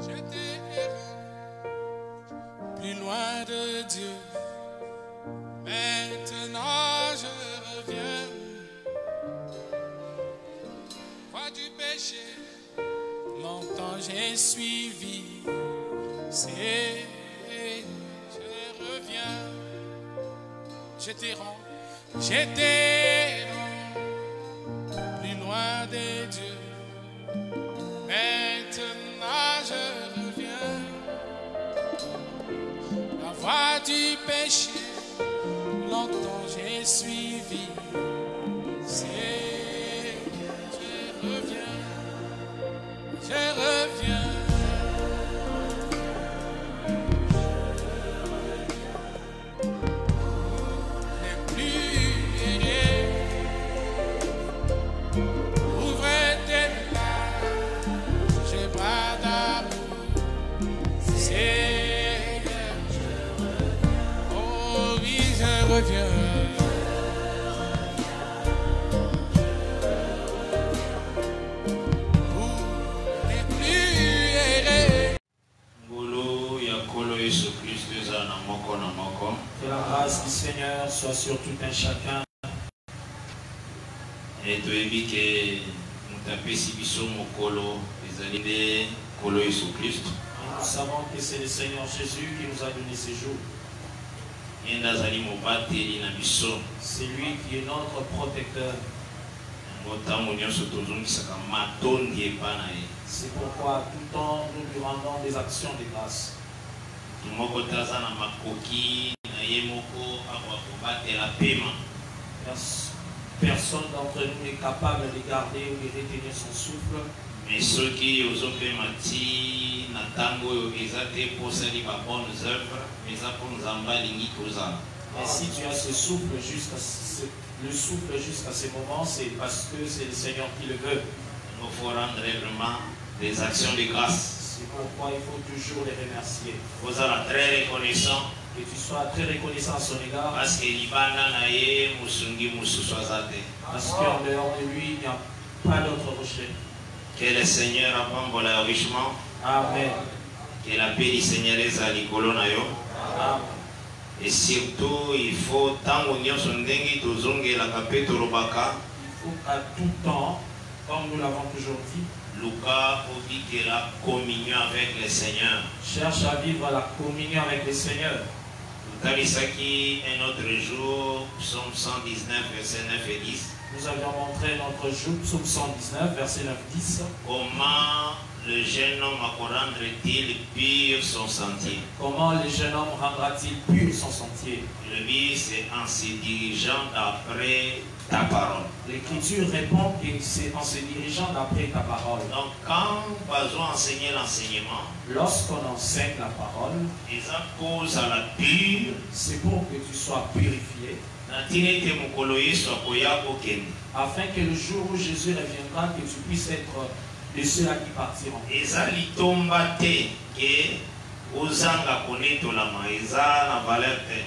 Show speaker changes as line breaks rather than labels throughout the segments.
J'étais errant, plus loin de Dieu. Maintenant je reviens. Voie du péché, longtemps j'ai suivi. C'est, je reviens. J'étais errant, plus loin de Dieu. Maintenant je reviens. La voie du péché, longtemps j'ai suivi. C'est, je reviens, je reviens. Ne plus errer. Ouvrez tes bras, j'ai bras d'amour. Seigneur, oh oui, je reviens.
Que la grâce du Seigneur soit sur tout un chacun.
Et tu es dit que nous tapons si bisous mon colo, les alliés colo Jésus Christ.
Et nous savons que c'est le Seigneur Jésus qui nous a donné ces jours. C'est lui qui est notre protecteur. C'est pourquoi tout le temps nous lui rendons des actions de grâce. Personne d'entre nous n'est capable de garder ou de retenir son souffle.
Mais ceux qui ont fait mati, natango, ils ont été possédés par bonnes œuvres, mais ça pour nous emballer cosa.
Et si tu as ce souffle jusqu'à ce moment, c'est parce que c'est le Seigneur qui le veut.
Il faut rendre vraiment des actions de grâce.
C'est pourquoi il faut toujours les remercier.
Vous êtes très reconnaissant.
Que tu sois très reconnaissant à son égard.
Parce que
Parce qu'en dehors de lui, il n'y a pas d'autre rocher.
Que le Seigneur apporte richement.
Amen.
Que la paix du Seigneur est à l'école.
Amen.
Et surtout, il faut tant qu'on y a son dengue, tout zongue la capé torobaka.
Il faut qu'à tout temps, comme nous l'avons toujours dit,
Lucas dit que la communion avec le Seigneur.
Cherche à vivre la communion avec le Seigneur.
Un autre jour, psaume 119, versets 9 et 10.
Nous avions montré notre jour, psaume 119, versets 9-10.
Comment le jeune homme rendra-t-il pur son sentier?
Comment le jeune homme rendra-t-il pur son sentier?
Le but, c'est en se dirigeant d'après ta parole.
L'Écriture répond que c'est en se dirigeant d'après ta parole.
Donc, quand on va enseigner l'enseignement,
lorsqu'on enseigne la parole,
ça cause à la pure,
c'est pour que tu sois purifié, afin que le jour où Jésus reviendra, que tu puisses être de ceux-là qui partiront.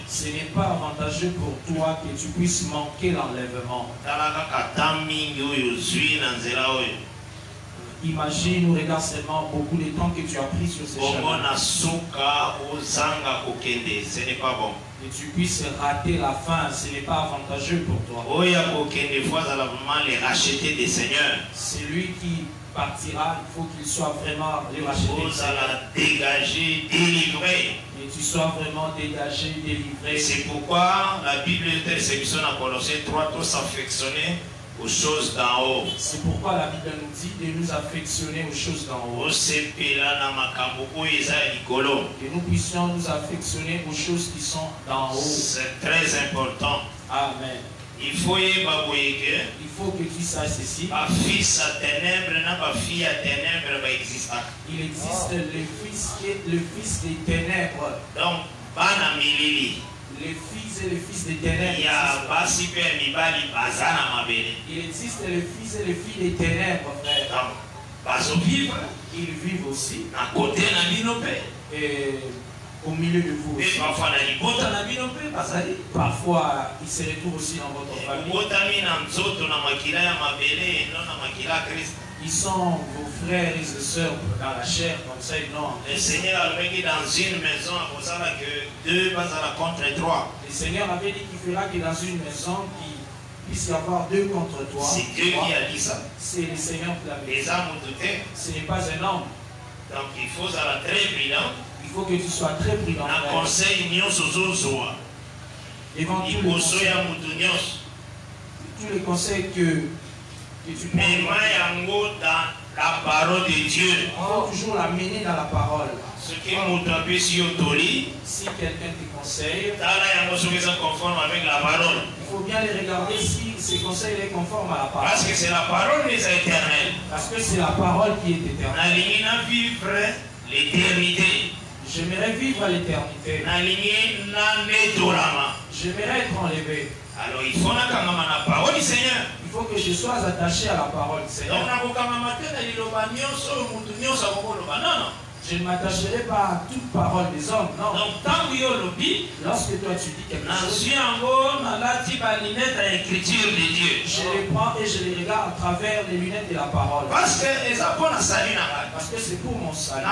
Ce n'est pas avantageux pour toi que tu puisses manquer l'enlèvement. Imagine ou regarde seulement beaucoup de temps que tu as pris sur ces chemins.
Ce n'est pas bon.
Et tu puisses rater la fin, ce n'est pas avantageux pour toi. C'est lui qui partira, il faut qu'il soit vraiment le racheté.
Dégager, délivrer.
Et tu sois vraiment dégagé, délivré.
C'est pourquoi la Bible est sélection à Colossiens 3, tous s'affectionner aux choses d'en haut.
C'est pourquoi la Bible nous dit de nous affectionner aux choses d'en haut. Que nous puissions nous affectionner aux choses qui sont d'en haut.
C'est très important.
Amen.
Il faut que
tu saches ceci.
Il existe
le fils des ténèbres.
Donc,
les fils et les fils des ténèbres. Il existe les fils et les filles des ténèbres, frère. Ils vivent aussi. Et au milieu de vous aussi. Parfois, ils se retrouvent aussi dans votre famille. Ils sont vos frères et sœurs dans la chair, comme ça ils n'ont.
Le Seigneur a mis dans une maison, pour ça que 2 passent à la contre 3.
Le Seigneur avait dit qu'il fera que dans une maison qu'il puisse y avoir 2 contre 3.
C'est Dieu qui a dit ça.
C'est le Seigneur qui l'a dit.
Les âmes ont douté.
Ce n'est pas un homme.
Donc il faut être très brillant.
Il faut que tu sois très prudent.
Un conseil
Devant tous les conseils que tu prends.
Dans la parole de Dieu.
Il faut toujours la mener dans la parole.
Ce qui est si
quelqu'un te conseille,
conforme avec la parole.
Il faut bien les regarder si ces conseils sont conformes à la parole.
Parce que c'est la parole des éternels.
Parce que c'est la parole qui est éternelle.
Vivre l'éternité.
J'aimerais vivre l'éternité. J'aimerais être enlevé.
Alors il faut la parole du Seigneur.
Il faut que je sois attaché à la parole du Seigneur.
Non.
Je ne m'attacherai pas à toute parole des hommes, non.
Donc, tant que
lorsque toi tu dis quelque chose, je les prends et je les regarde à travers les lunettes de la parole.
Parce que
c'est pour mon salut.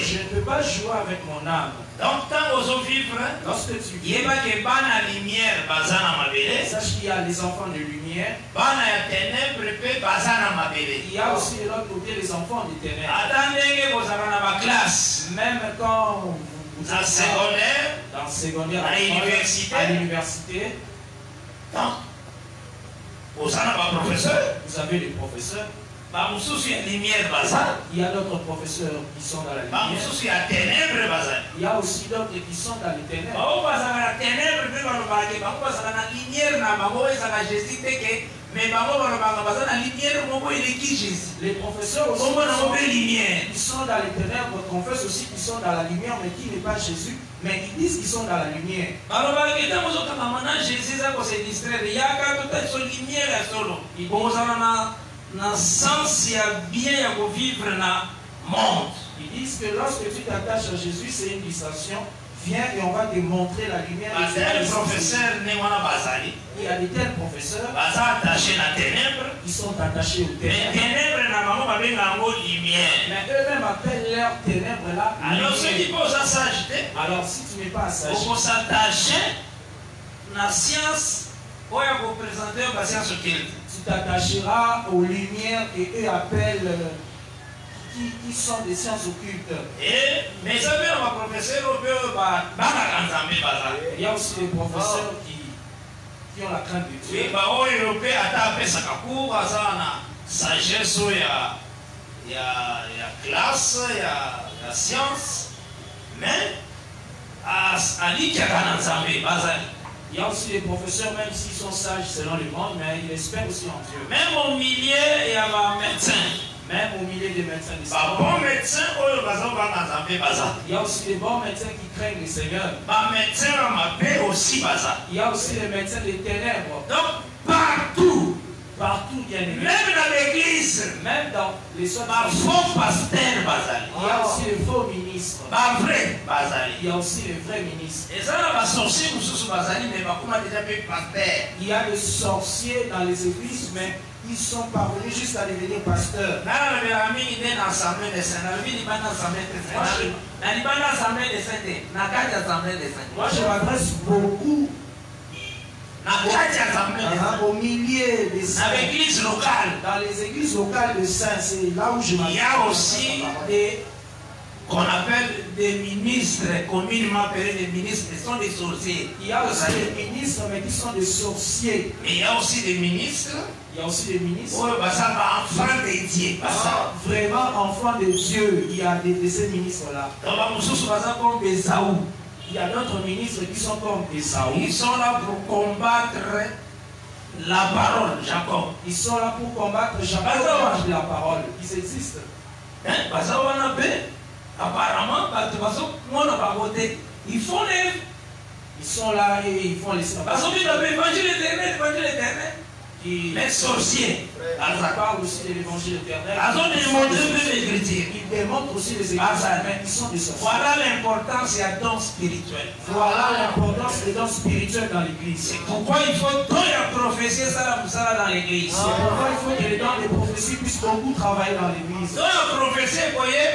Je ne peux pas jouer avec mon âme.
Donc, tant que vivre,
lorsque tu vis, sache qu'il y a les enfants de lumière. Il y a aussi de l'autre côté les enfants des ténèbres. Même quand vous êtes dans le secondaire, à l'université, vous avez des professeurs. Il y a d'autres professeurs qui sont dans la lumière. Il y a aussi d'autres qui sont dans les ténèbres. Les professeurs aussi qui sont dans les ténèbres confessent aussi qu'ils sont dans la lumière, mais qui n'est pas Jésus, mais ils disent qu'ils sont dans la lumière. Ils disent que lorsque tu t'attaches à Jésus, c'est une distraction. Viens et on va te montrer la lumière. Il y a des tels professeurs qui sont attachés aux ténèbres. Mais eux-mêmes appellent leurs ténèbres là.
Alors
si tu n'es pas sage, tu t'attacheras aux lumières et eux appellent qui sont des sciences occultes. Il y a aussi des professeurs qui ont la crainte de Dieu.
Sagesse, il y a classe, il y a science, mais
il y a aussi des professeurs, même s'ils sont sages selon le monde, mais ils espèrent aussi en Dieu.
Même au milieu, il y a un médecin.
Même au milieu des médecins.
Bon médecin,
il y a aussi des bons médecins qui craignent le Seigneur. Il y a aussi les médecins des ténèbres.
Donc, partout,
il y a des
même dans l'église,
même dans les
faux pasteurs,
il y a aussi les faux ministres. Il y a aussi les vrais ministres. Il y a des sorciers dans les églises, mais ils sont parvenus juste à devenir pasteurs. Moi, je m'adresse beaucoup au milieu des saints. Dans les églises locales de saints, c'est là où je m'adresse.
Il y a aussi des qu'on appelle des ministres, communément appelés des ministres, qui sont des sorciers.
Il y a aussi des ministres, mais qui sont des sorciers.
Mais il y a aussi des ministres. Enfants de Dieu.
Vraiment enfants de Dieu. Il y a de ces ministres-là. Il y a d'autres ministres qui sont comme Esaü.
Ils sont là pour combattre la parole, Jacob.
Ils sont là pour combattre Jacob, la parole. Ils existent.
Apparemment, ils font les...
Ils sont là et ils font les...
Les sorciers.
Il parle aussi de l'évangile éternel.
Il
Il démontre aussi les écritures, mais ils sont des sorciers.
Voilà l'importance des dons spirituels.
Voilà l'importance des dons spirituels dans l'église.
C'est pourquoi il faut tout la prophétie ça dans l'église.
C'est pourquoi il faut que les dons des prophéties puissent beaucoup travailler dans l'église.
Dans la prophétie, vous voyez,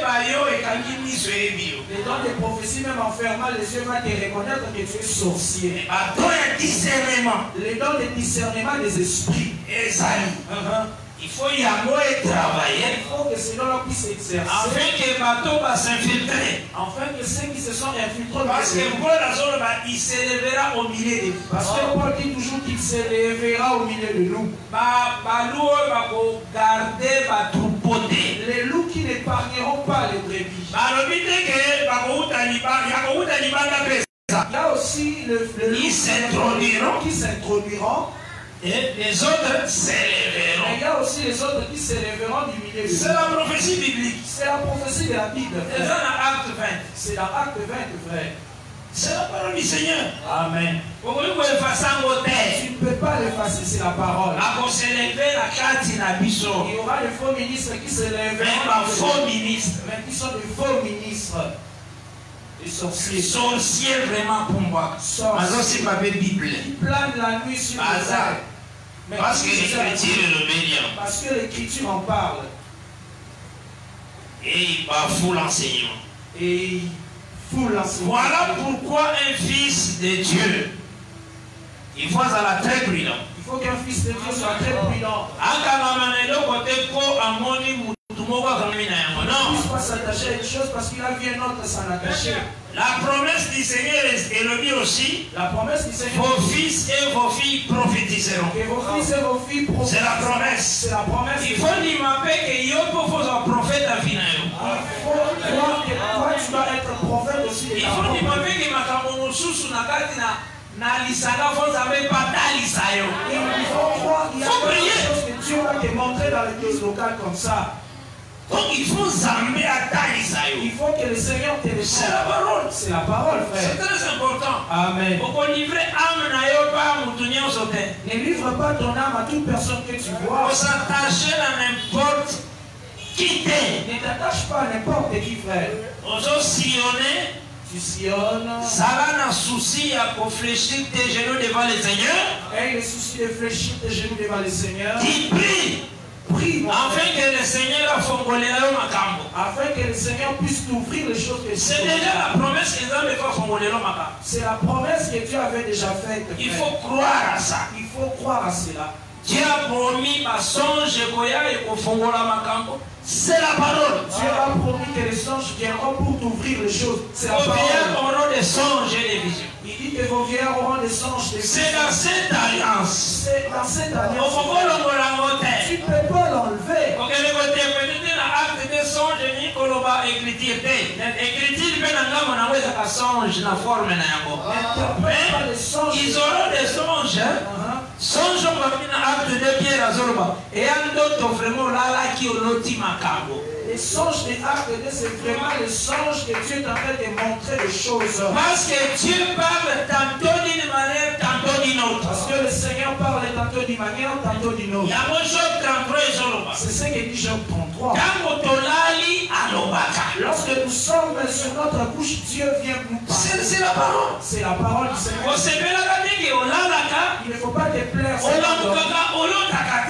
Les dons des prophéties, même en fermant les yeux, va te reconnaître que tu es sorcier. Les dons de discernement des esprits.
Il faut y avoir travailler.
Il faut que ces dons-là puissent s'exercer.
Afin que le bateau va s'infiltrer.
Afin que ceux qui se sont infiltrés,
Parce que Paul, il s'élèvera au milieu de nous.
parce que Paul dit toujours qu'il s'élèvera au milieu de nous. Les loups qui n'épargneront pas les brebis. Il y a aussi les loups qui s'introduiront.
Et les autres s'élèveront.
Mais il y a aussi les autres qui s'élèveront du milieu de
C'est
nous.
la prophétie biblique.
C'est la prophétie de la Bible.
C'est dans Acte 20.
C'est dans Acte 20, frère.
C'est la parole du Seigneur.
Amen.
Vous voyez quoi il fasse en côté.
Tu ne peux pas l'effacer, c'est la parole.
À s'élever la carte inabisso.
Il y aura des faux ministres qui s'élèveront.
Même pas faux ministre.
Mais qui sont des faux ministres. Des sorciers.
Sorcier vraiment pour moi. Mais aussi pas de Bible.
Qui planent la nuit sur les
Hasard.
Mais
Parce que l'écriture est le meilleur.
Parce que l'écriture en parle.
Et il bafoue l'enseignement.
Et il fout l'enseignement.
Voilà pourquoi un fils de Dieu, il faut être très prudent.
Il faut qu'un fils de Dieu soit très prudent. Il ne puisse pas s'attacher à une chose parce qu'il a vu un autre s'en attacher.
La promesse du Seigneur est le mieux aussi.
La promesse du Seigneur.
Vos fils et vos filles prophétiseront.
Que vos fils et vos filles prophétiseront.
C'est la promesse.
C'est la promesse.
Il faut dire que il faut un prophète à finir.
Il faut croire que toi tu dois être prophète aussi.
Il faut dire que makambo mususu na kati na lisanga faut savoir pas talisayo.
Il faut croire qu'il y a quelque chose que Dieu va te montrer dans l'église locale comme ça.
Donc il faut s'amener à talisayo.
Il faut que le Seigneur te le
C'est la parole.
C'est la parole, frère.
C'est très important.
Amen.
Pour livrer âme na yo pas mutunyo sote.
Ne livre pas ton âme à toute personne que tu vois.
Faut s'attacher à n'importe qui t'est.
Ne t'attache pas à n'importe qui, frère.
Ozo sillonner.
Tu sillonnes.
Ça a un souci à fléchir tes genoux devant le Seigneur.
Et le souci de fléchir tes genoux devant le Seigneur.
Tu pries.
Prie, mon
afin
frère.
que le Seigneur a fongolé là makambo.
Afin que le Seigneur puisse t'ouvrir les choses que tu
C'est déjà la promesse qu'ils ont fait fongolé là makambo.
C'est la promesse que Dieu avait déjà faite.
Il faut croire à ça.
Il faut croire à cela.
Dieu a promis ma songe koya et kofongola makambo. C'est la parole.
Dieu a promis que les songes viendront pour t'ouvrir les choses. C'est la
Vos vieillards
parole.
auront des songes et des visions.
Il dit que vos vieillards auront des songes, des
C'est dans cette alliance.
C'est dans cette alliance.
Au
Tu ne peux pas l'enlever. N'interprète pas les songes.
Ils auront des songes. Songe acte de Pierre Azorba. Et un autre vraiment là qui est l'outil macabre.
Les songes des actes de c'est vraiment les songes que Dieu est en train de montrer des choses.
Parce que Dieu parle tantôt d'une manière, tantôt d'une autre.
Parce que le Seigneur parle tantôt d'une manière, tantôt d'une autre. C'est ce que dit Job 33. Lorsque nous sommes sur notre bouche, Dieu vient nous parler.
C'est la parole.
C'est la parole du Seigneur. Il ne faut pas te plaire.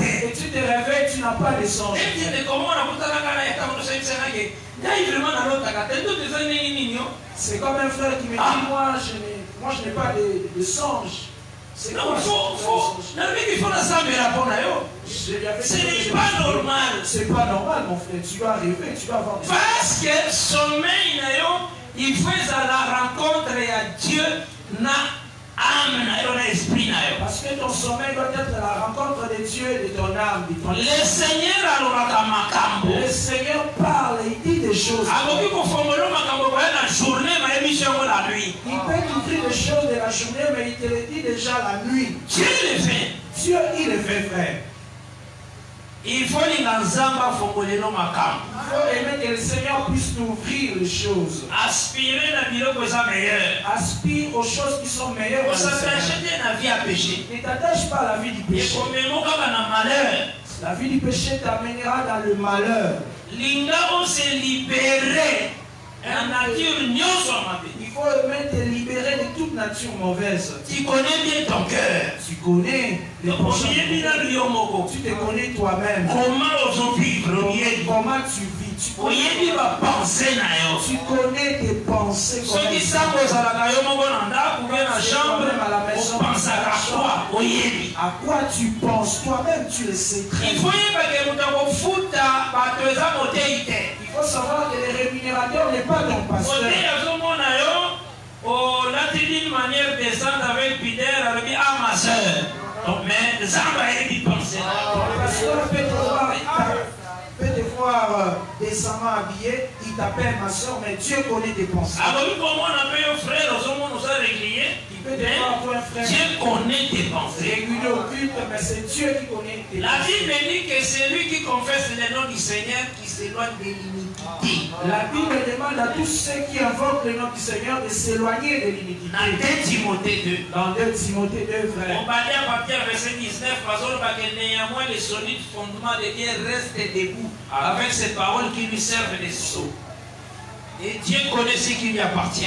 Et tu te réveilles, tu n'as pas de songe. C'est comme un frère qui me dit, moi je n'ai pas de songe. C'est
Non, ce n'est pas normal.
C'est pas normal, mon frère. Tu dois rêver, tu dois avoir des
Parce que sommeil, il faut à la rencontre à Dieu, na âme, na esprit.
Parce que ton sommeil doit être la rencontre de Dieu et de ton âme. De ton
Le Seigneur a
Le Seigneur parle, il dit des choses. Il peut t'ouvrir des choses de la journée, mais il te le dit déjà la nuit.
Dieu le fait.
Dieu, il le fait, frère.
Il faut les nzamba fongolelo makambo.
Il faut aimer que le Seigneur puisse t'ouvrir les choses.
Aspirer na biloko eza meilleur.
Aspire aux choses qui sont meilleures.
On s'attache na vie à péché.
Ne t'attache pas à la vie du
Et
péché.
comme moka na malheur.
La vie du péché t'amènera dans le malheur.
Linga on s'est libéré. La nature nyonso mabe.
Il faut même te libérer de toute nature mauvaise.
Tu connais bien ton cœur.
Tu connais les penchants. Tu te connais toi-même.
Comment on vivre?
Comment tu vis? Tu connais tes pensées.
Ceux qui savent que ça la la chambre, on pense à quoi?
À quoi tu penses? Toi-même tu le sais très bien.
Il faut
savoir que le rémunérateur n'est pas ton pasteur.
On a dit d'une manière décente avec Peter, avec ma soeur. Mais ça va être pensé.
Le pasteur peut te voir décemment habillé, il t'appelle ma soeur, mais Dieu connaît tes pensées.
Alors, comment on appelle un frère, nous a réglé.
Il peut te voir toi un frère.
Dieu connaît tes pensées.
Régulier au culte, mais c'est Dieu qui connaît tes pensées.
La Bible dit que c'est lui qui confesse le nom du Seigneur qui s'éloigne de l'iniquité.
La Bible demande à tous ceux qui invoquent le nom du Seigneur de s'éloigner de l'iniquité.
Dans 2 Timothée 2.
Dans 2 Timothée 2, frère.
On va dire à partir du verset 19, parce que néanmoins les solides fondements de Dieu restent debout avec ces paroles qui lui servent de sceaux. Et Dieu connaît ce qui lui appartient.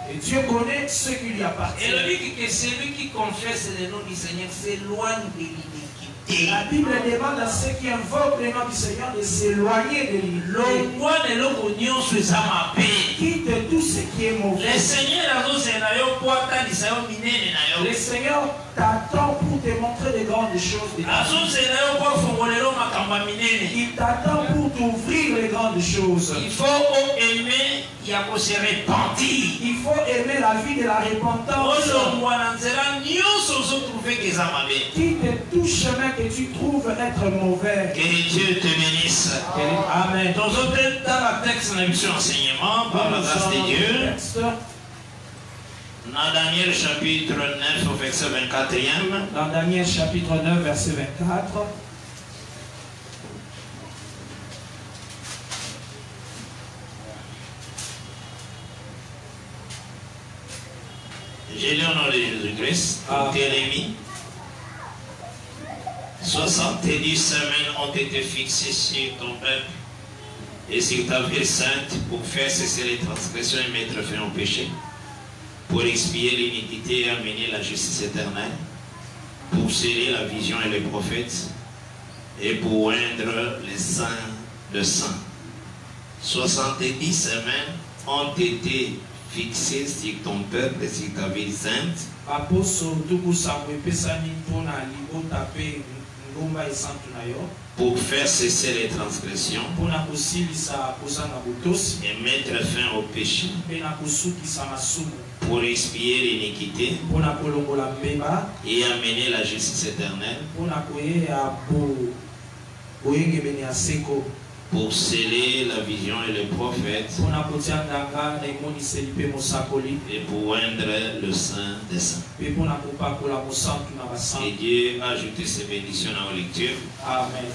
Et Dieu connaît ce qui lui appartient.
Et il dit que celui qui confesse le nom du Seigneur s'éloigne de l'iniquité.
La Bible demande à ceux qui invoquent le nom du Seigneur de s'éloigner de l'iniquité. Quitte tout ce qui est mauvais. Le Seigneur t'attend pour te montrer de grandes choses. Il t'attend pour t'ouvrir les grandes choses.
Il faut aimer, il faut se repentir.
Il faut aimer la vie de la repentance. Quitte tout chemin que tu trouves être mauvais.
Que Dieu te bénisse.
Amen.
Dans le texte de l'émission enseignement, par la grâce de Dieu, dans Daniel chapitre 9 au verset 24e.
Dans Daniel chapitre 9 verset 24.
J'ai lu au nom de Jésus-Christ, pour Télémie. 70 semaines ont été fixées sur ton peuple et sur ta ville sainte pour faire cesser les transgressions et mettre fin au péché, pour expier l'iniquité et amener la justice éternelle, pour sceller la vision et les prophètes, et pour oindre les saints de saints. 70 semaines ont été fixées sur ton peuple et sur ta ville sainte, pour faire cesser les transgressions et mettre fin au péché, pour expier l'iniquité et amener la justice éternelle, pour sceller la vision et les prophètes, et pour oindre le Saint des Saints. Et Dieu a ajouté ses bénédictions dans la lecture.
Amen.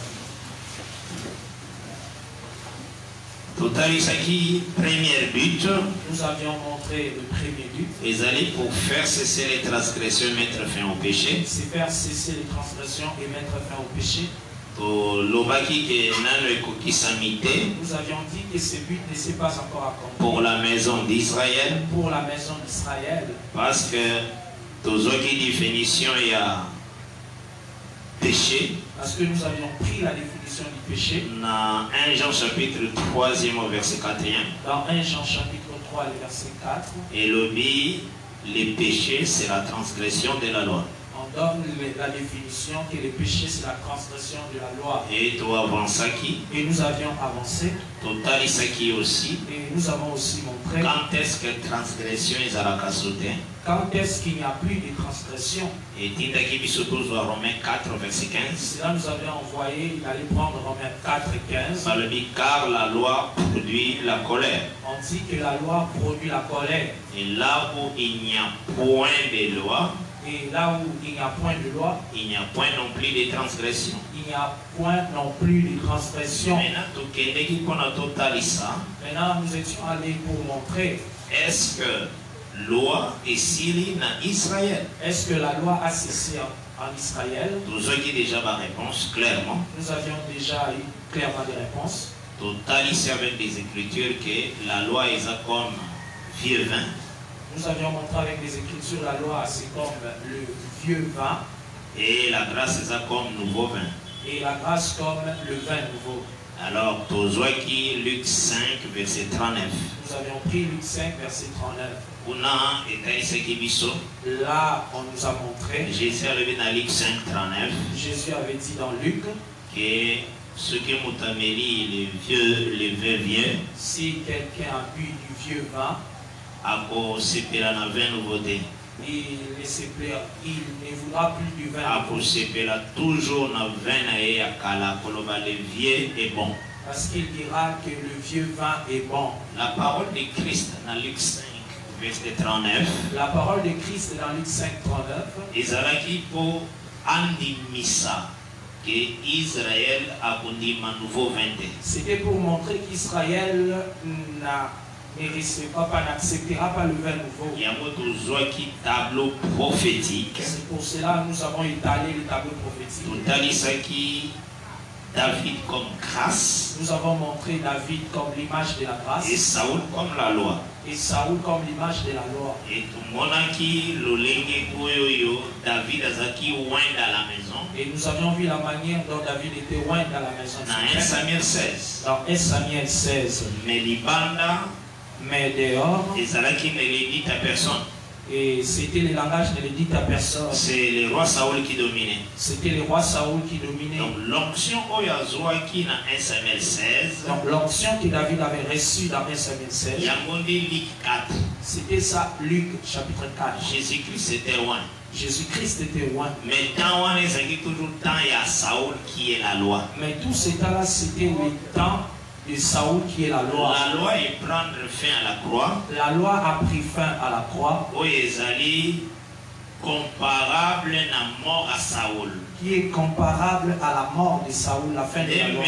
Total Isaki, premier but.
Nous avions montré le premier but.
Ils allaient pour faire cesser les transgressions et mettre fin au péché.
C'est faire cesser les transgressions et mettre fin au péché.
Nous avions
dit que ce but ne s'est pas encore accompli.
Pour la maison d'Israël.
Pour la maison d'Israël.
Parce que tous autres définitions il y a péché.
Parce que nous avions pris la définition du péché.
Dans 1 Jean chapitre 3 au verset 41.
Dans 1 Jean chapitre 3 le verset 4.
Et l'obéit, les péchés c'est la transgression de la loi.
On donne la définition que le péché c'est la transgression de la loi.
Et toi avance qui?
Et nous avions avancé.
Total Isaki aussi.
Et nous avons aussi montré.
Quand est-ce que transgression est à la sauter?
Quand est-ce qu'il n'y a plus de transgression?
Et Tindaki Bisotos dans Romains 4 verset 15.
Là nous avions envoyé, il allait prendre Romains 4 et 15.
Ça le dit car la loi produit la colère.
On dit que la loi produit la colère.
Et là où il n'y a point de loi.
Et là où il n'y a point de loi,
il n'y a point non plus de transgression.
Il n'y a point non plus de transgression. Maintenant, nous étions allés pour montrer.
Est-ce que loi est scellée dans Israël?
Est-ce que la loi a cessé en Israël.
Tous ceux qui déjà ma réponse clairement.
Nous avions déjà eu clairement des réponses.
Total ici avec des écritures que la loi est comme vieux vin.
Nous avions montré avec des écritures la loi, c'est comme le vieux vin.
Et la grâce est comme nouveau vin.
Et la grâce comme le vin nouveau.
Alors, Tozoa qui Luc 5, verset 39.
Nous avions pris Luc 5, verset 39. Là, on nous a montré.
Jésus avait dans Luc 5, 39.
Jésus avait dit dans Luc
que ce que Moutameli, le vieux,
si quelqu'un a bu du vieux vin, il ne voudra plus du vin.
Toujours le vieux est bon.
Parce qu'il dira que le vieux vin est bon.
La parole de Christ dans Luc 5, verset 39.
La parole de Christ dans Luc 5, 39.
Ezalaki pour andimisa que Israël a conduit un nouveau vin.
C'était pour montrer qu'Israël n'acceptera pas le vin nouveau.
Il y a un tableau prophétique.
C'est pour cela que nous avons étalé le tableau prophétique.
David comme grâce.
Nous avons montré David comme l'image de la grâce.
Et Saoul comme la loi.
Et Saoul comme l'image de la loi.
Et tout le monde qui David azaki loin dans la maison.
Et nous avions vu la manière dont David était loin dans la maison.
Dans 1 Samuel 16.
Dans 1 Samuel 16.
Mais Libanda.
Mais dehors.
Et Zalaki ne le dit à personne.
Et c'était le langage ne le dit à personne.
C'est le roi Saoul qui dominait.
C'était le roi Saoul qui dominait.
Donc l'onction qui dans 1 Samuel 16.
Donc l'onction que David avait reçue dans 1 Samuel 16.
Luc 4.
C'était ça, Luc chapitre 4.
Jésus-Christ était loin.
Jésus-Christ était loin.
Mais dans toujours temps il y a Saoul qui est la loi.
Mais tout ce temps-là, c'était le temps de Saoul qui est la loi.
La loi est prendre fin à la croix.
La loi a pris fin à la croix.
Comparable à la mort à Saoul.
Qui est comparable à la mort de Saoul, la fin de la loi.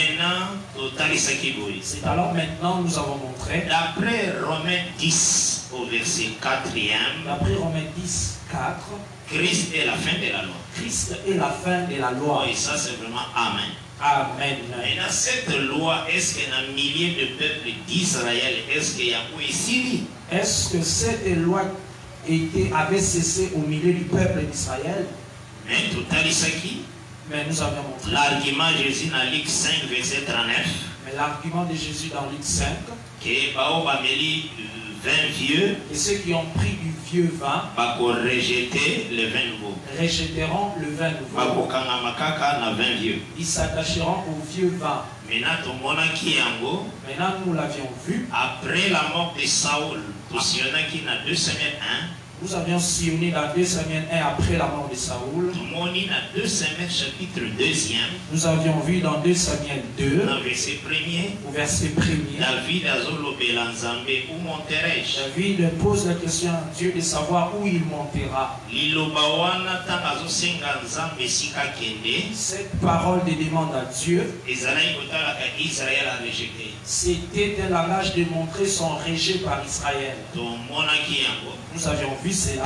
C'est alors maintenant nous avons montré.
D'après Romains 10 au verset 4e.
D'après Romains 10, 4.
Christ est la fin de la loi.
Christ est la fin de la loi.
Et ça c'est vraiment Amen.
Amen.
Et dans cette loi, est-ce qu'il y a un millier de peuples d'Israël, est-ce qu'il y a eu ici?
Est-ce que cette loi avait cessé au milieu du peuple d'Israël?
Mais
nous avions montré.
L'argument de Jésus dans Luc 5, verset 39.
Mais l'argument de Jésus dans Luc 5.
Que Baobameli 20 vieux.
Et ceux qui ont pris du vieux vin.
Rejeter le vin nouveau.
Rejetteront le vin nouveau. Ils s'attacheront au vieux vin. Maintenant nous l'avions vu.
Après la mort de Saoul, qui n'a 2 Samuel 1.
Nous avions sillonné dans 2 Samuel 1 après la mort de Saoul.
Dans 2 Samuel chapitre 2e.
Nous avions vu dans 2 Samuel 2.
Au verset 1er.
David pose la question à Dieu de savoir où il montera. Cette parole de demande à Dieu. C'était un langage de montrer son rejet par Israël. Nous avions vu cela.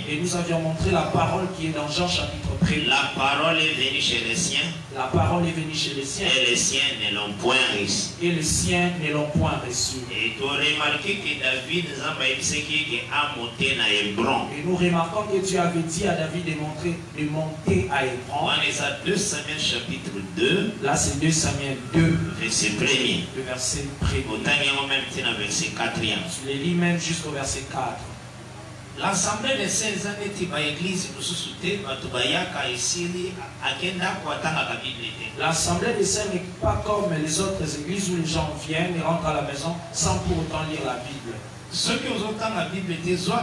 Et nous avions montré la parole qui est dans Jean chapitre 1.
La parole est venue chez les siens.
La parole est venue chez les siens.
Et les siens ne l'ont point reçu.
Et les siens ne l'ont point reçu.
Et tu as remarqué que David a monté à Hébron.
Et nous remarquons que Dieu avait dit à David de monter à Hébron.
On est à 2 Samuel chapitre 2.
Là c'est 2 Samuel 2.
Verset 1er.
Le verset 1er.
Verset 4e.
Tu les lis même jusqu'au verset 4.
L'assemblée des saints a été l'église
L'assemblée des saints n'est pas comme les autres églises où les gens viennent et rentrent à la maison sans pour autant lire la Bible.
Ceux qui ont entendu la Bible, ils ont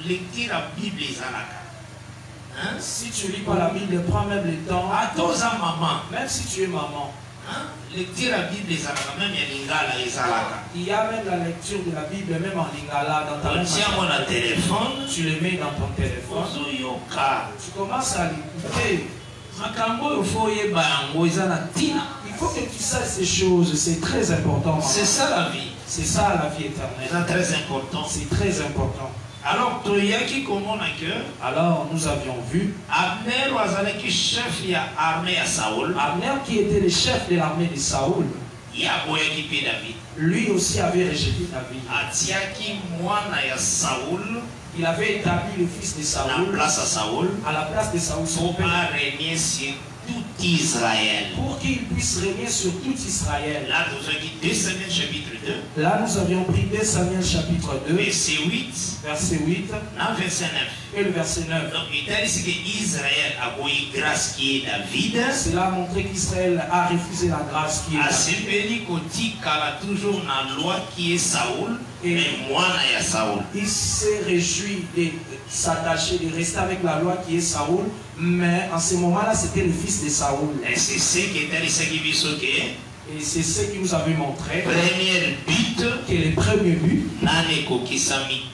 lecture la Bible.
Si tu lis pas la Bible, prends même le temps. Même si tu es maman.
Lecture la Bible,
il y a même la lecture de la Bible, même en lingala, dans ta
téléphone.
Tu le mets dans ton téléphone. Tu commences à l'écouter. Il faut que tu saches ces choses, c'est très important.
C'est ça la vie.
C'est ça la vie éternelle.
C'est très important.
C'est très important.
Alors, Toyaki comment cœur.
Alors nous avions vu
Abner wazalaki chef ya armée à Saoul.
Abner qui était le chef de l'armée de Saoul.
Ya boyaki pe David.
Lui aussi avait rejeté David.
Atiaki mwana ya Saoul.
Il avait établi le fils de
La
Saoul
place à Saoul.
à la place de Saoul son
Pour
père,
régner sur tout Israël.
pour qu'il puisse régner sur tout Israël.
Là, nous avons dit 2 Samuel chapitre 2.
Là nous avions pris 2 Samuel chapitre 2,
Verset 8.
verset 8
Non, verset 9.
et le verset 9.
Donc, il a dit que Israël a eu grâce qui est David.
Cela a montré qu'Israël a refusé la grâce qui est
A
David.
sepeli koti kala toujours na loi qui est Saoul.
Et-
Mais moi na ya Saoul.
Il s'est réjoui de s'attacher, de rester avec la loi qui est Saoul, mais en ce moment-là, c'était le fils de Saoul.
Et c'est ce qui est allé ce qui vit ce qui est.
Et c'est ce qui nous avait montré
Premier but.
que le premier but,
Nane kokisamite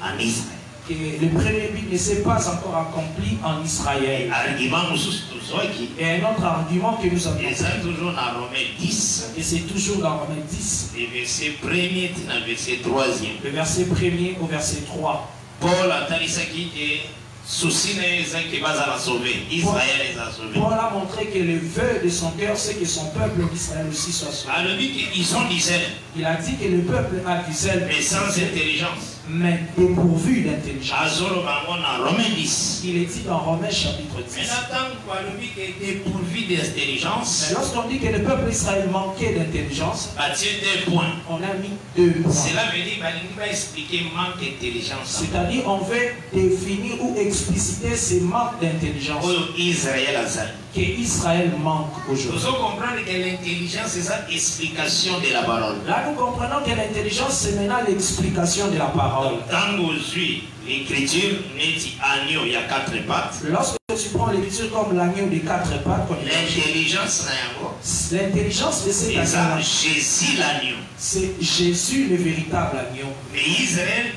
en Israël.
que le premier but ne s'est pas encore accompli en Israël.
Argument mususu tuzwaki.
Et un autre argument que nous avons,
Et ça toujours dans Romains 10.
et c'est toujours dans Romains 10,
Le verset 1er dans le verset 3e.
le verset 1er au verset 3.
Paul a talisaki que souci n'est qui va la sauver. Israël les a sauvés.
Paul a montré que le vœu de son cœur, c'est que son peuple d'Israël aussi soit sauvé.
Alors, ils sont d'Israël,
Il a dit que le peuple a du zèle,
mais sans intelligence.
mais dépourvu d'intelligence.
Azoro bango dans Romains 10.
Il est dit dans Romains chapitre 10.
Mais tant qu'on dit qu'il est dépourvu
Mais
d'intelligence,
lorsqu'on dit que le peuple d'Israël manquait d'intelligence,
à tirer 2 points.
on a mis 2 points.
Cela veut dire qu'il va expliquer manque d'intelligence.
C'est-à-dire on veut définir ou expliciter ces manques d'intelligence
Oyo Israël a ça.
que Israël manque
Nous
aujourd'hui.
devons comprendre que l'intelligence, c'est ça l'explication de la parole.
Là, nous comprenons que l'intelligence, c'est maintenant l'explication de la parole.
Tant aux yeux, l'écriture n'est agneau, il y a 4 pattes.
Lorsque tu prends l'écriture comme l'agneau des 4 pattes, qu'on dit,
L'intelligence n'a rien.
l'intelligence de cet
C'est ça,
agneau,
Jésus l'agneau.
c'est Jésus le véritable agneau.
Mais Israël,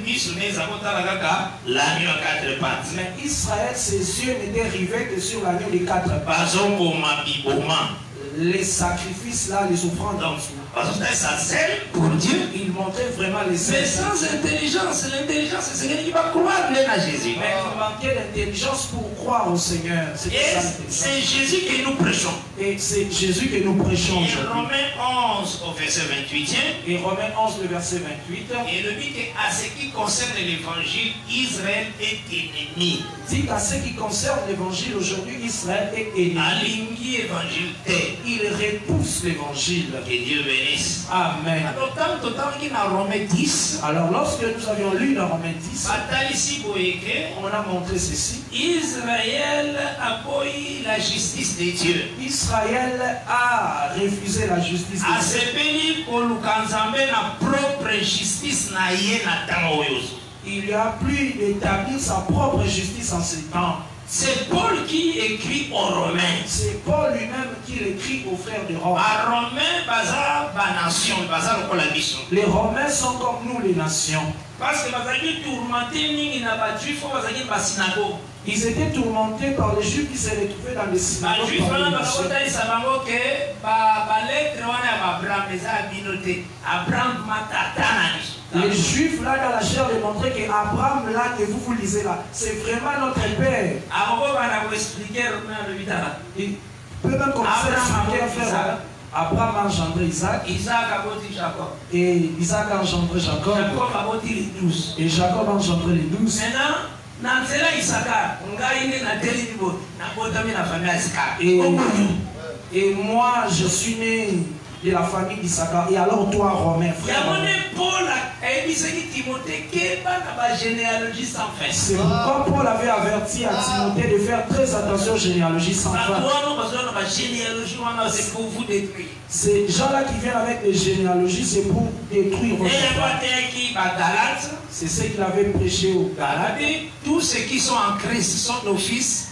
l'agneau à 4 pattes.
Mais Israël, ses yeux n'étaient rivés que sur l'agneau des 4 pattes.
Pas au moment biboma.
Les sacrifices là, les offrandes en
Donc,
dessous.
parce que ça sert pour Dieu.
Il montrait vraiment les
Mais
saints.
sans intelligence, l'intelligence, c'est celui qui va croire à Jésus.
Mais il manquait d'intelligence pour croire au Seigneur. C'était
Et
ça l'intelligence.
c'est Jésus que nous prêchons.
Et c'est Jésus que nous prêchons
Et
aujourd'hui.
Romains 11 au verset 28.
Et Romains 11, le verset 28,
Et le dit qu'à ce qui concerne l'évangile, Israël est ennemi.
dit qu'à ce qui concerne l'évangile aujourd'hui, Israël est ennemi.
Alingi évangile te.
Il repousse l'évangile.
Que Dieu bénisse.
Amen.
Alors, tant qu'il y a Romains 10,
Alors lorsque nous avions lu dans Romains 10,
bataille ici pour écrire,
on a montré ceci.
Israël appuie la justice de Dieu.
Israël a refusé la justice de Dieu.
Asepeli kolukanzambe na propre justice na ye na tango oyo.
Il n'y a plus d'établir sa propre justice en ces temps.
C'est Paul qui écrit aux Romains.
C'est Paul lui-même qui l'écrit aux frères de Rome.
À Romains, baza ba nation, baza lokola biso.
Les Romains sont comme nous les nations.
Parce que bazaki tourmenté mingi na ba juif bazaki ba synagogue.
Ils étaient tourmentés par les Juifs qui se retrouvaient dans les
Ba
synagogues
juif
parmi
wana
les nations.
bakotalisa bango ke ba lettre wana ya ba Abraham eza bino te. Abraham matata na biso.
Les Juifs, là, dans la chair, démontraient qu'Abraham, là, que vous lisez là, c'est vraiment notre père.
Ako bana ko expliquer Romains le bitala.
Il peut même commencer à expliquer, frère. Abraham a engendré Isaac,
Isaac a boti Jacob.
et Isaac a engendré Jacob,
Jacob a boti les 12.
et Jacob a engendré les 12.
Maintenant, na nzela Isaka, ngai nde na teli libo, na botami na famille ya Isaka.
Et moi, je suis né de la famille d'Isaac. Et alors toi, Romain, frère.
Paul a dit Timothée que la généalogie sans fin.
C'est pourquoi Paul avait averti à Timothée de faire très attention aux généalogies sans fin.
C'est pour vous détruire.
Ces gens-là qui viennent avec les généalogies, c'est pour détruire votre famille. C'est ce qu'il avait prêché aux Galates.
Tous ceux qui sont en Christ sont nos fils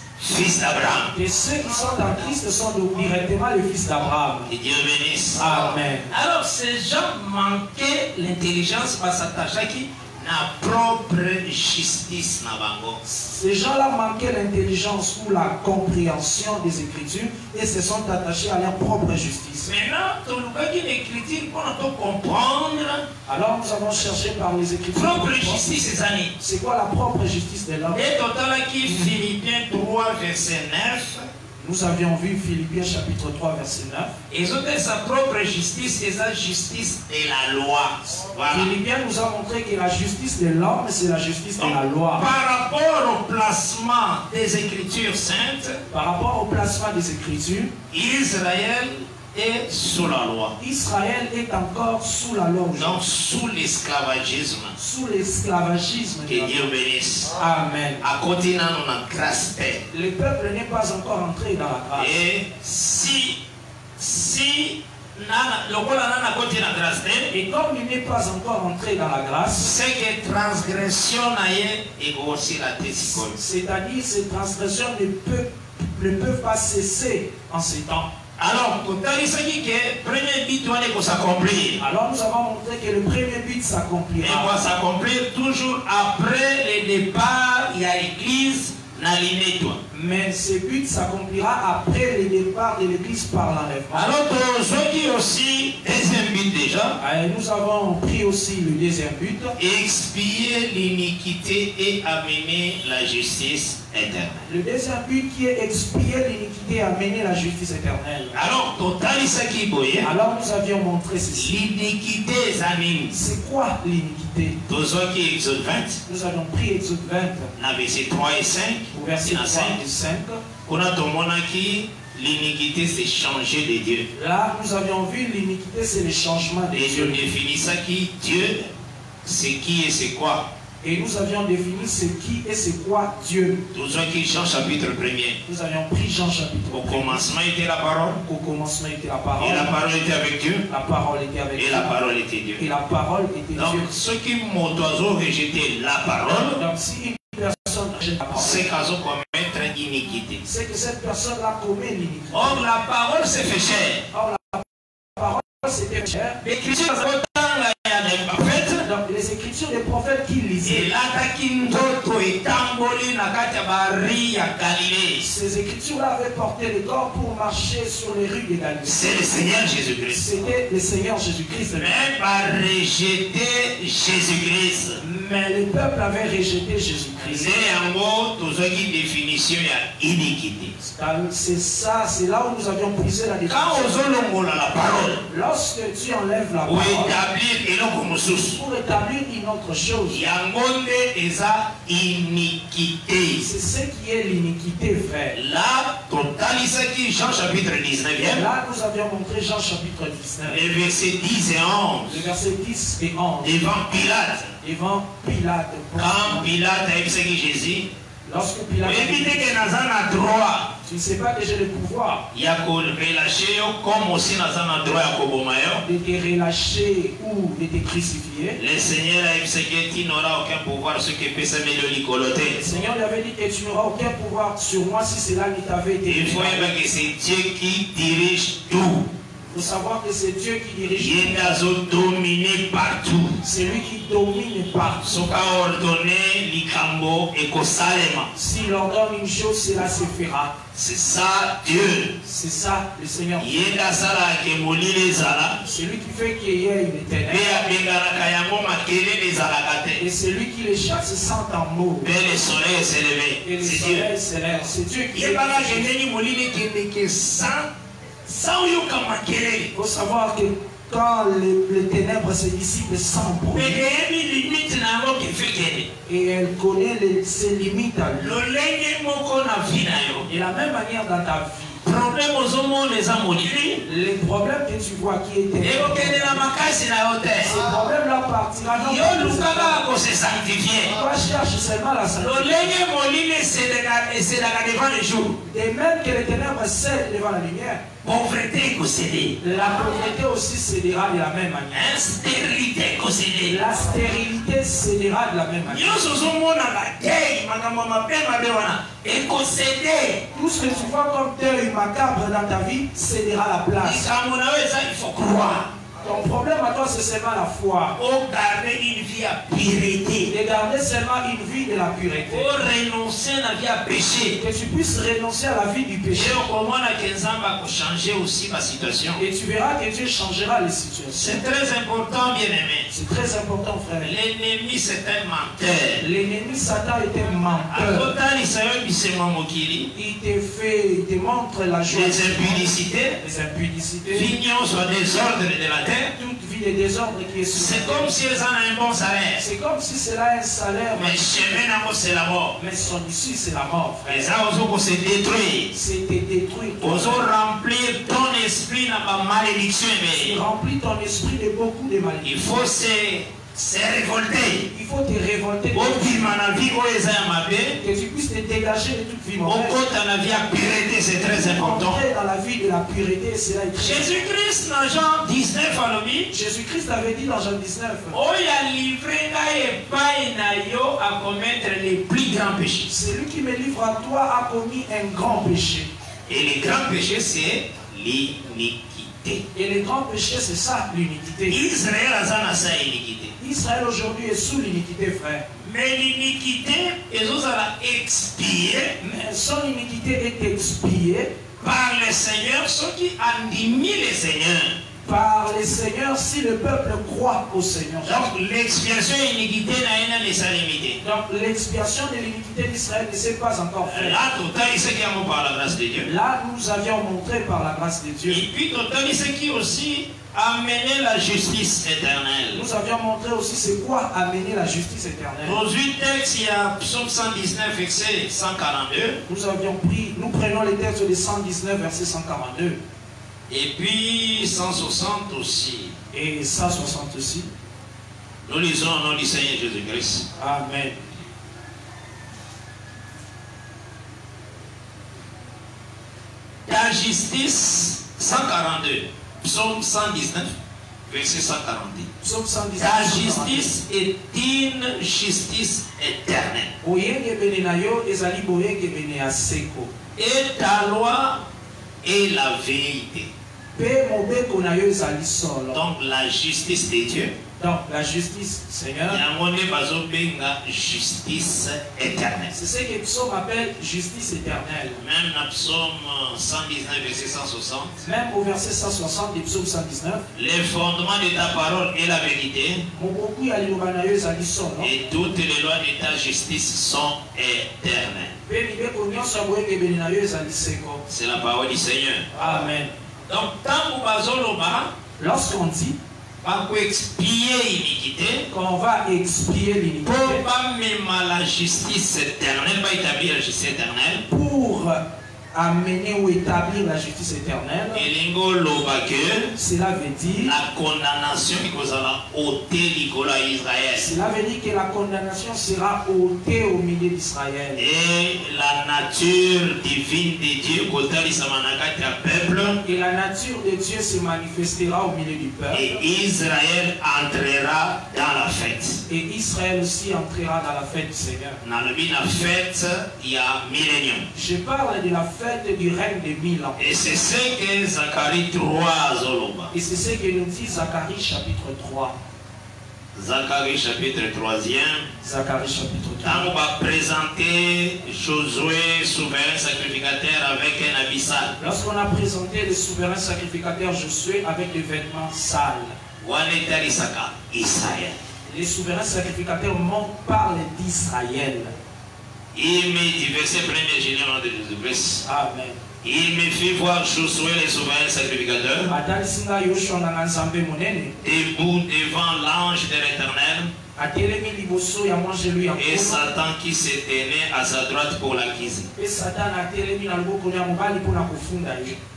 d'Abraham.
Et ceux qui sont en Christ sont directement les fils d'Abraham.
Que Dieu bénisse.
Amen.
Alors ces gens manquaient l'intelligence par s'attacher na propre justice na bango.
Ces gens-là manquaient l'intelligence ou la compréhension des Écritures et se sont attachés à leur propre justice.
Maintenant, l'écriture pour comprendre.
Alors nous avons cherché par les Écritures.
Propre justice, ces années.
C'est quoi la propre justice de l'homme?
Et total qui Philippiens 3 verset 9.
Nous avions vu Philippiens chapitre 3 verset 9.
Ils ont sa propre justice et sa justice de la loi. Voilà.
Philippiens nous a montré que la justice de l'homme, c'est la justice de la loi.
Par rapport au placement des Écritures saintes,
par rapport au placement des Écritures,
Israël est sous la loi.
Israël est encore sous la loi.
Donc sous l'esclavagisme.
Sous l'esclavagisme.
Que Dieu bénisse.
Amen.
À côté de la grâce.
Le peuple n'est pas encore entré dans la grâce.
Et
et comme il n'est pas encore entré dans la grâce,
c'est que transgression et aussi la
c'est-à-dire ces transgressions ne peuvent pas cesser en ces temps.
Alors, premier but doit s'accomplir.
Alors nous avons montré que le premier but s'accomplira.
Et va s'accomplir toujours après le départ, il y a l'église,
mais ce but s'accomplira après le départ de l'église par l'enlèvement.
Alors, ceux qui aussi, deuxième but déjà.
Nous avons pris aussi le deuxième but.
Expier l'iniquité et amener la justice éternelle.
Le deuxième but qui est expier l'iniquité et amener la justice éternelle.
Alors,
alors nous avions montré ceci.
L'iniquité,
c'est quoi l'iniquité?
Nous
avions pris Exode 20.
Verset 3 et 5.
Au verset 3 et 5.
L'iniquité, c'est changer de Dieu.
Là, nous avions vu l'iniquité, c'est le changement de Dieu.
Et je définis ça qui Dieu, c'est qui et c'est quoi.
Et nous avions défini ce qui et c'est quoi Dieu.
Jean chapitre 1er.
Nous avions pris Jean chapitre 1er.
Au commencement était la parole.
Au commencement était la parole.
Et la parole était avec Dieu.
La parole était avec Dieu.
Et la parole était Dieu.
Et la parole était Dieu.
Donc, ceux qui m'ont rejeté la parole,
donc si une personne rejette la parole,
c'est qu'elles ont commettre iniquité.
C'est que cette personne-là commet l'iniquité.
Or, la parole s'est fait chair.
Or, la parole s'est fait chair.
L'écriture,
donc les écritures des prophètes qui lisaient. Ces écritures-là avaient porté le corps pour marcher sur les rues de Galilée.
C'est le Seigneur Jésus-Christ.
C'était le Seigneur Jésus-Christ.
Mais par rejeter Jésus-Christ.
Mais le peuple avait rejeté Jésus-Christ. C'est ça, c'est là où nous avions brisé la définition. Lorsque tu enlèves la parole pour établir une autre chose, c'est ce qui est l'iniquité, frère.
Là, Jean chapitre 19.
Là, nous avions montré Jean chapitre 19.
Les versets 10 et 11.
Les versets 10 et 11.
Devant Pilate.
Devant Pilate.
Quand Pilate a dit Jésus,
lorsque Pilate
a droit.
Tu ne sais pas que j'ai le pouvoir
de
te relâcher ou de te crucifier.
Le Seigneur a dit que tu n'auras aucun pouvoir sur ce qui peut s'améliorer.
Le Seigneur lui avait dit que tu n'auras aucun pouvoir sur moi si cela ne t'avait été.
Il faut que c'est Dieu qui dirige tout.
Il faut savoir que c'est Dieu qui dirige.
Il est dominé partout.
C'est lui qui domine partout. S'il ordonne une chose, cela se fera.
C'est ça Dieu.
C'est ça le Seigneur. C'est lui qui fait qu'il y ait une éternelle. Et c'est lui qui les chasse sans tambour.
Et le soleil s'est levé.
Et le soleil s'élève. C'est Dieu qui fait. Il faut savoir que quand les ténèbres se dissipent sans bruit, et elle connaît ses limites à lui. Et la même manière dans ta vie, les problèmes que tu vois qui étaient, ces problèmes-là partira. Toi cherche seulement la sanctification. Et même que les ténèbres cèdent devant la lumière, la pauvreté aussi cédera de la même manière. La stérilité cédera de la même manière. Tout ce que tu vois comme deuil macabre dans ta vie cédera la place.
Il faut croire.
Ton problème à toi, c'est seulement la foi.
Pour garder une vie à pureté.
De garder seulement une vie de la pureté.
Pour renoncer à la vie à péché.
Que tu puisses renoncer à la vie du péché.
Et comment la va changer aussi ma situation.
Et tu verras que Dieu changera les situations.
C'est très important, bien-aimé.
C'est très important, frère.
L'ennemi, c'est un menteur.
L'ennemi Satan est un menteur. Il te montre la joie.
Les impudicités.
Les impudicités.
Vignon soit désordre de la terre.
Toute vie de désordre qui est sur
c'est comme si elles ont un bon salaire.
C'est comme si c'est là un salaire.
Mais chemin c'est la mort.
Mais son issue c'est la mort, frère.
Les gens se détruire.
C'était détruit.
Ils ont remplir ton esprit dans ma malédiction.
Il remplit ton esprit de beaucoup de malédictions.
Il faut se révolter.
Il faut te révolter. Que tu puisses te dégager de toute vie mauvaise.
C'est très important.
Entrer dans la vie de la pureté, c'est là.
Jésus-Christ dans Jean 19
Jésus-Christ avait dit dans Jean 19.
À commettre les plus grands péchés.
Celui qui me livre à toi a commis un grand péché.
Et le grand péché, c'est l'iniquité.
Et le grand péché, c'est ça, l'iniquité.
Israël a sa iniquité.
Israël aujourd'hui est sous l'iniquité, frère.
Mais l'iniquité, ils ont expié.
Mais son iniquité est expiée
par le Seigneur, ceux qui ont mis le Seigneur.
Par les seigneurs si le peuple croit au Seigneur.
Donc l'expiation de l'iniquité n'a pas sa limité.
Donc l'expiation de l'iniquité d'Israël ne s'est pas encore faite.
Là, total, il sait qu'il y a par la grâce de Dieu.
Là, nous avions montré par la grâce de Dieu.
Et puis total, il sait qui aussi amener la justice éternelle.
Nous avions montré aussi c'est quoi amener la justice éternelle.
Dans une texte, il y a Psaume 119, verset 142.
Nous prenons les textes de 119, verset 142.
Et puis 160 aussi.
Et 160 aussi.
Nous lisons au nom du Seigneur Jésus-Christ.
Amen.
Ta justice, 142. Psaume 119, verset 142.
Psaume 119,
ta justice est une justice éternelle. Et ta loi est la vérité. Donc la justice de Dieu.
Donc la justice, Seigneur.
Justice éternelle.
C'est ce que le psaume appelle justice éternelle.
Même dans Psaume 119, verset 160.
Même au verset 160 du psaume 119.
Les fondements de ta parole est la vérité. Et toutes les lois de ta justice sont éternelles. C'est la parole du Seigneur.
Amen.
Donc,
lorsqu'on dit
qu'on
va expier l'iniquité
pour la justice éternelle, pas établir la justice éternelle,
pour amener ou établir la justice éternelle,
cela
veut dire
la condamnation qui vous a ôté Israël.
Cela veut dire que la condamnation sera ôtée au milieu d'Israël.
Et la nature divine de Dieu peuple.
Et la nature de Dieu se manifestera au milieu du peuple.
Et Israël entrera dans la fête.
Et Israël aussi entrera dans la fête du Seigneur.
Dans la fête, il y a millénium.
Je parle de la fête du règne de 1000 ans.
Et c'est ce que Zacharie 3 Zoloba.
Et c'est ce que nous dit Zacharie chapitre 3.
Zacharie chapitre 3e.
Zacharie chapitre 3.
On va présenter Josué, souverain sacrificateur, avec un habit sale.
Lorsqu'on a présenté le souverain sacrificateur Josué avec des vêtements sales.
Israël.
Les souverains sacrificateurs parlent d'Israël.
Il me dit, verset 1er, j'ai nom de Jésus-Christ.
Amen.
Il me fit voir Josué, les souverains sacrificateurs, debout devant l'ange de l'Éternel, et Satan qui se tenait à sa droite pour l'accuser.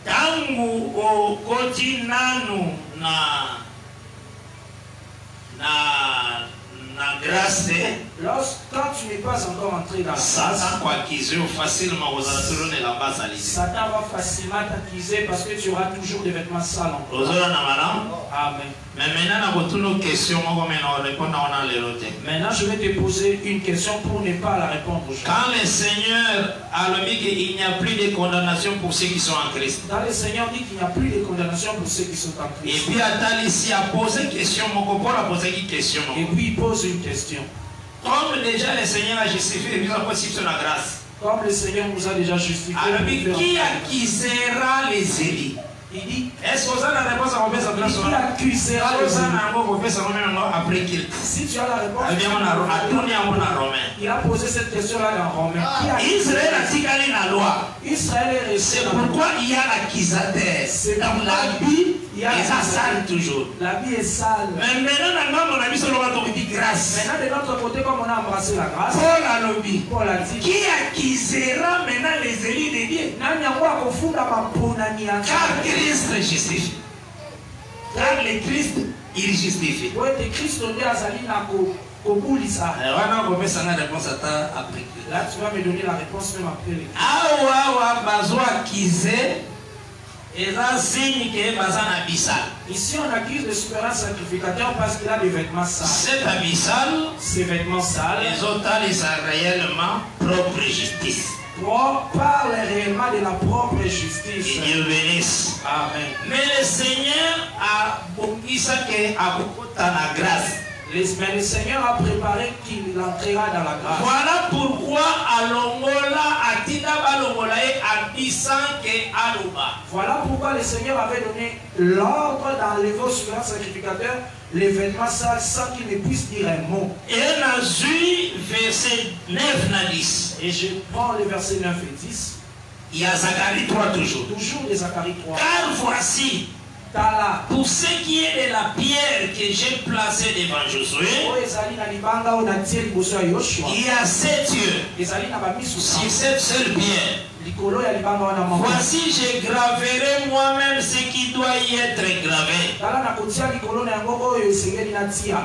Tangu okoti nanu na grâce,
Quand tu n'es pas encore entré dans la grâce,
Satan
Satan va facilement t'accuser parce que tu auras toujours des vêtements sales en toi. Amen.
Mais maintenant,
je vais te poser une question pour ne pas la répondre aujourd'hui.
quand le Seigneur a dit qu'il n'y a plus de condamnation pour ceux qui sont en Christ,
Quand le Seigneur dit qu'il n'y a plus de condamnation pour ceux qui sont en
et
Christ,
puis Attal ici a posé question,
et puis il pose une question.
comme déjà le Seigneur a justifié, il a possible sur la grâce.
Comme le Seigneur nous a déjà justifié,
Alors, qui accusera les élus?
il dit,
Est-ce que vous avez la réponse à vos besoins?
qui accusera les élus?
Après qu'il
Si tu as la réponse,
il
il a posé cette question-là dans Romains.
Israël a dit qu'il y a la loi.
Israël est resté
C'est
dans
pourquoi il y a l'accusateur.
C'est
Dans
pourquoi
l'habit,
il y a
et ça sale toujours.
La vie est sale.
Mais maintenant, mon ami, c'est le dit grâce.
Maintenant, de notre côté, comme on a embrassé la grâce,
Paul a lobby.
Paul a dit,
Qui accusera maintenant les élus de Dieu? Car Christ justifie. Car le Christ, il justifie. Alors, on va faire une réponse après.
Là, tu vas me donner la réponse même après les. Ici, on accuse le souverain sacrificateur parce qu'il a des vêtements sales.
Cet abyssal,
Ces vêtements sales
les autres, ils ont réellement propre justice.
parlent réellement de la propre justice.
Dieu bénisse.
Amen.
Mais le Seigneur a beaucoup ça que a beaucoup dans la grâce.
Mais le Seigneur a préparé qu'il entrera dans la grâce.
Voilà pourquoi
Voilà pourquoi le Seigneur avait donné l'ordre d'enlever au souverain sacrificateur les vêtements sales sans qu'il ne puisse dire un mot.
Et verset 9 à 10.
Et je prends les versets 9 et 10.
Il y a Zacharie 3 toujours.
Toujours de Zacharie 3.
Car voici, pour ce qui est de la pierre que j'ai placée devant Josué, il y a 7 yeux sur cette seule pierre. Voici, je graverai moi-même ce qui doit y être gravé.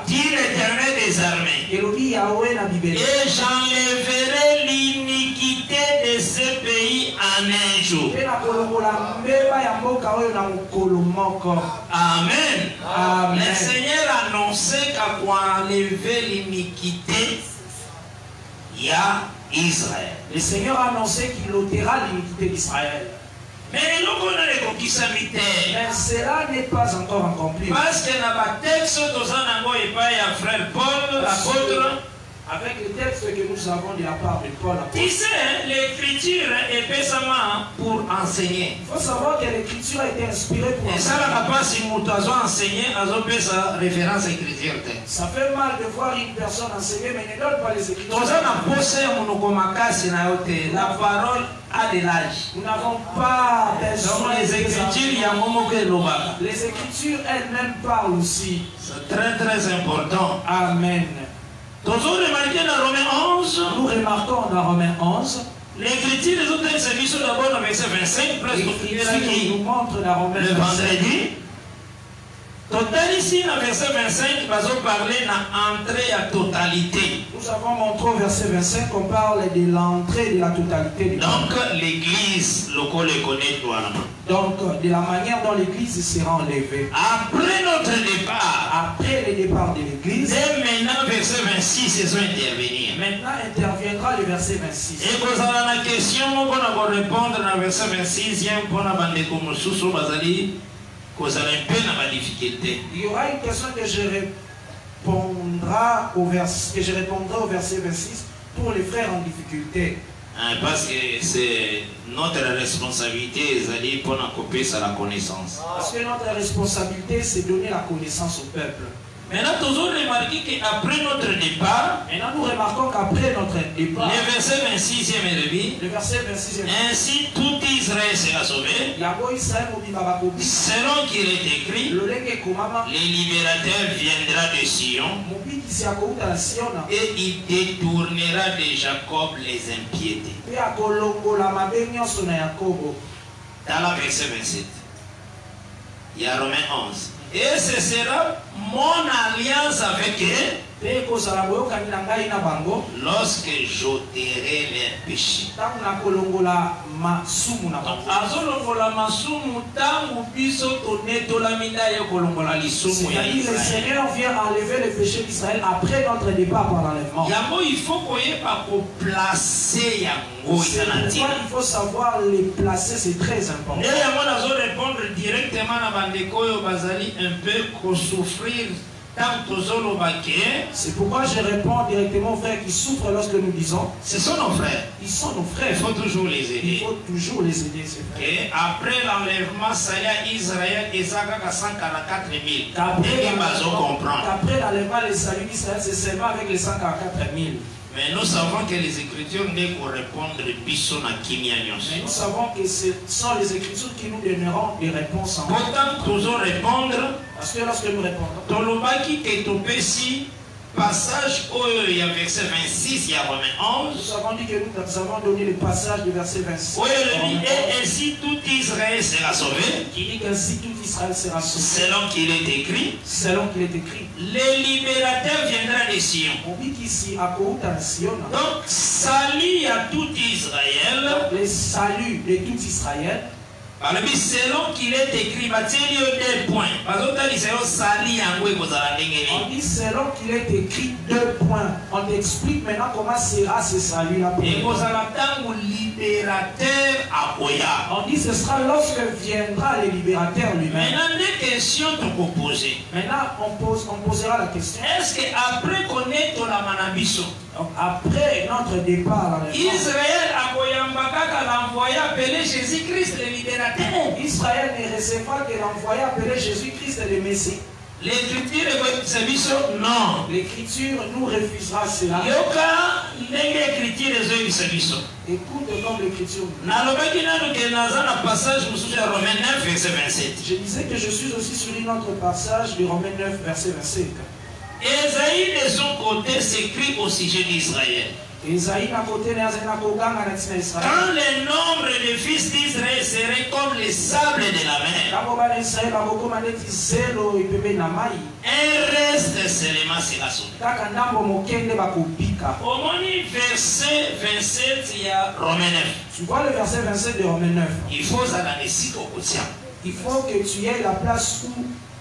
Dit l'Éternel des armées. Et j'enlèverai l'iniquité de ce pays en un jour. Amen.
Amen.
Le Seigneur annonçait qu'à enlever l'iniquité, il y a Israël.
Le Seigneur a annoncé qu'il ôtera l'iniquité d'Israël.
Mais
Mais cela n'est pas encore accompli.
parce que dans le texte, frère Paul, l'apôtre,
Avec le texte que nous avons de la part de Paul,
tu sais, l'écriture est pésamment pour enseigner.
il faut savoir que l'écriture a été inspirée pour
Et ça, la pas si nous avons enseigné, nous avons fait sa référence à l'écriture.
Ça fait mal de voir une personne enseigner, mais ne donne pas les écritures.
La parole a de l'âge.
Nous n'avons pas besoin
Donc les écritures, il y a un moment que l'on va.
Les écritures elles-mêmes parlent aussi.
C'est très très important.
Amen.
Nous avons remarqué dans Romains 11,
Nous remarquons dans Romains 11,
l'écriture des autres services d'abord dans verset 25, presque
l'écriture nous montre dans Romains
le
25.
vendredi. Total ici, dans verset 25, nous allons parler d'entrée à totalité.
Nous avons montré au verset 25 qu'on parle de l'entrée de la totalité du
Donc, l'église, le corps le connaît totalement.
Donc, de la manière dont l'église sera enlevée.
Après notre départ,
Après le départ de l'église,
dès maintenant, verset 26, ils vont intervenir.
maintenant interviendra le verset 26.
Et vous avez la question, on va répondre dans le verset 26, il y a un point à bande comme sous Bazali, que vous avez un peu dans la difficulté.
Il y aura une question que je répondrai au verset 26 pour les frères en difficulté.
Parce que c'est notre responsabilité, Zali, pour nous couper sur la connaissance.
Parce que notre responsabilité, c'est donner la connaissance au peuple.
Maintenant, toujours remarqué qu'après notre départ,
Maintenant, nous remarquons qu'après notre départ,
le verset 26e est remis.
le verset 26
Ainsi, tout Israël sera sauvé. Selon qu'il est écrit, le libérateur viendra de Sion et il détournera de Jacob les impiétés. Dans la verset 27, il y a Romains 11. Et ce sera mon alliance avec eux lorsque j'ôterai leurs péchés.
Le Seigneur vient enlever les péchés d'Israël après notre départ par l'enlèvement.
Il faut placer
il faut savoir les placer, c'est très important.
Répondre directement à Bandeko Bazali un peu souffrir.
C'est pourquoi je réponds directement aux frères qui souffrent lorsque nous disons
ce sont nos frères.
Ils sont nos frères.
Il faut toujours les aider.
Il faut toujours les aider, ces frères.
Et après l'enlèvement, ça y a Israël et Zagaka 144 000.
Après l'enlèvement, les saluts d'Israël, c'est seulement avec les 144 000.
Mais nous savons que les Écritures ne correspondent pas.
Mais nous savons que ce sont les Écritures qui nous donneront des réponses en
pourtant, toujours répondre.
Parce que lorsque nous répondons,
passage il y a verset 26, il y a Romains 11.
Nous avons dit que nous avons donné le passage du verset 26.
Et ainsi tout Israël sera sauvé.
Qui dit qu'ainsi tout Israël sera sauvé.
Selon qu'il est écrit.
Selon qu'il est écrit.
Le libérateur viendra de Sion. Donc, salut à tout Israël.
Le salut de tout Israël.
Selon qu'il est écrit, deux points.
On dit selon qu'il est écrit 2 points. On t'explique maintenant comment sera ce salut-là. On dit ce sera lorsque viendra le libérateur lui-même. Maintenant, on posera la question.
Est-ce qu'après connaître la Manabiso,
après notre départ,
Israël a envoyé appeler Jésus-Christ le libérateur.
Israël ne recevra que l'envoyé appelé Jésus-Christ le Messie.
L'écriture non.
L'écriture nous refusera cela. Écoute comme l'écriture. Je disais que je suis aussi sur un autre passage de Romains 9, verset 27.
Ésaïe de son côté s'écrit au sujet d'Israël. Quand le nombre de fils d'Israël serait comme les sables de la mer, un reste seulement sera sauvé. Au moins, verset 27, il y a Romains 9.
Tu vois le verset 27 de Romains 9.
Il faut
Il faut que tu aies la place où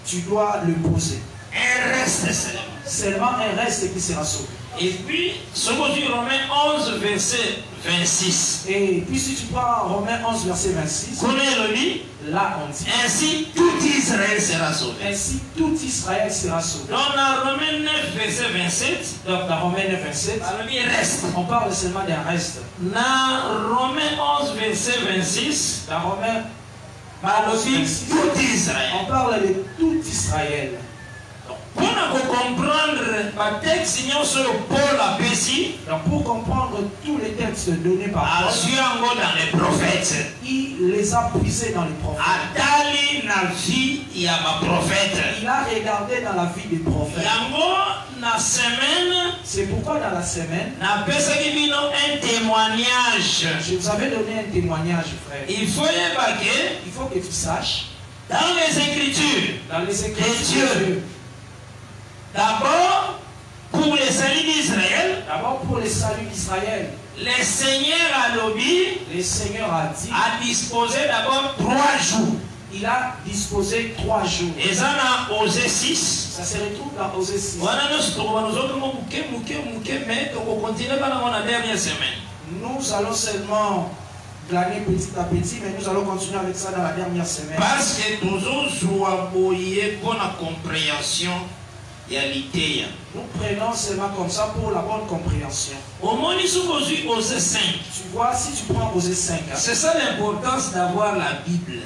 tu dois le poser.
Un reste seulement.
Seulement un reste qui sera sauvé.
Et puis, ce mot du Romains 11, verset 26.
Et puis si tu prends Romains 11, verset 26, là on dit
ainsi tout Israël sera sauvé.
Ainsi tout Israël sera sauvé.
Donc dans Romains 9, verset 27,
donc dans Romains 9, 27, on parle seulement d'un reste.
Dans Romains 11, verset 26,
dans Romains
11, tout Israël.
On parle de tout Israël. Pour comprendre tous les textes donnés par Paul,
dans les prophètes,
il les a puisés dans les prophètes. Il a regardé dans la vie des prophètes. C'est pourquoi dans la semaine,
un témoignage.
Je vous avais donné un témoignage, frère.
Il faut
que tu saches
dans les Écritures,
de Dieu.
D'abord, pour le salut d'Israël, le Seigneur a dit, a disposé d'abord 3 jours.
Il a disposé 3 jours.
Et ça a Osée 6.
Ça se retrouve dans Osée 6. Nous allons seulement glaner petit à petit, mais nous allons continuer avec ça dans la dernière semaine.
Parce que nous avons bonne compréhension.
Nous prenons seulement comme ça pour la bonne compréhension.
Au moins, Osée 5.
Tu vois, si tu prends Osée 5,
c'est ça l'importance d'avoir la Bible.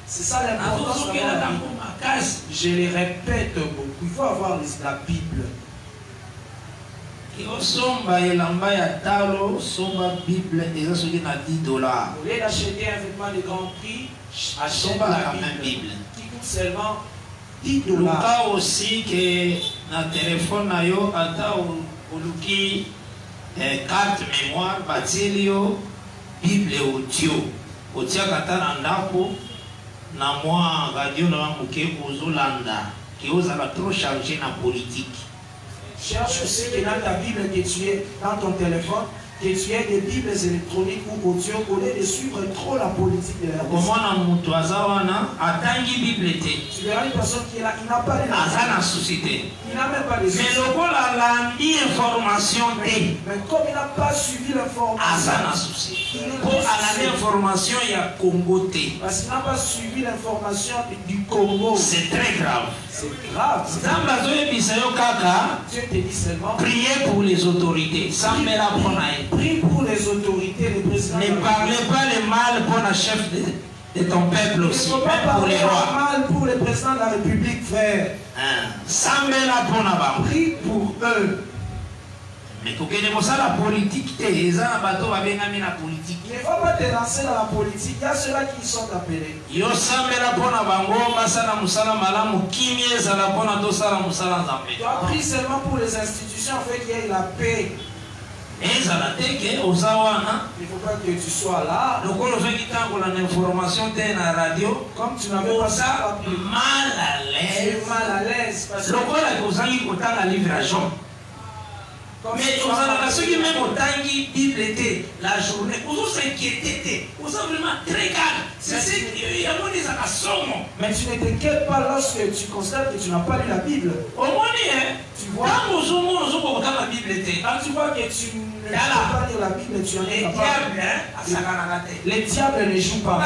C'est ça l'importance d'avoir la Bible. Je les répète beaucoup. Il faut avoir la Bible.
Somba elamba ya talo, somba Bible, et ça c'est $10.
Au lieu d'acheter un vêtement de grand prix, achète la Bible qui coûte seulement $10.
Luka aussi que na téléphone na yo ata oluki carte mémoire batilio Bible audio. Otia kata na ndako na mwa radio na muke ozolanda qui ozala trop chargé na politique.
Cherche aussi que dans ta Bible que tu es dans ton téléphone, que tu aies des Bibles électroniques ou audio au lieu de suivre trop la politique de la
Tu
verras une personne qui est là, il n'a pas de
société.
il n'a même pas de
Mais le goal a l'andi information
mais comme il n'a pas suivi l'information,
pour l'information il y a Congo
parce qu'il n'a pas suivi l'information du Congo,
c'est très grave.
c'est grave. Dieu te dit seulement
Priez pour les autorités.
prie pour les autorités, les présidents.
Ne parlez pas le mal pour le chef de ton peuple
Il ne
aussi,
faut pas
même pour
parler
les rois.
mal pour les présidents de la République, frère. Prie pour eux.
Mais pour que la politique, il
Ne va pas te lancer dans la politique. Il y a ceux-là qui sont appelés.
tu as
pris seulement pour les institutions afin qu'il y ait la paix. Il ne faut pas que tu sois là. Comme tu n'avais pas ça, tu es mal à l'aise. Parce que
mais ceux qui même autant qui Bible était la journée, vous s'inquiétez, vous êtes vraiment très calme. C'est ce qu'il y a des actions.
Mais tu ne t'inquiètes pas lorsque tu constates que tu n'as pas lu la Bible.
Au moins,
tu vois,
quand la Bible était,
quand tu vois que tu ne peux pas lire la Bible, tu en es capable. Les diables ne jouent pas.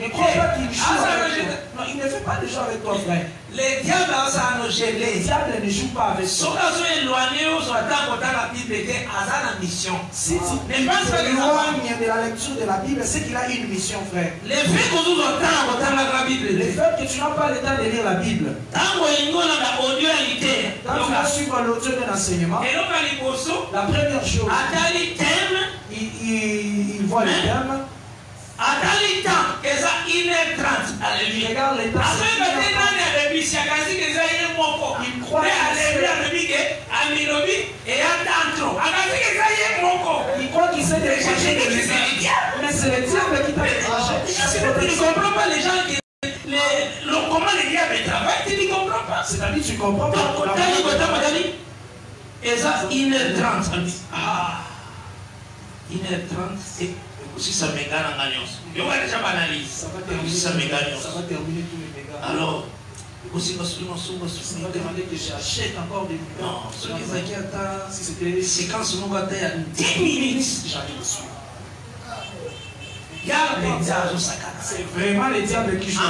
Ne crois pas qu'il joue avec toi. Non, il ne fait pas de jeu avec toi, frère.
Les diables
ne jouent pas avec toi. Si tu t'éloignes de la lecture de la Bible, c'est qu'il a une mission, frère.
Le fait que
tu n'as pas le temps de lire la Bible, quand tu vas suivre l'audio de l'enseignement, la première chose, il voit le thème.
Il
regarde les temps. Il croit qu'il sait déclencher des messages. Mais c'est le diable qui t'a déclenché.
Tu ne comprends pas les gens qui. Comment les diables travaillent, tu ne comprends pas.
C'est-à-dire tu comprends pas.
Et ça, 1h30. Ah, 1h30, c'est. Si ça me gagne en gagnant, je vois déjà banalise.
Ça va terminer tous les dégâts.
Alors,
ça va demander que j'achète encore des dégâts.
Non, ce qui s'inquiète,
si c'était les
séquences nous va à 10 minutes.
J'arrive dessus.
C'est
vraiment les diables qui jouent.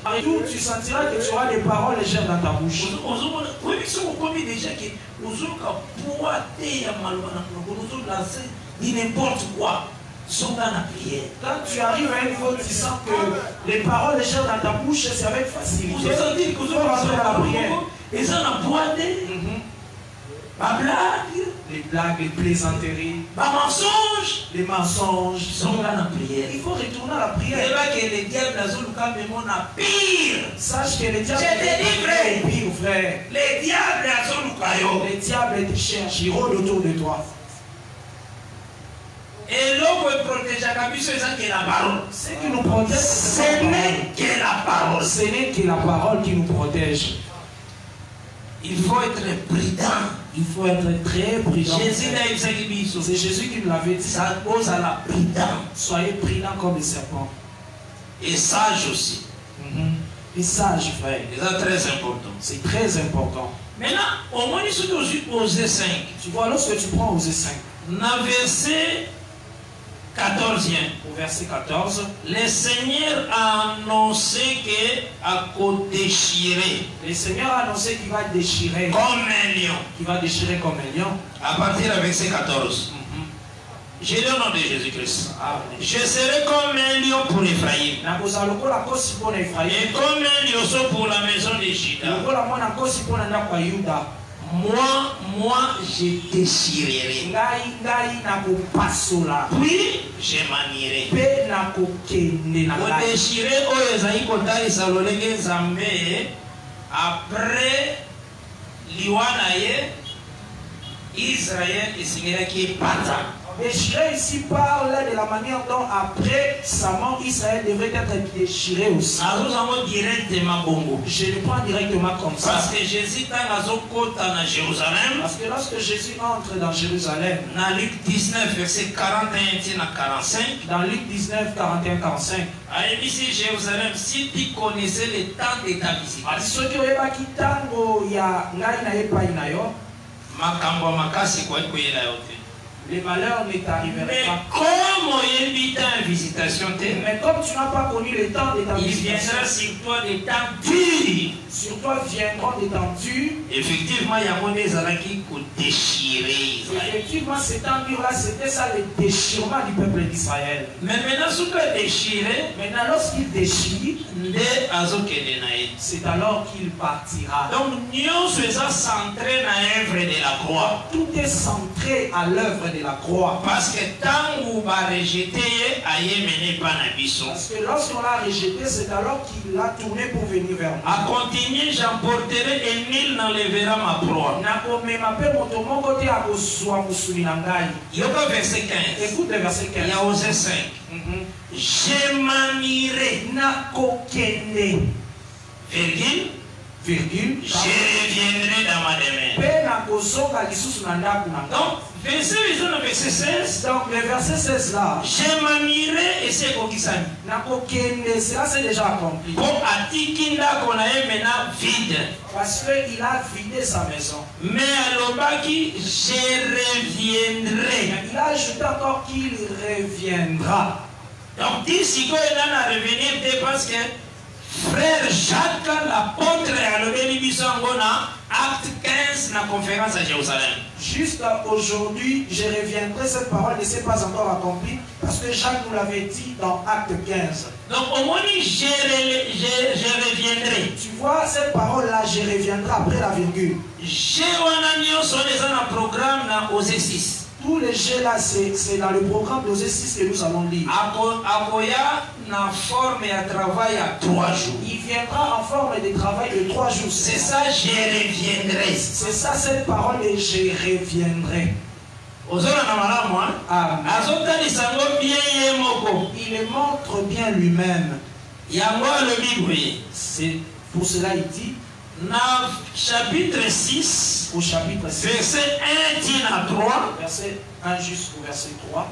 En retour,
tu sentiras que tu auras des paroles légères dans ta bouche.
N'importe quoi.
Quand tu arrives à un niveau, tu sens que les paroles légères dans ta bouche, c'est avec facilité.
Vous sentez que vous rentrer dans la prière. Et ça, on a boité. Ma blague,
les blagues, les plaisanteries,
les mensonges
sont dans la prière. Il faut retourner à la prière.
Que les diables pire.
Sache que les diables
sont
pire, frère.
Les diables
te cherchent, ils rôdent autour de toi.
Et l'homme protège la parole.
Ce qui nous protège,
ce n'est que la parole.
Ce n'est que la parole qui nous protège.
Il faut être prudent.
Il faut être très prudent. C'est Jésus qui nous l'avait dit.
Ça cause à la prudence.
Soyez prudents comme les serpents.
Et sage aussi.
Et sage, frère.
C'est très important.
C'est très important.
Maintenant, au moins, Osée 5.
Tu vois, lorsque tu prends Osée 5,
dans verset 14e.
Au verset 14,
le Seigneur a annoncé qu'il déchirer.
Le Seigneur a annoncé qu'il va déchirer.
Comme un lion.
Qu'il va déchirer comme un lion.
À partir du verset 14. J'ai le nom de Jésus-Christ. Je serai comme un lion pour Ephraïm. Et comme un lionceau pour la maison de Juda. Moi, je déchirerai. Puis, je manierai. Pour déchirer, après Liwanaye, Israël et Seigneur qui est partant.
Déchirer ici parle de la manière dont après sa mort, Israël devrait être déchiré aussi. Je le prends directement comme ça.
Parce que Jésus à Jérusalem.
Parce que lorsque Jésus entre dans Jérusalem,
Dans Luc 19, verset 41 à 45.
dans Luc 19, 41-45,
À ici Jérusalem, si tu connaissais le temps de ta visite,
soki oyebaki ntango ya ngai nayebai na yo,
makambo makasi kwa koyela yote.
les malheurs ne t'arriveraient
Mais
pas.
comme on invite à visitation,
Mais comme tu n'as pas connu le temps de ta
il
visitation,
viendra sur toi des temps durs.
sur toi viendront des temps durs.
Effectivement, il y a des gens qui ont déchiré Israël.
Effectivement, ces temps durs-là, c'était ça le déchirement du peuple d'Israël.
Mais maintenant, ce que déchiré,
Maintenant, lorsqu'il déchire,
c'est
c'est alors qu'il partira.
donc nous sommes centrés dans l'œuvre de la croix.
Tout est centré à l'œuvre de la croix.
Parce que tant vous va rejeter, aïe mené pas n'abissons.
Parce que lorsqu'on l'a rejeté, c'est alors qu'il a tourné pour venir vers nous.
À continuer, j'emporterai et nul n'enlèvera ma proie. Yoka verset 15.
Écoute le verset 15.
Il y a Osée 5. Je m'anierai. Virgule.
Virgule.
Je reviendrai dans ma demeure. Donc, verset 16.
Donc le verset 16 là.
Je m'anierai et c'est pour qui ça.
Cela c'est déjà accompli.
Bon, à Tikinda qu'on a maintenant vide.
Parce qu'il a vidé sa maison.
Mais à l'obaki, je reviendrai.
Il a ajouté encore qu'il reviendra.
Donc, d'ici qu'on est à revenir, parce que frère Jacques, l'apôtre, a levé l'Ibisangona, acte 15, la conférence à Jérusalem.
Juste aujourd'hui, je reviendrai. Cette parole ne s'est pas encore accomplie parce que Jacques nous l'avait dit dans acte 15.
Donc, au moins, je reviendrai.
Tu vois, cette parole-là, je reviendrai après la virgule.
J'ai un programme dans Osée 6.
Tous les jeux là, c'est dans le programme de Osée 6 que nous allons lire.
Akoya na forme de travail à 3 jours.
Il viendra en forme de travail de 3 jours.
C'est ça, je reviendrai.
C'est ça, cette parole de je reviendrai.
Amen.
Il montre bien lui-même. C'est pour cela il dit
dans chapitre 6,
au chapitre 6,
verset 1 à 3,
verset 1 jusqu'au verset 3,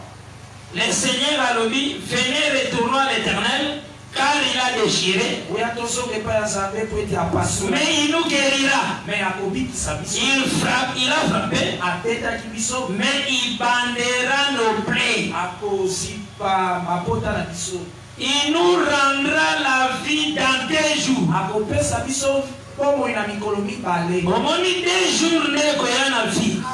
le Seigneur a dit, venez retournons à l'Éternel, car il a déchiré, mais il nous guérira. Il a frappé, mais il bandera nos plaies. Il nous rendra la vie dans 2 jours.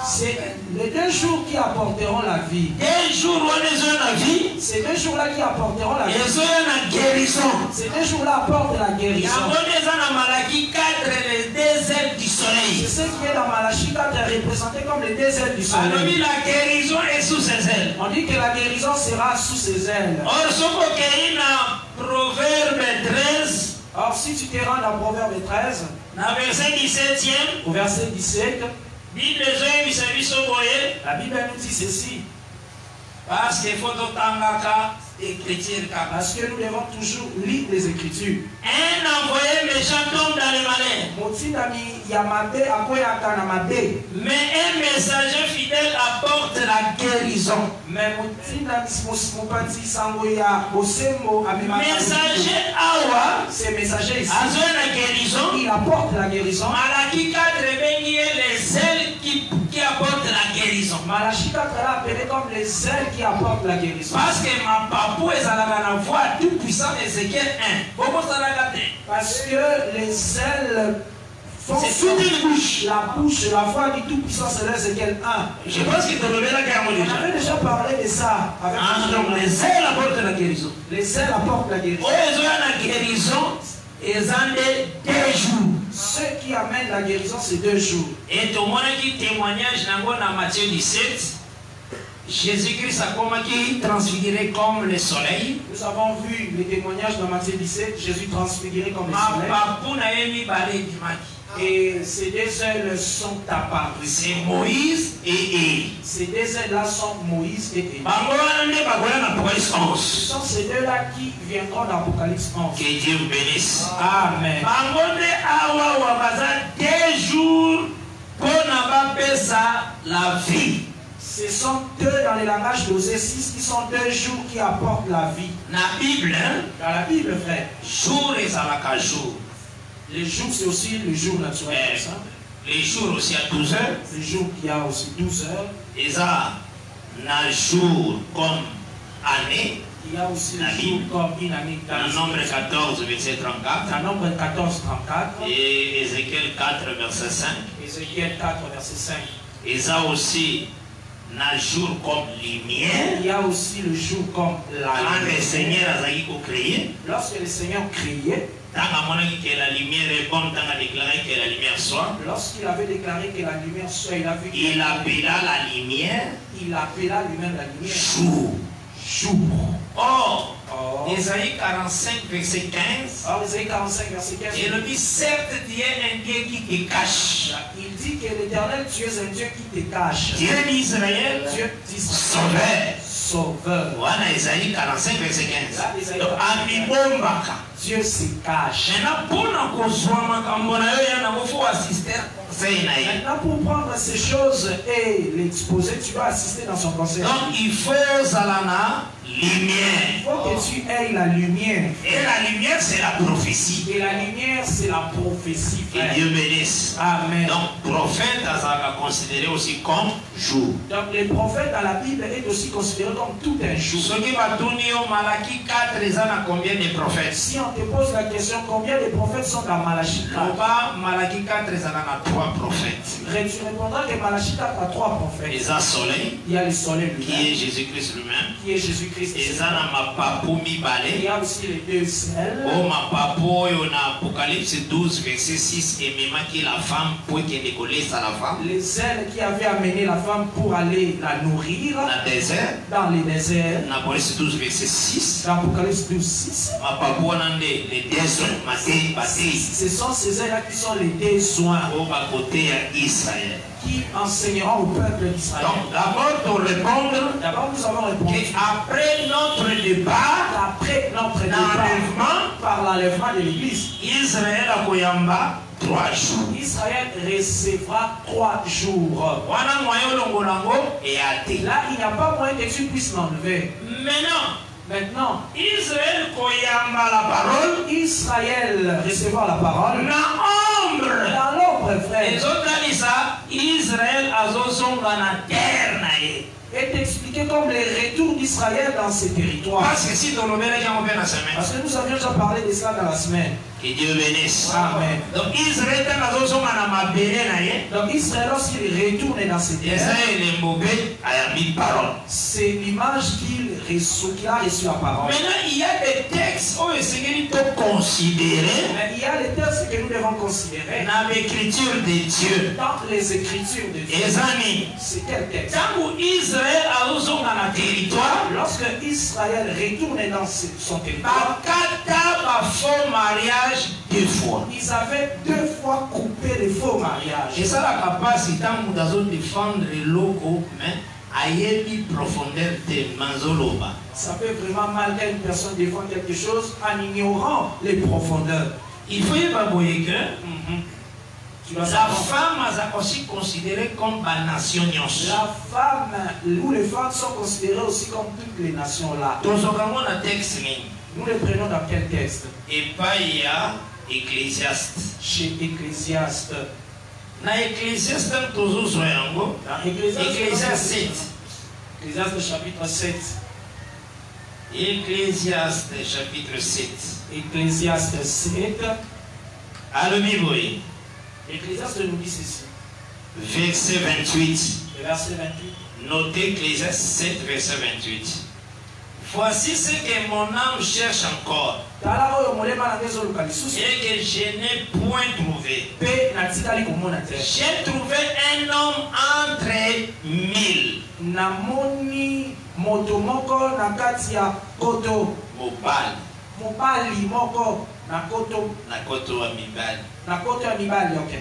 C'est les 2 jours qui apporteront la vie.
2 jours la vie.
Ces 2 jours-là qui apporteront la vie.
Guérison.
Ces 2 jours-là apportent la guérison. C'est ce qui est dans Malachie 4 représenté comme les 2 ailes du soleil.
La guérison est sous ses ailes.
On dit que la guérison sera sous ses ailes.
Proverbe 13.
Or, si tu te rends dans Proverbe 13,
verset 17e,
au verset 17,
la
Bible nous dit ceci.
Parce qu'il faut écrire.
Parce que nous devons toujours lire les Écritures.
Un envoyé méchant tombe dans le malheur. Mais un messager fidèle apporte la guérison. Messager Awa,
ces messagers ici,
la guérison.
Il apporte la guérison.
Malachie 4 les ailes qui apportent la guérison.
Malachie 4 est appelé comme les ailes qui apportent la guérison.
Parce que ma papou est à la voix tout puissant Ézéchiel 1.
Parce que les ailes font
c'est
la bouche, la voix du tout puissant, c'est Ézéchiel 1.
Je pense que tu
On avait déjà parlé de ça.
Donc les ailes apportent la guérison.
Les ailes apportent la guérison.
La guérison ils ont 2 jours.
Ceux qui amènent la guérison, c'est 2 jours.
Et tout le monde qui témoignage dans Matthieu 17, Jésus-Christ a transfiguré comme le soleil.
Nous avons vu les témoignages dans Matthieu 17, Jésus transfiguré comme le soleil. Et ces deux ailes sont apparues.
C'est Moïse et Élie.
Ces deux ailes-là sont Moïse et Élie. Ce sont ces deux-là qui viendront dans l'Apocalypse 11.
Que Dieu vous bénisse.
Amen.
La vie.
Ce sont deux dans les langages d'Osée 6 qui sont 2 jours qui apportent la vie.
La Bible,
Dans la Bible, frère,
jour et salaka jour.
les jours c'est aussi le jour naturel. Comme ça.
Les jours aussi à 12 heures.
Le jour qui a aussi 12 heures.
Et ça, un jour comme année.
Il y a aussi le
La
jour
Bible.
comme une année.
Dans Nombre 14, verset 34.
Dans Nombre 14, 34.
Et Ézéchiel 4, verset 5.
Ézéchiel 4, verset 5.
Et ça aussi, un jour comme lumière.
Il y a aussi le jour comme la
Quand le
lumière.
Seigneur a créé,
Lorsque le Seigneur criait,
tant que la lumière est bonne, tant a déclaré que la lumière soit,
lorsqu'il avait déclaré que la lumière soit, il a vu
il appela la lumière
il appela lui-même la lumière
jour.
jour.
Or,
Or,
Ésaïe 45, verset 15,
Ésaïe 45, verset 15,
il dit, certes, Dieu est un Dieu qui te cache.
il dit que l'Éternel, tu es un Dieu qui te cache.
Dieu d'Israël,
Dieu d'Israël,
sauveur.
sauveur.
Voilà Ésaïe 45, verset 15.
Là, Ésaïe
Donc,
45,
Amibombaka.
Dieu se cache.
Maintenant, pour nous
Maintenant, pour prendre ces choses et l'exposer, tu vas assister dans son conseil.
donc, il faut Zalana
Il
lumière.
faut que tu aies la lumière.
Et la lumière, c'est la prophétie.
Et la lumière, c'est la prophétie,
Que
frère.
Dieu bénisse.
Amen.
Donc, prophète, ça considéré aussi comme jour.
Donc, les prophètes dans la Bible est aussi considéré comme tout un jour.
Ce qui va tourner au Malachie 4, les ans, combien de prophètes?
Si on te pose la question, combien de prophètes sont dans Malachie 4?
Pas Malachie 4, les ans, 3 prophètes.
Tu répondras que Malachie 4 a 3 prophètes.
Les soleil,
Il y a le soleil
qui est
lui-même,
Jésus-Christ lui-même.
qui est Jésus-Christ.
Les ans, ma papo mi
Il
balé.
y a aussi les deux ailes.
Oh, ma papo, on a Apocalypse 12, verset 6, et même qui est la femme, pour qu'elle décolle à la femme.
Les ailes qui avaient amené la femme pour aller la nourrir
Dans le désert,
dans les déserts.
dans Apocalypse 12, verset 6.
Dans Apocalypse 12, 6.
Ma papo, on a les déserts, maté, bâti.
Ce sont ces ailes-là qui sont les deux soins
Au bas côté à Israël.
qui enseigneront au peuple d'Israël.
Donc, d'abord, pour répondre,
D'abord, nous avons répondu
qu'après notre débat,
qu'après notre débat,
l'enlèvement,
par l'enlèvement de l'Église,
Israël a Koyamba 3 jours.
Israël recevra 3 jours.
Wana moyen longolango et athée.
Là, il n'y a pas moyen que tu puisses l'enlever. Maintenant,
Israël Koyamba la parole,
Israël recevra la parole.
na ombre.
Dans l'ombre, frère,
Les autres disent ça, Israël a son la terre naïe.
est expliqué comme le retour d'Israël dans ses territoires.
Parce que si dans le bel on fait la semaine.
Parce que nous avions déjà parlé de cela dans la semaine.
Que Dieu bénisse.
Amen.
Donc Israël a son la mabélé naïe.
Donc Israël, lorsqu'il retourne dans ses terres,
Israël est mauvais à la mille paroles.
c'est l'image qu'il a reçu la parole.
Maintenant, il y a des textes où le Seigneur peut considérer
Mais il y a les textes que nous devons considérer
dans l'écriture de Dieu.
dans les Écritures de Dieu.
Les amis,
C'est quel texte?
tant que Israël a besoin dans le territoire,
Lorsque Israël retourne dans son territoire,
Bakata va faux mariage 2 fois.
ils avaient 2 fois coupé les faux
Et
mariages.
ça, la capacité de défendre le logo, mais ailleurs, profondeur de Manzoloba.
Ça fait vraiment mal qu'une personne défende quelque chose en ignorant les profondeurs.
Il faut y avoir que
Tu dois
la
savoir.
femme est aussi considérée comme la nation.
La femme ou les femmes sont considérées aussi comme toutes les nations là.
Nous avons un texte.
Nous les prenons dans quel texte?
Et pas il y a Ecclésiaste.
Chez Ecclésiaste.
Dans Ecclésiaste, toujours sur
Dans
Ecclésiaste 7.
Ecclésiaste chapitre 7.
Ecclésiaste chapitre 7.
Ecclésiaste 7.
À le Bible,
Ecclésiaste nous dit ceci.
verset 28.
Le verset 28.
Notez Ecclésiaste 7, verset 28. Voici ce que mon âme cherche encore et que je n'ai point trouvé. J'ai trouvé un homme entre 1000.
Namoni moto moko na kati ya koto
Mobile.
mobali moko na koto
ya mibali.
na koto ya mibali, ok.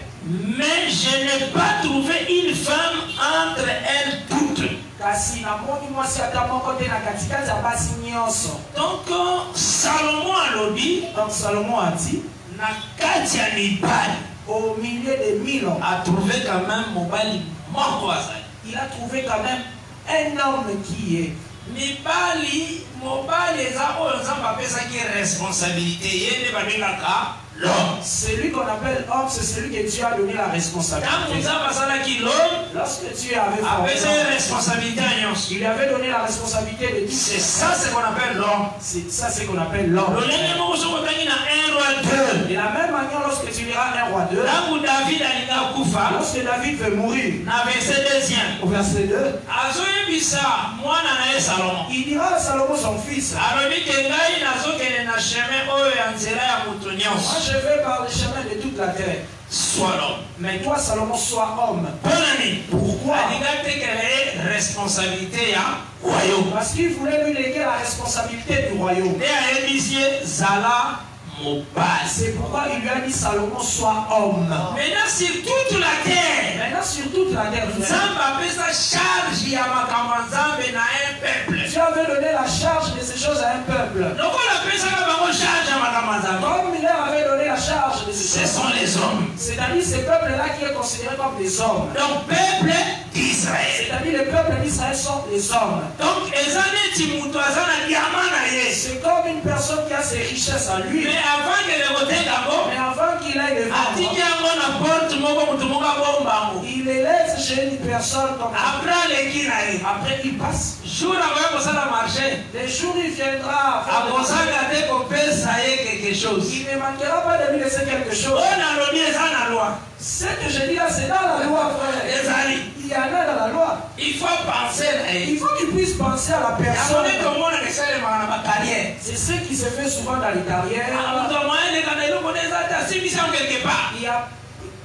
Mais je n'ai pas trouvé une femme entre elles toutes.
Kasi na moni mwasi ata moko te na katikati ya basi nyonso.
Donc Salomon alobi,
Donc Salomon a dit,
na kati ya mibali
au milieu de 1000 hommes,
a trouvé quand même mobali moko azali.
il a trouvé quand même un homme qui est
Mibali mobali eza oyo nzambe apesaki responsabilité ye nde babengaka l'homme.
celui qu'on appelle homme, c'est celui que Dieu a donné la
Ntango
responsabilité.
nzambe asalaki l'homme
Lorsque Dieu avait formé
apesa
l'homme,
responsabilité ya nyonso.
il lui avait donné la responsabilité de tout.
C'est ça ce qu'on appelle l'homme.
C'est ça ce qu'on appelle l'homme.
lolenge moko soki otangi na 1 roi 2
De la même manière, lorsque tu liras 1 roi 2,
ntango david alingi akufa
lorsque David veut mourir,
na verset 2e
au verset 2,
azoyebisa mwana na ye salomo
il dira à Salomon son fils,
alobi ke ngai nazokende na chemin oyo ya nzela ya moto
moi
nyonso
je vais par le chemin de toute la terre.
soit l'homme.
Mais toi, Salomon, sois homme.
Bonani,
Pourquoi?
alingi atekela ye responsabilité ya royaume
Parce qu'il voulait lui léguer la responsabilité du royaume.
nde ayebisi ye zala mobali.
C'est pourquoi il lui a dit Salomon, sois homme.
Maintenant sur toute la terre
Maintenant, sur toute la terre, frère,
nzambe apesa charge ya makambo ya nzambe na un peuple.
Dieu avait donné la charge de ces choses à un peuple.
lokola apesaka bango charge ya makambo ya nzambe,
Comme il leur avait donné la charge de ces
ce
choses,
sont les hommes.
c'est-à-dire ces peuples-là qui est considéré comme des hommes.
Donc peuple d'Israël.
C'est-à-dire les peuples d'Israël sont des hommes.
Donc eza neti moto aza na diama na ye,
C'est comme une personne qui a ses richesses à lui.
mais avant kele kotenga ngo
Mais avant qu'il aille les
atiki
vendre,
yango na porte moko moto moko abomba yango.
il les laisse chez une personne comme ça.
Après aleki na ye,
Après, il passe.
jour akoya kosala marché
Les jours, il viendra faire le marché.
akozanga te kopesa ye quelque chose.
Il ne manquera pas de lui laisser quelque chose.
oyo nalobi eza na loi
Ce que je dis là, c'est dans la loi, frère.
ezali.
Il y en a dans la loi.
Il faut penser na ye.
Il faut qu'il puisse penser à la
yango
personne.
nde tomona esalemaka na bacarrière.
C'est ce qui se fait souvent dans les carrières.
moto amoya eleka na eloko nde eza te asimbisi yango quelque part.
Il y a,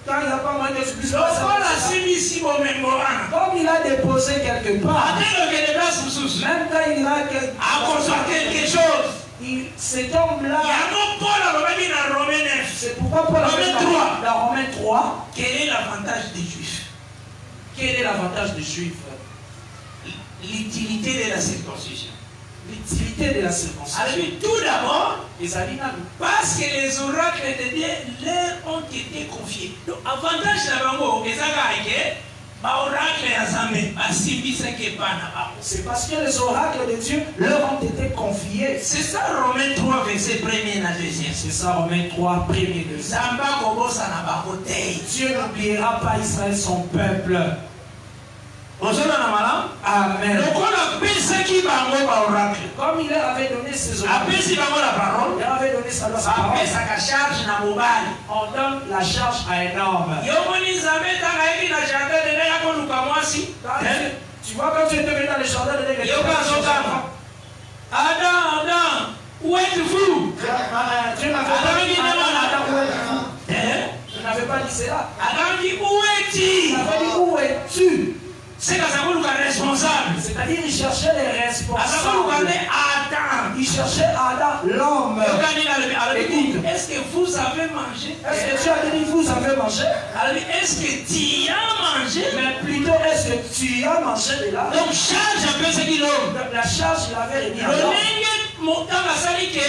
quand il n'y a pas moyen que tu puisses passer
lokola
à ça.
asimbisi bomengo wana
Comme il a déposé quelque part,
atekokende place mosusu
même quand il a
akozwa quelque chose.
cet homme-là,
yango paul alobaki na romain 9
c'est pourquoi Paul avait
Romains 3.
dans Romains 3,
quel est l'avantage des juifs,
quel est l'avantage des Juifs?
l'utilité de la circoncision.
L'utilité de la circoncision.
Alors tout d'abord
Les aliments.
parce que les oracles de Dieu leur ont été confiés. Donc avantage na bango ezaka ke baoracle ya nzambe basimbisaki epa na bango.
C'est parce que les oracles de Dieu leur ont été confiés.
C'est ça Romains 3 verset 1er na 2e.
C'est ça, Romains 3, 1er, 2.
nzambe akobosana bango te.
Dieu n'oubliera pas Israël, son peuple.
ozona na malamu.
Amen.
lokola apesaki bango baoracle
Comme il leur avait donné ses oracles,
apesi bango la parole,
il leur avait donné sa parole,
apesaka charge na mobali.
on donne la charge à un homme.
yo moni nzambe ntango ayeki na jardin de nde ya koluka mwasi.
Tu vois, quand tu es venu dans le jardin de Dieu,
yo bazokanga Adam, où êtes-vous?
Dieu n'avait pas dit Adam, où es-tu? Tu n'avais pas dit cela.
Adam dit où
Il
es-tu?
avait dit où es-tu?
C'est que ça koluka responsable.
C'est-à-dire, il cherchait les
Azakoluka
responsables.
nde Adam.
Il cherchait Adam, l'homme.
Yokani alobi
Écoute.
est-ce que vous avez mangé?
Est-ce que tu as dit vous avez mangé?
alobi est-ce que tu as mangé?
Mais plutôt, est-ce que tu as mangé de là?
Donc charge apesaki l'homme.
Donc, la charge, il avait remis à l'homme.
lolenge motango asali ke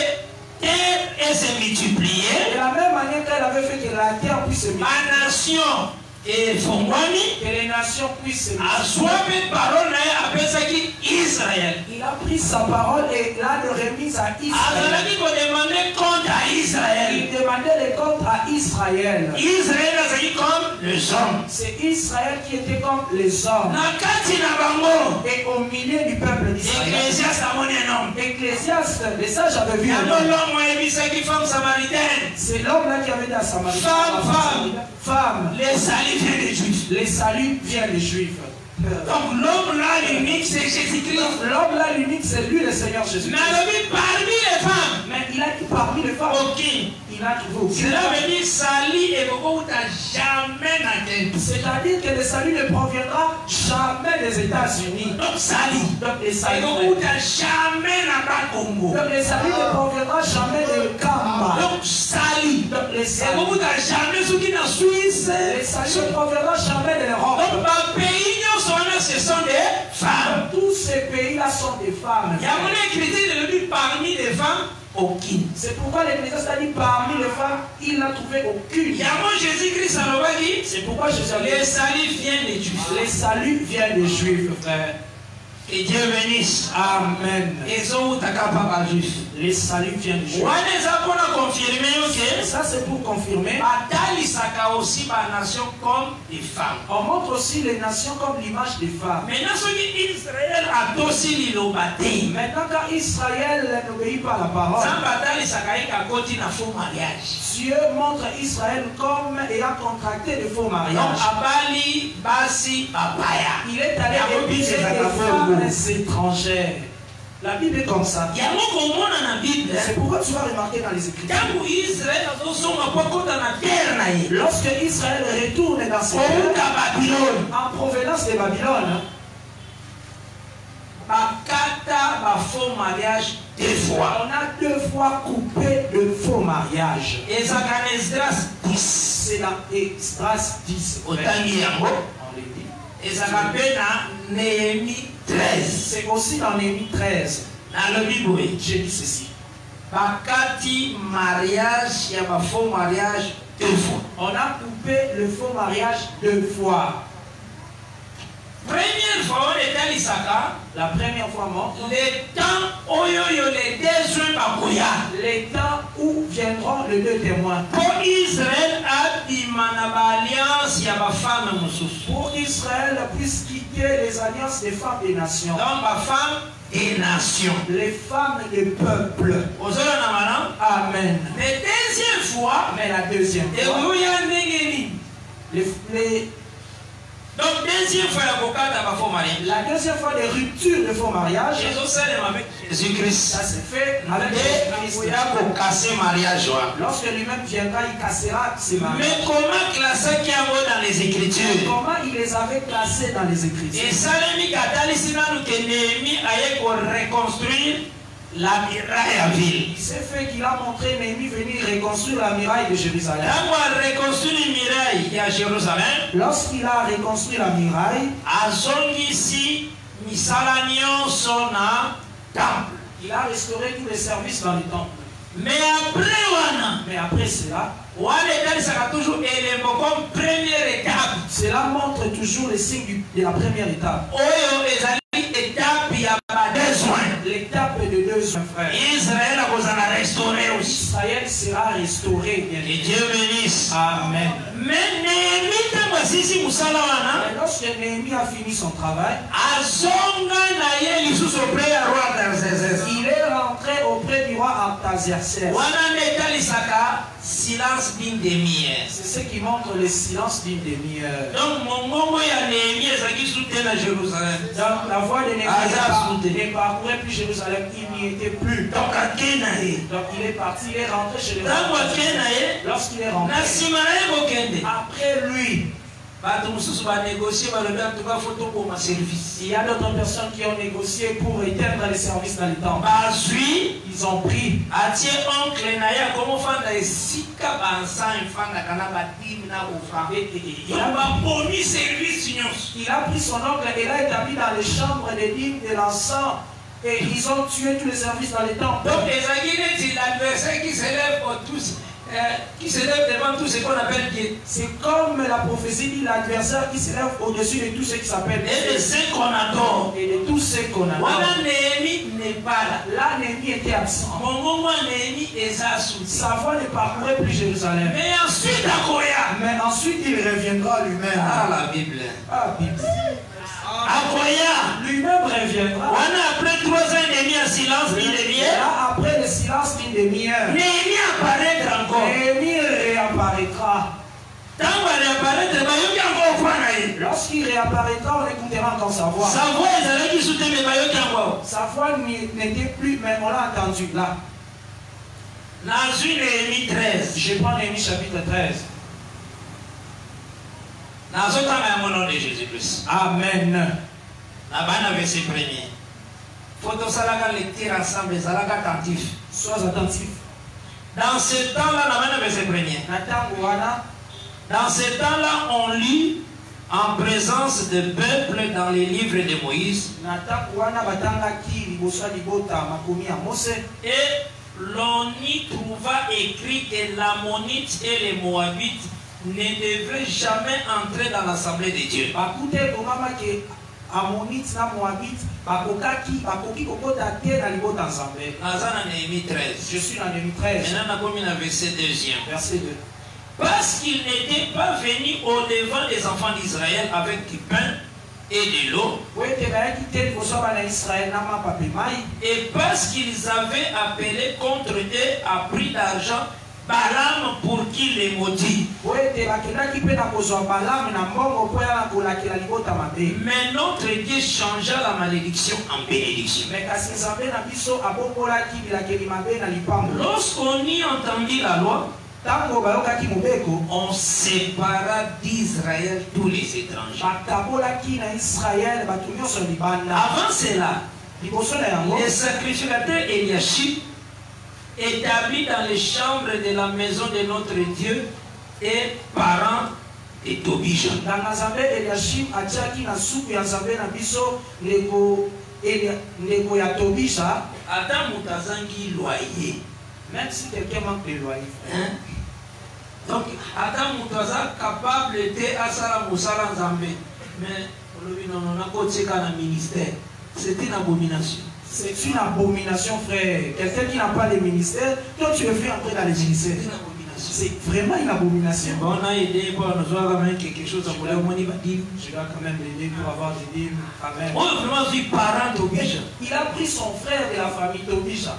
terre et se multiplier,
De la même manière qu'elle avait fait que la terre puisse se multiplier,
banation efongwani,
que les nations puissent se multiplier.
azwa mpe parole na ye apesaki Israël.
Il a pris sa parole et l'a remise à Israël.
azalaki kodemande compte à Israël.
Il demandait les comptes à Israël.
Israël azali comme les hommes.
C'est Israël qui était comme les hommes.
Na kati na bango
Et au milieu du peuple d'Israël,
Ecclésiaste amoni un homme.
Ecclésiaste, les sages avaient vu un
yango
homme.
l'homme ayebisaki femme samaritaine.
C'est l'homme-là qui avait dit à Samarie. Femme,
Les salis viennent des Juifs.
les saluts viennent des Juifs.
Donc l'homme là l'unique c'est Jésus-Christ.
L'homme là, l'unique, c'est lui le Seigneur Jésus.
Mais alobi parmi les femmes,
Mais il a dit parmi les femmes,
aucune.
il a trouvé aucune
Cela
femme.
veut dire sali et kokouta jamais na terre.
C'est-à-dire que le salut ne proviendra jamais des États-Unis.
Donc sali.
Donc les
Et
saluts,
kokouta jamais na Congo.
donc le salut ne proviendra jamais
en Suisse.
Les saluts ne proviendront jamais de l'Europe.
Donc, les pays, ce sont des femmes.
Tous ces pays-là sont des femmes.
Il y a mon écriture parmi les femmes, aucune.
C'est pourquoi l'Église a dit parmi les femmes, il n'a trouvé aucune.
Il y a mon Jésus-Christ à l'Obagi.
C'est pourquoi Jésus a dit
Les saluts viennent des Juifs.
les saluts viennent des Juifs, frère.
Que Dieu bénisse.
Amen.
Les autres, pas juifs.
Les saluts viennent des Juifs. Ça c'est pour confirmer.
Aussi par nation comme des femmes.
On montre aussi les nations comme l'image des femmes.
Maintenant, Israël a aussi l'ilobati.
Maintenant, quand Israël n'obéit pas à la parole, Dieu montre Israël comme ayant contracté de faux mariages. Il est allé épouser des femmes étrangères. La Bible est comme ça. C'est pourquoi tu vas remarquer dans les Écritures. Lorsque Israël retourne dans ses terres, en provenance de Babylone, on a 2 fois coupé de faux mariages. C'est dans Esdras 10. C'est aussi dans Néhémie 13.
Dans le Bible,
J'ai dit ceci.
Bakati mariage, il y a un faux mariage 2 fois.
On a coupé le faux mariage 2 fois.
Première fois, on était à l'Isaka.
La première fois mort.
Les temps
Les temps où viendront les 2 témoins.
pour Israël a dit alliance, il y a ma femme
Pour Israël puisse quitter les alliances des femmes des nations.
donc ma femme des nations.
Les femmes des peuples. Amen.
Mais deuxième fois,
Mais la deuxième fois,
donc deuxième fois,
la deuxième fois des ruptures de faux mariage,
Jésus-Christ.
ça se fait avec Jésus-Christ. Lorsque lui-même viendra, il cassera ses mariages.
Mais comment classer qui a dans les Écritures?
Comment il les avait classés dans les Écritures?
Et Salemi Katalisina nous que Néhémie a pour reconstruire la muraille à ville.
Il s'est fait qu'il a montré Néhémie venir reconstruire la muraille de Jérusalem.
Quand on a reconstruit la muraille à Jérusalem,
Lorsqu'il a reconstruit la muraille,
à Zongisi, Misalanion son temple.
il a restauré tous les services dans le temple.
Mais après,
Mais après cela,
ça a toujours élevé comme première étape.
cela montre toujours les signes de la première étape.
Étape, il y a besoin.
L'étape de 2 frères.
Israël a besoin de restaurer aussi.
Israël sera restauré. Bien.
Que Dieu bénisse.
Amen.
Mais Néhémie,
Et lorsque Néhémie a fini son travail, il est rentré auprès du roi Artaxerxès.
silence d'une demi-heure.
C'est ce qui montre le silence d'une demi-heure.
Donc, mon moment, il y a Néhémie qui soutient à Jérusalem.
Donc, la voix de Néhémie ne parcourait plus Jérusalem, il n'y était plus.
Donc,
il est parti, il est rentré chez les gens. Lorsqu'il est rentré, après lui, il y a d'autres personnes qui ont négocié pour éteindre les services dans les temples. Ils ont pris. Il a pris son oncle et l'a établi dans les chambres des dîmes de l'encens. Et ils ont tué tous les services dans les temples.
Donc, l'adversaire qui s'élève tous. Qui s'élève devant tout ce qu'on appelle Dieu.
C'est comme la prophétie dit l'adversaire qui s'élève au-dessus de tout ce qui s'appelle
et de ce qu'on adore.
Et de tout ce qu'on adore.
Voilà, Néhémie n'est pas là.
Là, Néhémie était absent.
Mon moment, Néhémie est sous.
Sa voix ne parcourait plus Jérusalem.
Mais ensuite, à Koya.
Mais ensuite, il reviendra lui-même.
Ah, la Bible.
Ah, Bible.
À Koya.
Lui-même reviendra.
Après 3 ans, Néhémie en silence, d'une demi-heure.
Là, après le silence d'une demi-heure,
Néhémie apparaîtra encore.
Néhémie réapparaîtra. Lorsqu'il réapparaîtra, on écoutera encore sa voix.
Sa voix, elle qui soutient les maillots qui envoient.
Sa voix n'était plus, mais on l'a entendu là.
Dans une Néhémie 13.
Je prends Néhémie chapitre 13.
Dans ce temps, au nom de Jésus-Christ.
Amen.
Là-bas, verset 1er. Faut que ça lecture ensemble, ça attentif.
Sois attentif.
Dans ce temps-là, la verset 1er.
Dans ce temps-là, on lit en présence de peuple dans les livres de Moïse. Et l'on y trouva écrit que l'Ammonite et les Moabites ne devraient jamais entrer dans l'assemblée de Dieu. Je suis dans Néhémie 13. Maintenant, verset 2. Verset 2. Parce qu'ils n'étaient pas venus au-devant des enfants d'Israël avec du pain et de l'eau. Et parce qu'ils avaient appelé contre eux à prix d'argent Balaam pour qu'il les maudit. Mais notre Dieu changea la malédiction en bénédiction. Lorsqu'on y entendit la loi, on sépara d'Israël tous les étrangers. Avant cela, les sacrificateurs Eliashib, établis dans les chambres de la maison de notre Dieu et parents de Tobija. Adam Moutazangi loyer. Même si quelqu'un manque de loyer. Donc, Adam Moutaza capable de Asala Moussala Nzambe. Mais, on a côté dans le ministère. C'est une abomination. C'est une abomination, frère. Quelqu'un qui n'a pas de ministère, toi tu le fais entrer dans les ministères. C'est vraiment une abomination. Bon, on a aidé pour nous avoir quelque chose à voler. Je dois quand même l'aider pour avoir des dîmes. On a vraiment vu parent Tobija. Il a pris son frère de la famille Tobija.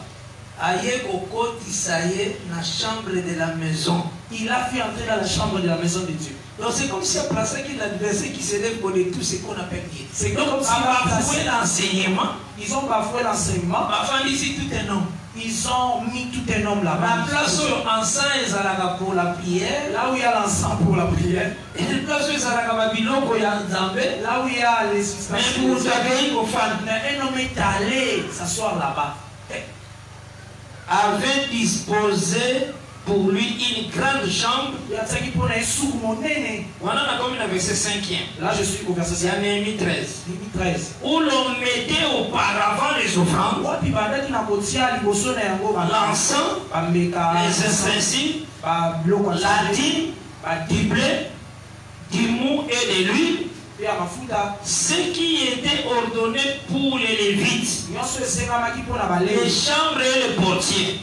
Aïe Koko Tisaye, la chambre de la maison. Il a fait entrer dans la chambre de la maison de Dieu. Donc c'est comme si après ça qu'il y a l'adversaire qui s'élève pour tout ce qu'on appelle Dieu. C'est comme si bafoué l'enseignement. Ils ont bafoué l'enseignement. Bafoué ici tout un homme. Ils ont mis tout un homme là-bas. La place où l'encens est pour la prière. Là où il y a l'encens pour la prière. Et la place où il y a Nzambe. Là où il y a les substances. Mais pour un homme est allé s'asseoir là-bas. Avait disposé pour lui une grande chambre. Voilà la verset 5e. Là je suis au verset 5. Néhémie 13. Où l'on mettait auparavant les offrandes, l'encens, les ustensiles, la dîme, du blé, du mou et de l'huile. Ce qui était ordonné pour les Lévites, les chambres et les portiers,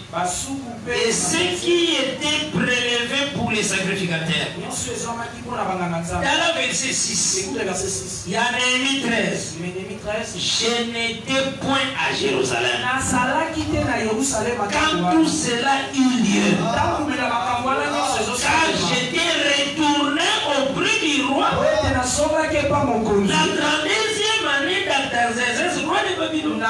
et ce qui était prélevé pour les sacrificateurs. Dans le verset 6, il y a Néhémie 13. Je n'étais point à Jérusalem quand tout cela eut lieu, car j'étais retourné auprès du roi la 32e année d'Artaxerxès, roi de Babylone.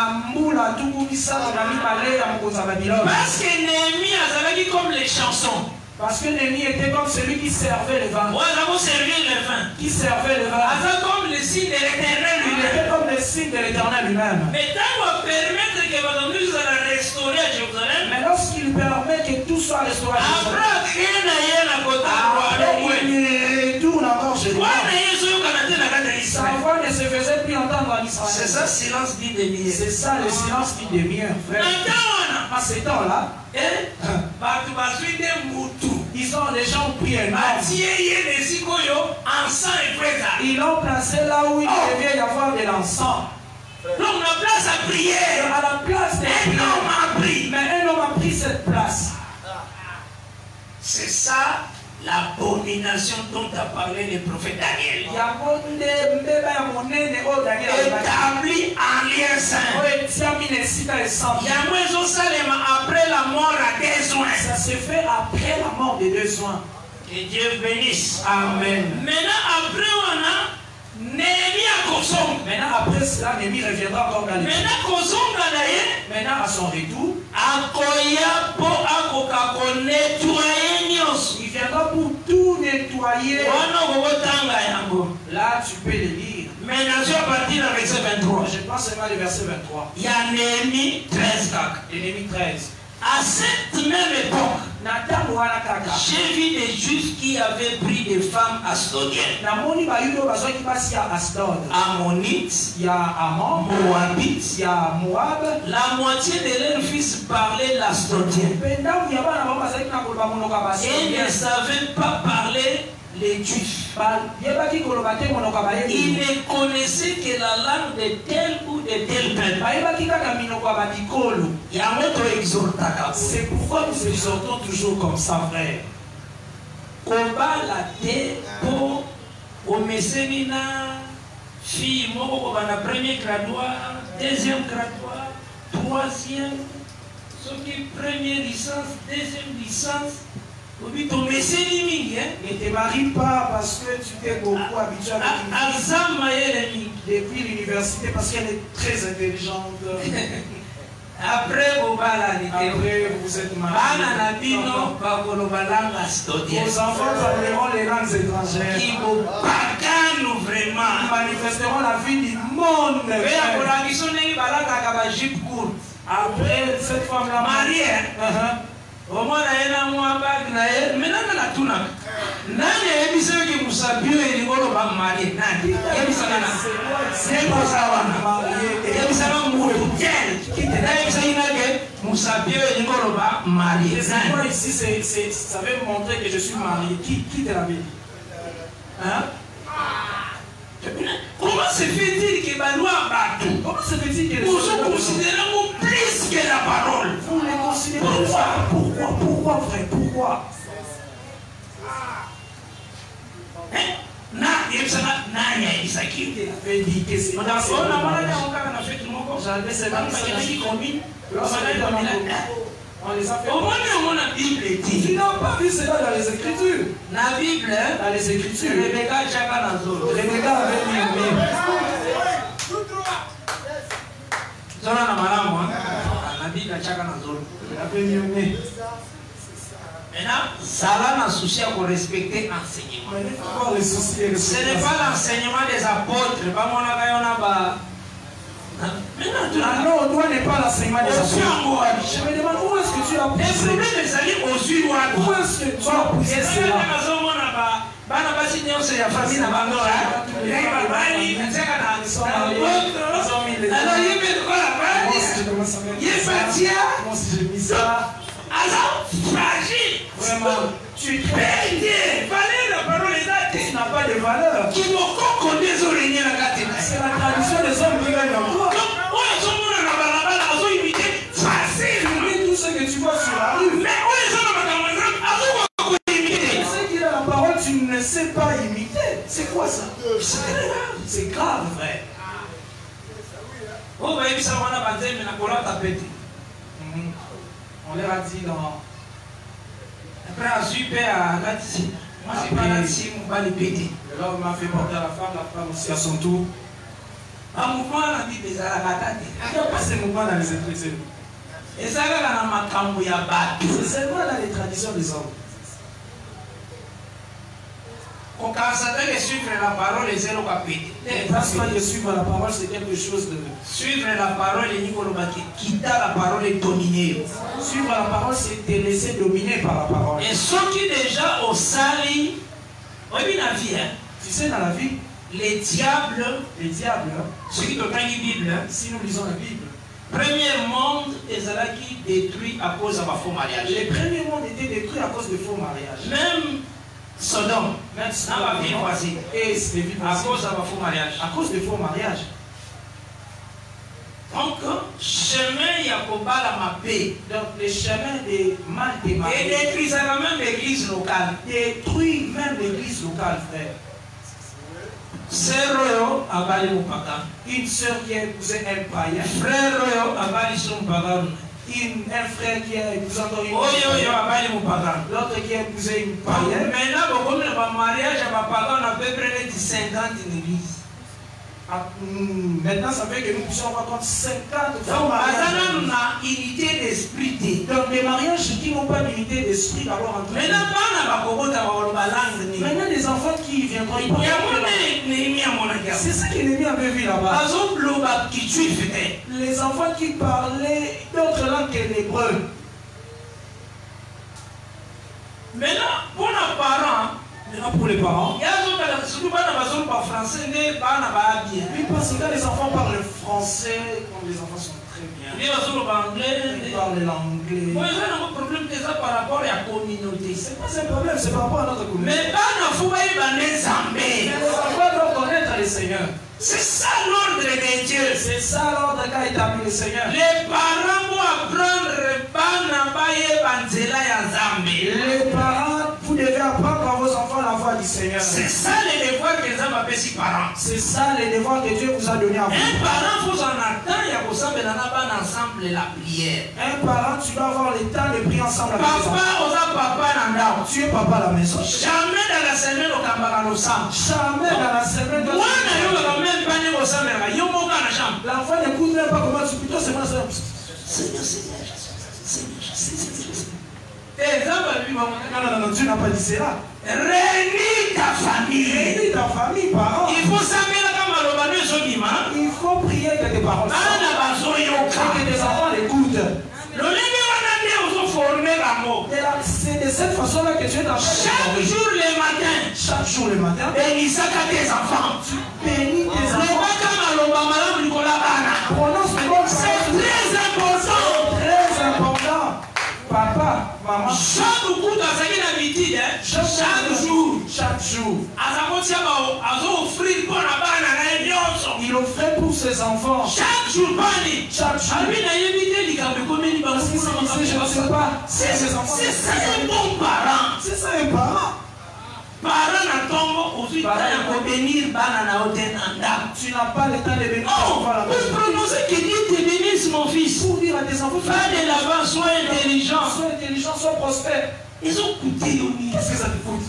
Parce que Néhémie a dit comme les chansons. Parce que Néhémie était comme celui qui servait le vin. Ouais, nous avons servi le vin. Qui servait le vin. Comme le signe de l'Éternel lui-même. Il était comme le signe de l'Éternel lui-même. Mais tant qu'on va permettre que nous allons restaurer à Jérusalem. Mais lorsqu'il permet que tout soit restauré à Jérusalem. Après, il retourne encore chez lui. Sa voix ne se faisait plus entendre en Israël. C'est ça le silence dit des miens. C'est ça le silence dit des miens, frère. À ce temps-là, ils ont les gens pris un arbre. Ils l'ont placé là où il devait y avoir de l'encens. Donc la place à prier. À la place de un homme a pris. Mais un homme a pris cette place. C'est ça l'abomination dont a parlé le prophète Daniel. Établi en lien saint. Après la mort à deux soins. Ça se fait après la mort des deux soins. Que Dieu bénisse. Amen. Maintenant, après, on a Néhémie à Kosong. Maintenant, après cela, Néhémie reviendra encore dans les Maintenant, Kosong, maintenant, à son retour, il viendra pour tout nettoyer. Là, tu peux le lire. Maintenant, je vais partir du verset 23. Je pense seulement le verset 23. Il y a Néhémie 13. Néhémie 13. À cette même époque,
J'ai vu des juifs qui avaient pris des femmes asdodiennes. Ammonites, Moabites, la moitié de leurs fils parlaient l'asdodien. Et ils ne savaient pas parler les juifs. Ils ne connaissaient que la langue de tel ou de tel peuple.
C'est pourquoi nous exhortons toujours comme ça, frère.
Combat la terre pour Omesenina, fille, la première graduat, deuxième graduat, troisième, première licence, deuxième licence.
Ne te marie pas parce que tu t'es beaucoup habitué avec une fille depuis l'université parce qu'elle est très intelligente.
Après vous
êtes mariés. Vos enfants parleront les langues étrangères.
Qui vous vraiment.
Ils manifesteront la vie du monde. Après cette femme-là mariée.
Au moins, il y a un mois maintenant, la tuna. Nani a dit que Moussabio est le gros marié. Nani. C'est quoi ça? Moussabio est le gros marié.
Ici, ça veut montrer que je suis marié. Qui te l'a dit? Hein?
Comment se fait-il que la loi bateau?
Comment se fait-il que
nous considérons plus que la parole?
Vous les considérez. Pourquoi, frère? Pourquoi? On les a fait.
Au moins, on a Bible.
Tu n'as pas vu cela dans les Écritures.
La Bible,
dans les Écritures.
Rebecca Chakanazolo.
Rebecca avait mis un mien.
Zona na malamu, la Bible Chakanazolo.
Elle avait mis un mien.
Maintenant, ça va nous soucier pour respecter l'enseignement. Ce n'est pas l'enseignement des apôtres.
Non, toi n'est pas l'enseignement des apôtres. Je me demande où est-ce que tu as poussé.
Le problème est allé au sud.
Où est-ce que tu as poussé cela? Vraiment, tu es très
la parole est là.
Tu n'as pas de valeur. C'est la tradition des hommes qui gagnent en toi. Tout ce que tu vois sur la rue. Ce qui est dans la parole, tu ne sais pas imiter. C'est quoi ça? C'est grave, frère.
On leur
a dit dans...
Après, à super, moi, c'est pas là si on va les péter.
L'homme m'a fait porter à la femme aussi à son tour.
Un mouvement, on a dit des arabatas.
Il n'y a pas ces mouvements dans les Écritures.
Et ça, c'est
seulement dans les traditions des hommes.
Quand on s'attend à suivre la parole, les zéro va péter.
Parce que suivre la parole, c'est quelque chose de...
Suivre la parole, quitter la parole et dominer.
Suivre la parole, c'est te laisser dominer par la parole.
Et ceux qui déjà au sali, on vit la vie, hein.
Tu sais, dans la vie,
les diables,
ceux qui
te prennent la Bible,
si nous lisons la Bible,
premier monde est qui détruit à cause de faux mariage.
Les premiers mondes étaient détruits à cause de faux mariage.
Même Sodome,
même
la vie voisine,
et
à cause de faux mariage.
À cause de faux mariage.
Donc, chemin Yakoba la mappé.
Donc, les chemins des mal démarrés.
Et détruit même l'église locale.
Détruit même l'église locale, frère.
Sœur Royo abali mupaka.
Une sœur qui a épousé un païen.
Frère Royo abali son pagano.
Un frère qui a épousé encore une
l'autre
qui a épousé une païenne.
Maintenant, beaucoup de mariage à papa, on a peu près 50 in l'église.
Maintenant, ça fait que nous puissions avoir compte 50
faux mariages. On a unité d'esprit.
Donc, des mariages qui n'ont pas d'unité d'esprit d'abord entre eux. Maintenant, des enfants qui viendront. C'est ça que l'ennemi avait vu là-bas. Les enfants qui parlaient d'autres langues que l'hébreu. Maintenant, pour les parents, pour les parents, il y a surtout pas français, mais bien. Oui, parce que quand les enfants parlent français, comme les enfants sont très bien. Ils parlent l'anglais. Moi, j'ai un problème déjà par rapport à la communauté. C'est pas un problème, c'est par rapport à notre communauté. Mais pas dans le foyer, les enfants doivent connaître le Seigneur. C'est ça l'ordre de Dieu. C'est ça l'ordre qu'a établi le Seigneur. Les parents vont apprendre les parents, vous devez apprendre à vos enfants la voix du Seigneur. C'est ça les devoirs que les hommes appellent si parents. C'est ça les devoirs que Dieu vous a donné à vous. Un parent, vous en attend, il y a ensemble la prière. Un parent, tu dois avoir le temps de prier ensemble avec tes enfants. Tu es papa à la maison. Jamais dans la semaine au Cameroun. Jamais dans la semaine. L'enfant n'écoute même pas comment tu plutôt c'est moi. Seigneur. Non, tu n'as pas dit cela. Réunis ta famille, parents. Il faut s'amener comme il faut prier que tes parents que tes enfants l'écoutent. C'est de cette façon-là que tu es dans chaque jour le matin. Bénis tes enfants. Tu bénis tes enfants. Prononce le bon. C'est très important. Papa, maman. Chaque jour. Il offrait pour ses enfants. Chaque jour. Je ne sais pas. C'est ça un bon parent. C'est ça un parent. Tu n'as pas le temps de bénir. Pour prononcer que Dieu te bénisse, mon fils. Pour dire à tes enfants, va de l'avant, sois intelligent. Sois prospère. Ils ont coûté au milieu. Qu'est-ce que ça te coûte?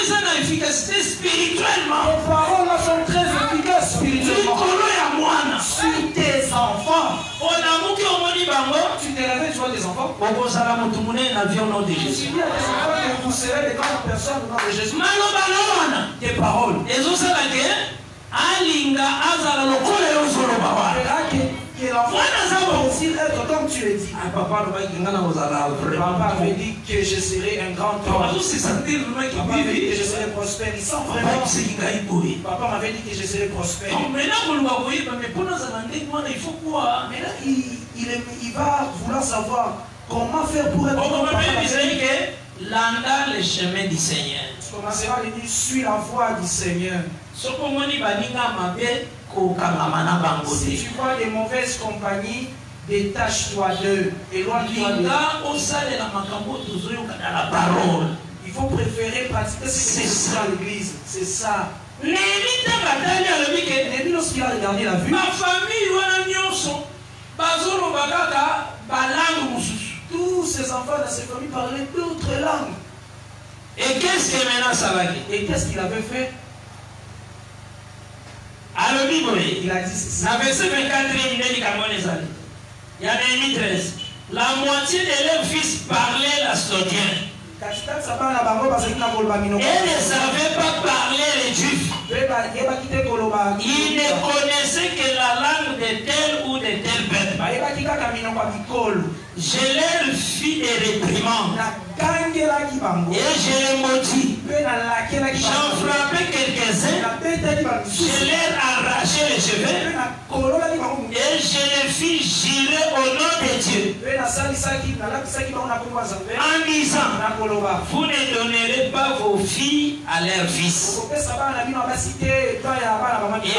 Les efficacité spirituellement. Les paroles là sont très efficaces spirituellement. Sur tes enfants. Tu te réveilles, tu vois tes enfants. Tu dis à tes enfants que vous serez des grandes personnes au nom de Jésus. Tes paroles. Que l'enfant aussi être comme tu le dis. Papa avait dit que je serai un grand homme. Papa avait dit que je serai prospère. Il sent vraiment. Papa m'avait dit que je serai prospère. Mais là, il va vouloir savoir comment faire pour être prospère. Le chemin du Seigneur. Tu commenceras à lui dire, suis la voie du Seigneur. Si tu vois des mauvaises compagnies, détache-toi d'eux. Éloigne-toi d'eux. Il faut préférer pratiquer ce que c'est dans l'église. C'est ça. Néhémie, lorsqu'il a regardé la vue, ma famille, tous ces enfants de ces familles parlaient d'autres langues. Et qu'est-ce qu'il avait fait? Il a dit ceci. La moitié de leurs fils parlaient l'astodien. Et ne savaient pas parler les juifs. Ils ne connaissaient que la langue de tel ou de tel peuple. Je leur fis des réprimandes. Et je les maudis. J'en frappais quelques-uns. Je leur arrachais les cheveux. Et je les fis jurer au nom de Dieu. En disant, vous ne donnerez pas vos filles à leurs fils. Et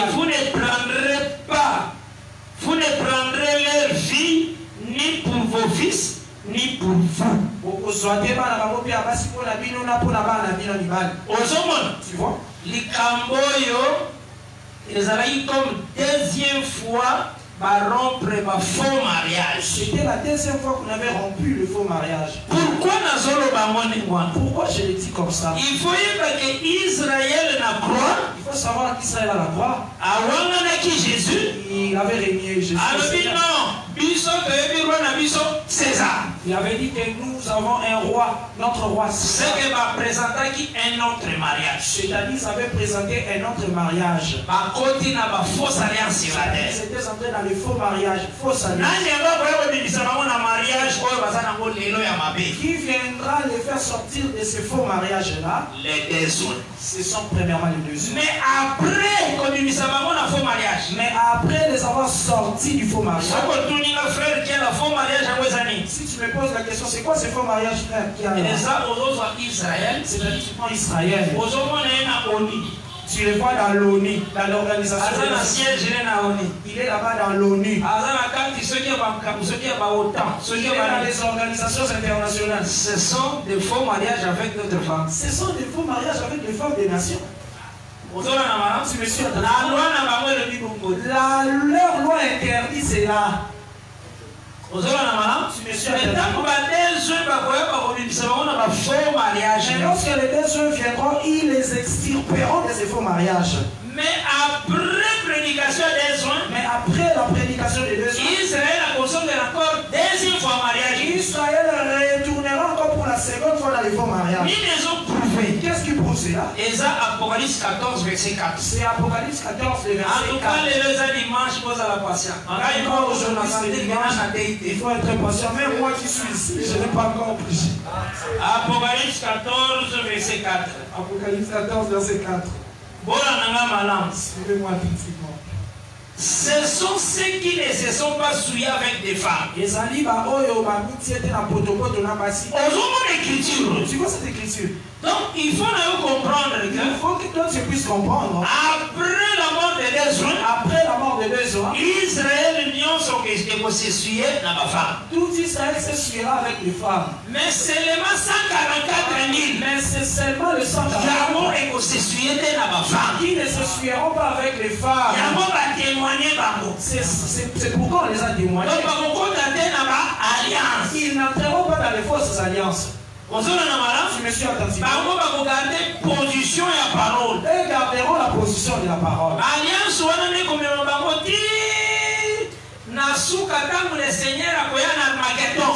vous ne prendrez leur vie ni pour vos fils, ni pour vous. Tu vois? Ils allaient comme deuxième fois rompre ma faux mariage. C'était la deuxième fois qu'on avait rompu le faux mariage. Pourquoi je le dis comme ça? Il faut que Israël n'a croix. Il faut savoir qu'Israël a la croix. Jésus. Il avait régné Jésus.
César.
Il avait dit que nous avons un roi, notre roi.
C'est que va présenter un autre mariage.
C'est-à-dire ça avait présenté un autre mariage.
Côté n'a pas fausse alliance sur la terre.
C'était entré dans les faux mariages, fausse alliance. Qui viendra les faire sortir de ces faux mariages-là?
Les déshonnés.
Ce sont premièrement les deux.
Mais après, quand nous avons un faux mariage.
Mais après les avoir sortis du faux mariage. Si tu me poses la question, c'est quoi ces faux mariages, frère, qui a
Israël,
c'est-à-dire tu prends Israël. Tu le vois dans l'ONU, dans l'organisation. Il est là-bas dans l'ONU. Il est dans les organisations internationales.
Ce sont des faux mariages avec d'autres femmes.
Ce sont des faux mariages avec les femmes des nations.
Tu me suis
leur loi interdit cela.
Mais
lorsque les deux viendront, ils les extirperont de ces faux mariages.
Mais après prédication des soins,
mais après la prédication des deux soins,
Israël a consommé encore deuxième fois mariage.
Israël retournera encore pour la seconde fois dans les faux mariages.
Ils les ont prouvé.
Qu'est-ce qui prouve cela?
Et ça, Apocalypse 14, verset 4.
C'est Apocalypse 14, verset 4.
En tout cas, les deux dimanches, pose à la patience.
Il faut être patient. Même moi qui suis ici, je n'ai pas encore prêché.
Apocalypse 14, verset 4.
Apocalypse 14, verset 4. Suivez-moi attentivement.
Ce sont ceux qui ne se sont pas souillés avec des femmes.
Tu vois cette écriture?
Donc il faut comprendre que,
il faut que toi tu puisses comprendre.
Après la mort de
deux hommes,
Israël n'ont se souillé dans ma femme.
Tout Israël se souillera avec les femmes.
Mais seulement 144 000.
Mais c'est seulement le 144
000
qui ne se souilleront pas avec les femmes. C'est pourquoi on les a témoignés. Ils n'entreront pas dans les fausses alliances. Tu me suis attentif.
Position et parole.
Eux garderont la position de la parole.
Alliance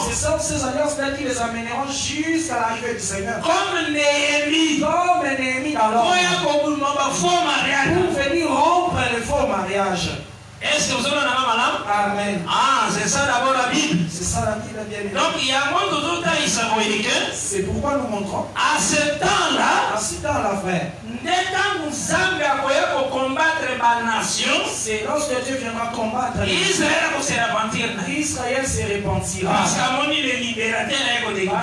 ce sont ces alliances-là qui les amèneront jusqu'à l'arrivée du Seigneur.
Comme Néhémie
dans l'ordre. Pour venir rompre le faux mariage.
Est-ce que vous avez un madame?
Amen.
Ah, c'est ça d'abord la Bible.
C'est ça la Bible, bien évidemment.
Donc il y a un monde d'autres temps.
C'est pourquoi nous montrons.
À ce temps-là,
frère. C'est lorsque Dieu viendra combattre Israël se repentira.
Parce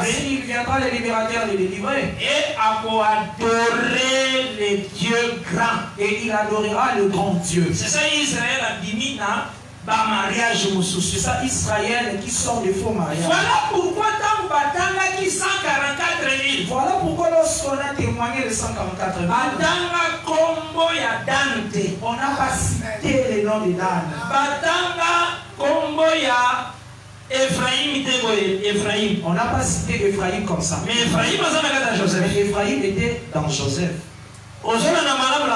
qu'il viendra les libérateurs les délivrer.
Et à adorer les dieux grands.
Et il adorera le grand Dieu.
C'est ça Israël a dit dans mariage.
C'est ça Israël qui sort des faux mariages.
Voilà pourquoi tant batanga qui 144 000.
Voilà pourquoi lorsqu'on a témoigné les 144 000.
Batanga combo ya Dante.
On n'a pas cité les noms de Dan.
Batanga combo ya Ephraim.
On n'a pas cité Ephraim comme ça.
Mais Ephraim dans Joseph.
Mais Ephraim était dans Joseph.
On a la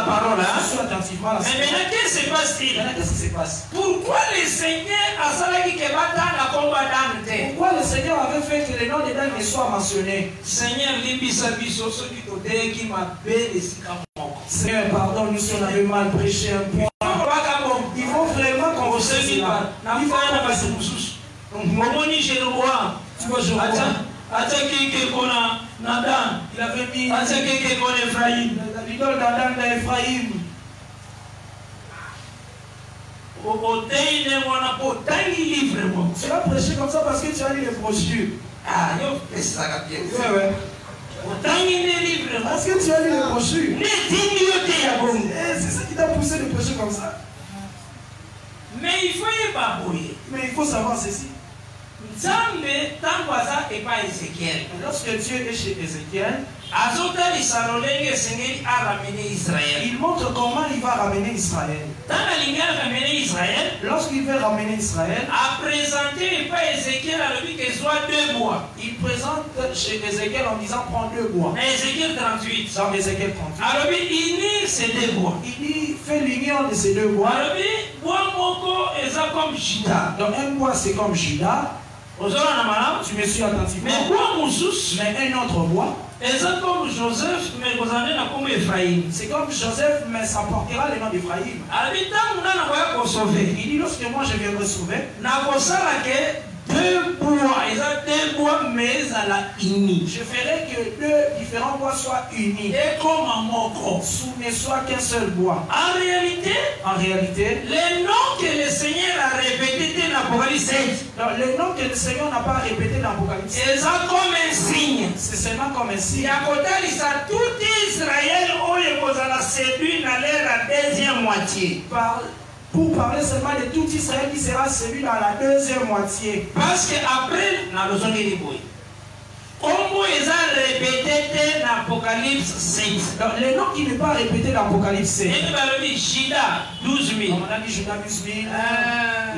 parole.
Attentivement la
mais maintenant, qu'est-ce qui se passe-t-il?
Qu'est-ce qui se passe?
Pourquoi le Seigneur a salé qui batanga combat Dante?
Pourquoi le Seigneur avait fait que les noms de Dan ne soient mentionnés?
Seigneur,
Seigneur, pardonne-nous si on avait mal prêché un peu. Il faut vraiment qu'on vous sait cela. Il faut qu'on fasse tu vois, je vois. Il avait mis l'idole d'Adam d'Ephraïm. Tu vas prêcher comme ça parce que tu as lu les brochures.
Ah, c'est ça qui est bien.
Ouais. Parce que tu as lu les brochures. C'est ça qui t'a poussé de prêcher comme ça.
Mais il faut y ébabouiller.
Mais il faut savoir ceci. Lorsque Dieu est chez Ézéchiel, il montre comment il va ramener Israël. Lorsqu'il veut ramener Israël, il présente chez Ézéchiel en disant prends 2 bois. Dans Ézéchiel 38. Il dit fais l'union de ces 2 bois. Donc un bois c'est comme Juda. Tu me suis attentivement. Mais un autre bois. C'est comme Joseph, mais ça portera le nom d'Ephraïm. Il dit lorsque moi je viendrai sauver, 2 bois, mais à la unie. Je ferai que 2 différents bois soient unis. Et comme ne soit qu'un seul bois. En réalité, les noms que le Seigneur a répétés dans l'Apocalypse 7, les noms que le Seigneur n'a pas répétés dans l'Apocalypse 7, c'est comme un signe. C'est seulement comme un signe. Et à côté de ça, tout Israël a séduit dans la deuxième moitié. Pour parler seulement de tout Israël qui sera séduit dans la deuxième moitié. Parce qu'après, on a besoin de l'ébouer. Comme ils ont répété dans l'Apocalypse 7. Donc, les noms qui ne sont pas répétés dans l'Apocalypse 7. Et nous avons dit Juda 12 000. On a dit Juda 12 000.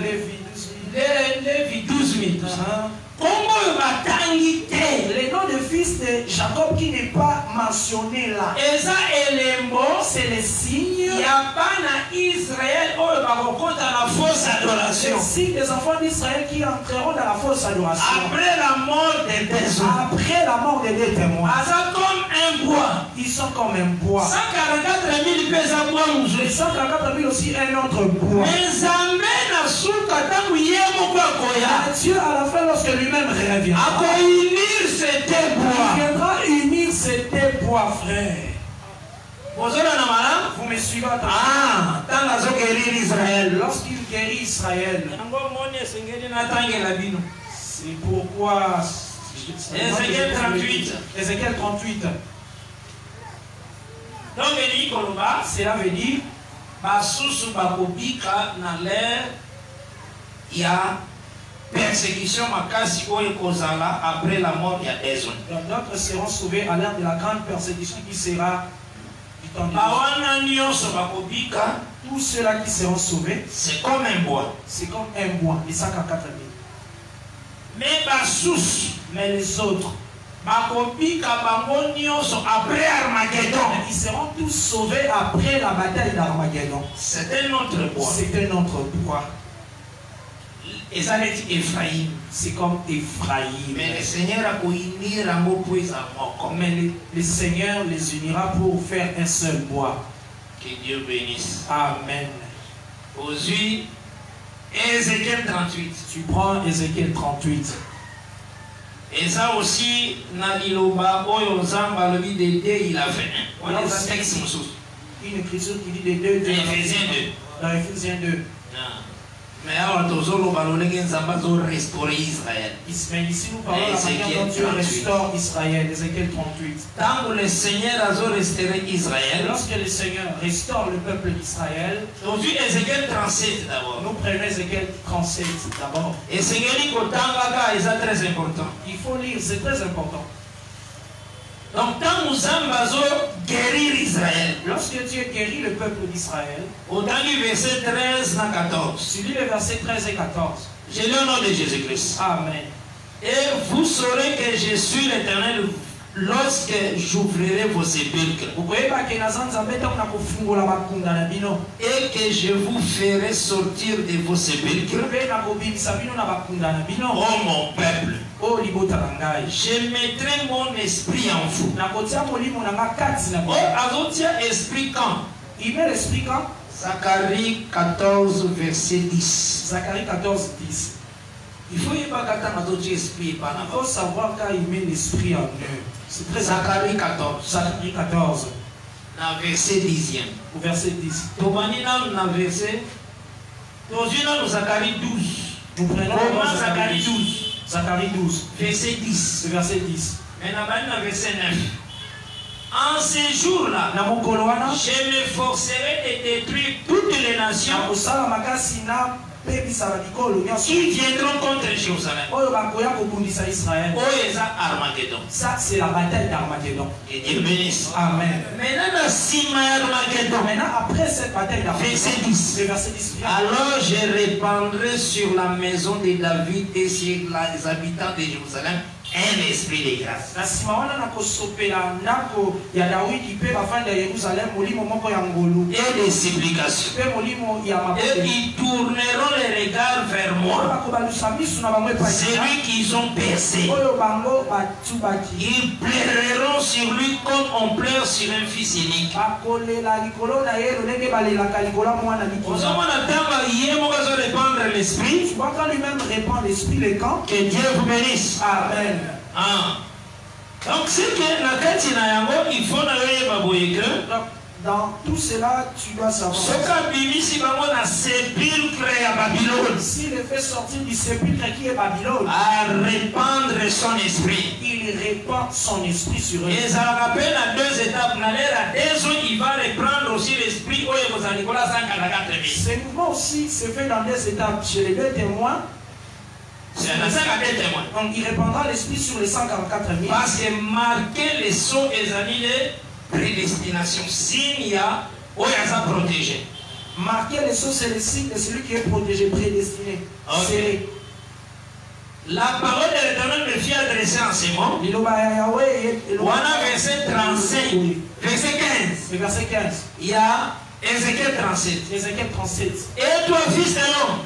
Lévi 12 000. Lévi 12 000. Les noms de fils de Jacob qui n'est pas mentionné là. C'est les signes. Il n'y a pas dans Israël les signes des enfants d'Israël qui entreront dans la fausse adoration. Après la mort des témoins. Après la mort des 2 témoins. Comme un bois. Ils sont comme un bois. 144 000 pèsent un bois. 144 000 aussi un autre bois. Dieu à la fin lorsque lui-même revient. Il viendra unir ces 2 bois, frère. Vous me suivez? Lorsqu'il guérit Israël, c'est pourquoi Ézéchiel 38. Ézéchiel 38. Donc cela veut dire il y a persécution après la mort, il y a des hommes. Donc d'autres seront sauvés à l'heure de la grande persécution qui sera du temps de Dieu. Tous ceux-là qui seront sauvés, c'est comme un bois. C'est comme un bois, les 144 000. Mais les autres, après Armageddon, ils seront tous sauvés après la bataille d'Armageddon. C'est un autre bois. C'est un autre bois. Et ça veut dire Ephraïm. C'est comme Ephraïm. Mais le Seigneur a unir un mot pour les amants. Mais le Seigneur les unira pour faire un seul bois. Que Dieu bénisse. Amen. Aujourd'hui, Ézéchiel 38. Tu prends Ézéchiel 38. Et ça aussi, Naliloba, Oyozamba, le vide il a fait. On a un texte. Une écriture qui dit des 2. Dans Éphésiens 2. Dans Éphésiens 2. Mais alors, restaurer Israël. Mais ici, nous parlons de la manière dont Dieu restaure Israël. Ézéchiel 38. Tant que le Seigneur a restauré Israël, lorsque le Seigneur restaure le peuple d'Israël, aujourd'hui, Ézéchiel 37 d'abord. Nous prenons Ézéchiel 37 d'abord. Et Seigneur, c'est très important. Il faut lire, c'est très important. Donc, quand nous allons guérir Israël, lorsque Dieu guérit le peuple d'Israël, au temps du verset 13 à 14, tu lis le verset 13 et 14. J'ai le nom de Jésus-Christ. Amen. Et vous saurez que je suis l'Éternel lorsque j'ouvrirai vos sépulcres. Et que je vous ferai sortir de vos sépulcres. Oh mon peuple. Je mettrai mon esprit en vous. Oh, Azotia, esprit quand? Il met l'esprit quand? Zacharie 14, verset 10. Zacharie 14, 10. Il faut savoir quand il met l'esprit en eux. C'est très Zacharie 14. Zacharie 14. Dans verset 10e. Au verset 10. Dans verset. Dans Zacharie 12. Nous prenons Zacharie 12. Zacharie 12. Verset 10. Le verset 10. Mais dans verset 9. En ces jours-là, je m'efforcerai de détruire toutes les nations
qui viendront contre Jérusalem. Armageddon.
Ça, c'est la bataille d'Armageddon.
Et Dieu bénisse.
Amen.
Maintenant,
après cette bataille d'Armageddon,
verset 10. Alors je répandrai sur la maison de David et sur les habitants de Jérusalem un esprit de grâce. Et de supplication. Et ils tourneront les regards vers moi. Celui qu'ils ont percé. Ils pleureront sur lui comme on pleure sur un fils unique. Répandre l'esprit. Que Dieu vous bénisse.
Amen.
Ah. Donc c'est que il faut
dans tout cela, tu dois savoir. S'il est fait sortir du sépulcre qui est Babylone,
à répandre son esprit,
il répand son esprit sur eux.
Et ça rappelle à deux étapes. Il va reprendre aussi l'esprit.
Ce mouvement aussi se fait dans deux étapes. Chez les deux témoins, donc il répandra l'esprit sur les 144 000.
Parce que marquer les sceaux et années de prédestination. S'il y a, où il a protégé.
Marquer les sceaux, c'est le signe de celui qui est protégé, prédestiné.
Okay. La parole de l'Éternel me fit adresser en ces mots. Voilà verset 35, verset 15.
Verset 15.
Il y a Ézéchiel 37.
Ézéchiel 37.
Et toi, fils de l'homme,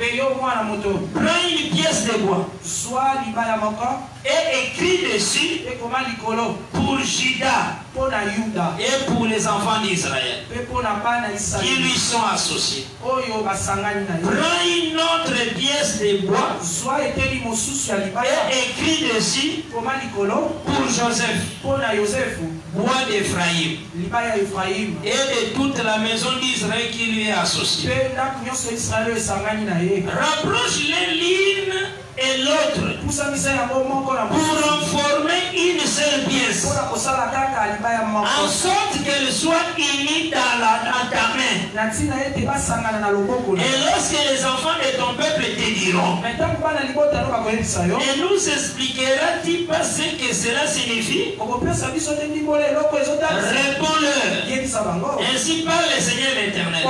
prends une pièce de bois et écris dessus pour Juda et pour les enfants d'Israël qui lui sont associés. Prends une autre pièce de bois et écris dessus pour Joseph, bois d'Ephraïm, et de toute la maison d'Israël qui lui est associée. Rapproche les l'une et l'autre pour en former une seule pièce, en sorte qu'elle soit unie dans ta main. Et lorsque les enfants de ton peuple te diront, et nous expliquera-t-il pas ce que cela signifie? Réponds-leur. Ainsi parle le Seigneur l'Éternel.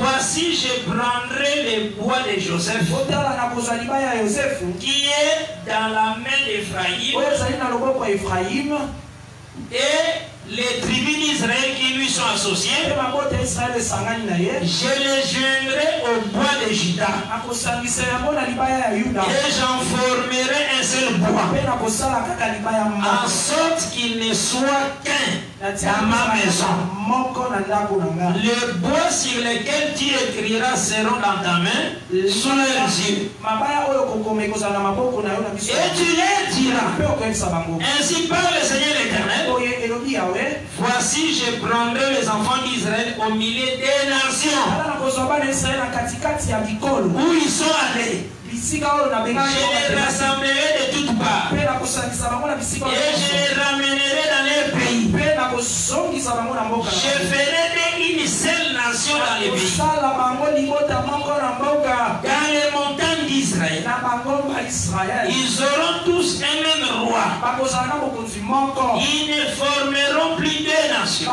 Voici, je prendrai les bois de Joseph qui est dans la main d'Ephraïm et les tribus d'Israël qui lui sont associées. Je les joindrai au bois de Juda et j'en formerai un seul bois, en sorte qu'il ne soit qu'un dans ma maison. Le bois sur lequel tu écriras seront dans ta main, sous leurs yeux. Et tu les diras, ainsi parle le Seigneur l'Éternel. Voici, je prendrai les enfants d'Israël au milieu des nations où ils sont allés. Je les rassemblerai de toutes parts et je les ramènerai dans leur pays. Je ferai une seule nation dans les pays, dans les montagnes d'Israël. Ils auront tous un même roi. Ils ne formeront plus deux nations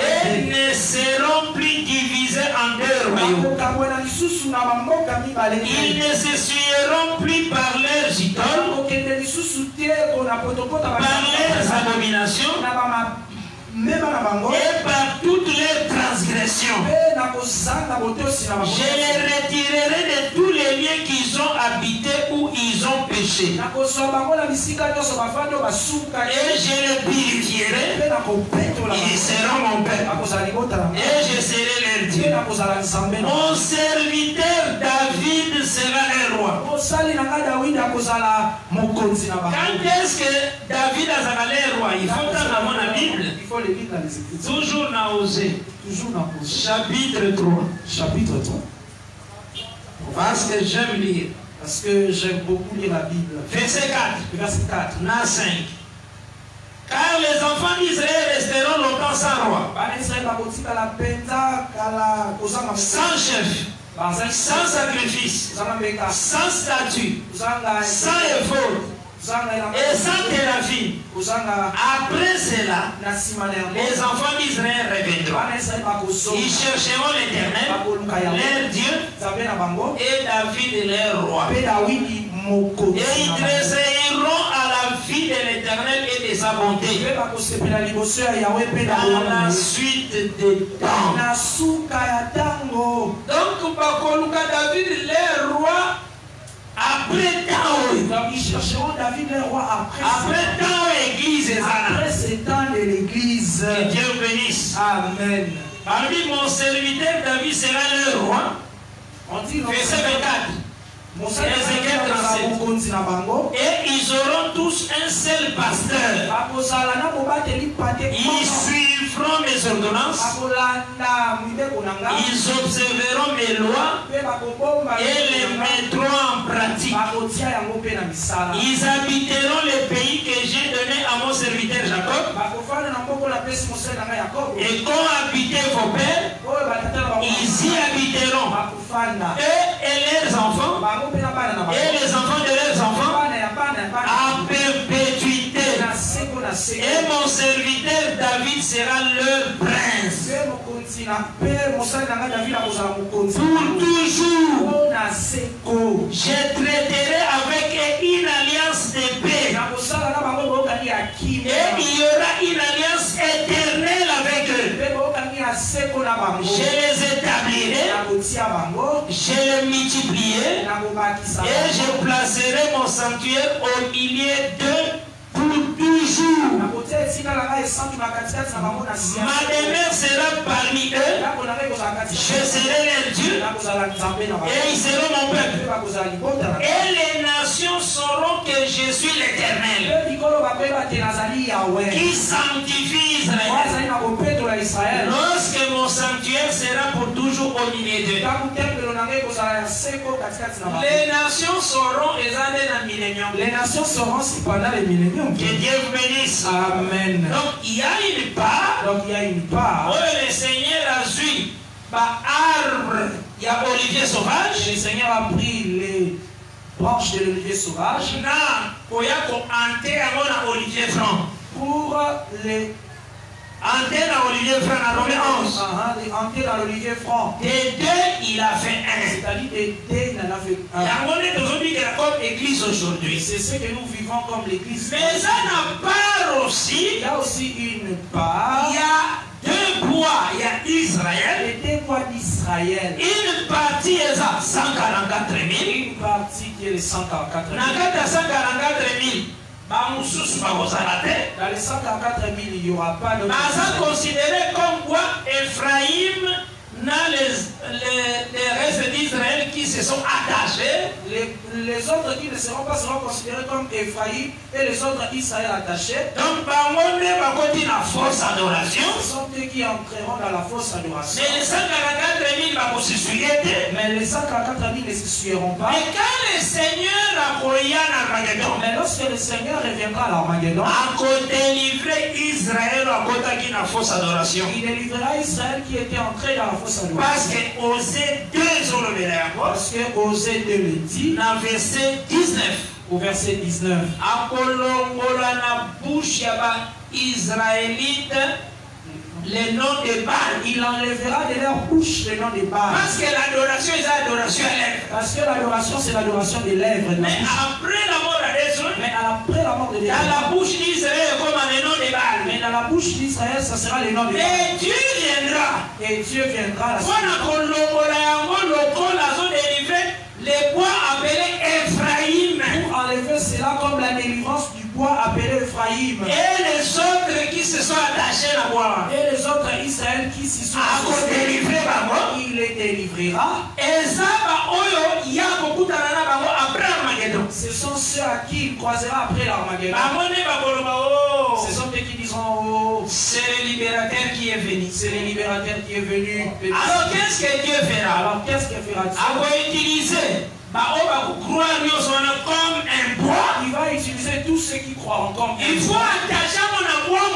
et ne seront plus divisés en deux royaumes. Ils ne se suieront plus par leurs idoles, par leurs abominations et par toutes les transgressions. Je les retirerai de tous les lieux qu'ils ont habités où ils ont péché. Et je les purifierai. Ils seront mon peuple. Et je serai leur Dieu. Mon serviteur David sera le roi. Quand est-ce que David a le roi? Il faut dans la Bible. Toujours dans Osée. Chapitre 3.
Chapitre 3.
Parce que j'aime lire.
Parce que j'aime beaucoup lire la Bible.
Verset 4.
Verset 4.
Na 5. Car les enfants d'Israël resteront longtemps sans roi, sans chef, sans sacrifice, sans statut, sans effort et sans thérapie. Après cela, les enfants d'Israël reviendront. Ils chercheront l'Éternel, leur Dieu, et David leur roi. Et ils tressailleront à la vie de l'Éternel et de sa bonté dans la suite des temps. Donc, David leur roi après temps.
Ils chercheront David le roi
après temps église.
Après ce temps de l'église.
Que Dieu bénisse.
Amen.
Parmi mon serviteur David sera le roi.
On dit
verset 24. Et ils auront tous un seul pasteur. Ils suivront mes ordonnances. Ils observeront mes lois et les mettront en pratique. Ils habiteront le pays que j'ai donné à mon serviteur Jacob. Et quand habitaient vos pères, ils y habiteront. Eux et leurs enfants. Et les enfants de leurs enfants à perpétuité. Et mon serviteur David sera leur prince pour toujours. Je traiterai avec eux une alliance de paix. Et il y aura une alliance éternelle avec eux. Je les établirai, je les multiplierai et je placerai mon sanctuaire au milieu d'eux pour toujours. Ma demeure sera parmi eux. Je serai leur Dieu et ils seront mon peuple. Et les nations sauront que je suis l'Éternel qui sanctifie Israël. Lorsque mon sanctuaire sera pour toujours au milieu d'eux. Les nations sauront
les nations sauront si pendant les milléniums.
Que Dieu vous bénisse.
Amen.
Donc il y a une part. Oh, le Seigneur a su arbre. Il y a olivier sauvage.
Le Seigneur a pris les branches de l'olivier sauvage.
Pour olivier franc.
Pour les
antenne à olivier franc à Romains 11.
Antenne à l'olivier franc.
Des deux, il a fait un.
C'est-à-dire des deux, il en a fait un.
Comme église aujourd'hui.
C'est ce que nous vivons comme l'église.
Mais ça n'a pas aussi.
Il y a aussi une part.
Il y a deux bois. Il y a Israël.
Les deux bois d'Israël.
Une partie est à 144 000.
Une partie qui est les 144 000.
Dans les 144 000. Dans les
144 000, il n'y aura pas de...
considéré comme quoi Ephraïm n'a les restes d'Israël qui se sont attachés.
Les autres qui ne seront pas seront considérés comme Ephraïm et les autres Israël attachés.
Donc, la fausse adoration.
Ce sont eux qui entreront dans la fausse adoration.
Mais les 144 000
mais les 144 000 ne s'essuieront pas.
Mais quand le Seigneur a
mais lorsque le Seigneur reviendra à l'Armageddon,
Israël a fausse adoration.
Il délivrera Israël qui était entré dans la fausse adoration.
Parce que Osée 2
Parce que Osée 2 le dit.
Dans verset 19.
Au verset 19.
Israélite le nom de Baal.
Il enlèvera de leur bouche le nom de Baal.
Parce que l'adoration est l'adoration à lèvres.
Parce que l'adoration c'est l'adoration des lèvres.
Mais après la mort
de
dans la bouche d'Israël comme le nom de Baal.
Mais dans la bouche d'Israël ça sera le nom de Baal.
Et Dieu viendra. Les bois appelés Ephraïm.
Pour enlever cela comme la délivrance du bois appelé Ephraïm.
Et les autres qui se sont attachés à bois.
Et les autres Israël qui s'y sont
délivrés,
il les délivrera.
Et ça, il y a beaucoup après Armageddon.
Ce sont ceux à qui il croisera après l'Armageddon. Ce sont ceux qui diront
c'est le libérateur qui est venu.
C'est le libérateur qui est venu.
Alors qu'est-ce que Dieu fera?
Alors qu'est-ce que fera-t-il?
Comme un bois.
Il va utiliser tous ceux qui croient comme
il faut attacher mon bois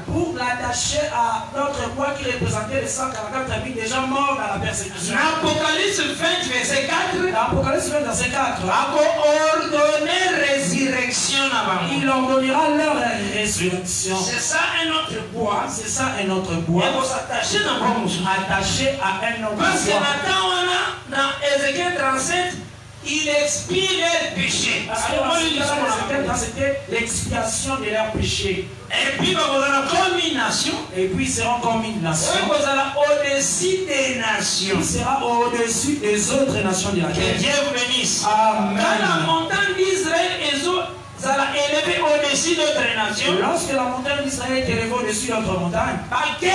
Pour l'attacher à notre poids qui représentait les 144 000 déjà morts dans la persécution.
Apocalypse 20, verset 4.
Apocalypse 20, verset 4.
Il
Il ordonnera leur résurrection.
c'est ça un autre poids.
C'est ça un autre bois.
Et vous attachez dans vos mouchoirs.
Attaché à un autre
Parce que
bois.
maintenant, on a dans Ézéchiel 37, il expie les péchés.
Parce que c'était l'expiation de leurs péchés.
Et puis, vous avez la combination.
Et puis, ils seront comme une nation.
Vous avez au-dessus des nations.
Il sera au-dessus des autres nations de la
Que
terre.
Dieu vous bénisse.
Amen.
Quand la montagne d'Israël est élevée au-dessus d'autres nations,
Lorsque la montagne d'Israël est élevée au-dessus de notre montagne, il n'y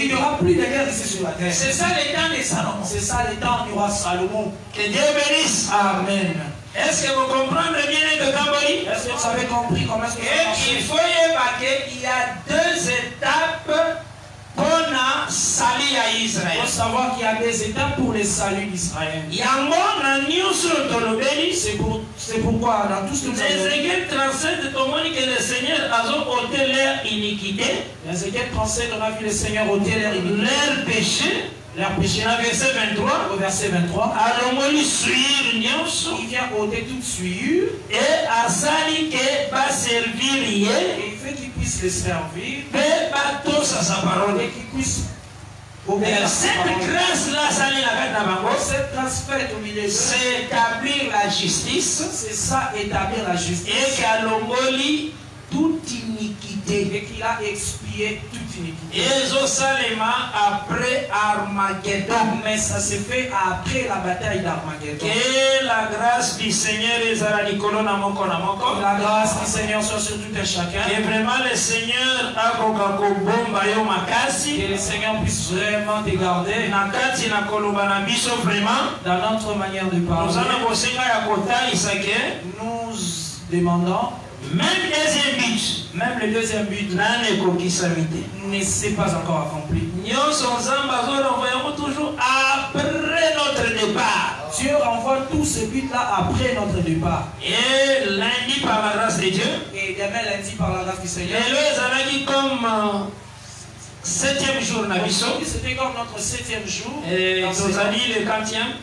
c'est
aura plus de guerre ici sur la terre.
ça le temps de Salomon.
C'est ça le temps du roi Salomon.
Que Dieu bénisse.
Amen.
Est-ce que vous comprenez bien de Cambodge?
Est-ce que vous avez compris comment est-ce que ça
Et
marche?
il faut y évacuer, il y a 2 étapes qu'on a sali à
Il
Israël.
faut savoir qu'il y a des étapes pour le salut d'Israël. C'est pourquoi dans tout ce que nous avons
Ézéchiel 37, comment dit que le Seigneur a ôté leur iniquité,
Ézéchiel 37, on a vu le Seigneur ôter leur iniquité,
leur péché,
leur péché.
dans verset 23.
Au verset 23,
Alomoli suivre nyonso,
il vient ôter toute souillure
et asali que va servir
et
yé,
il fait qu'il puisse les servir
pe batos à sa parole.
et qu'il puisse obéir à sa
Cette
parole.
grâce-là, sali la carte d'Abangos,
Cette grâce faite au milieu d'eux,
c'est établir la justice
c'est ça, établir la justice.
et qu'Alomoli toute iniquité.
Et qu'il a expié toute iniquité.
Et Salema après Armageddon.
Mais ça s'est fait après la bataille d'Armageddon.
Que la grâce du Seigneur est à la Nicolo Namoko Namoko.
La grâce du Seigneur soit sur tout un chacun.
Que vraiment le Seigneur a kokako bomba yo makasi.
Que le Seigneur puisse vraiment te garder
Nakati na kolobana biso vraiment.
dans notre manière de
Nous
parler.
allons kosenga ya kota isake.
Nous demandons,
Même deuxième but.
même le deuxième but
Nane kokisamite.
ne s'est pas encore accompli.
Nyonso nzamba zo renvoyons toujours après notre départ.
Dieu renvoie tous ces buts-là après notre départ.
Et lundi par la grâce de Dieu.
Et demain lundi, par la grâce du Seigneur,
Et le ezalaki comme 7e jour na biso.
c'était comme notre 7e jour.
Et
dans
nous
ce
a dit le 40e.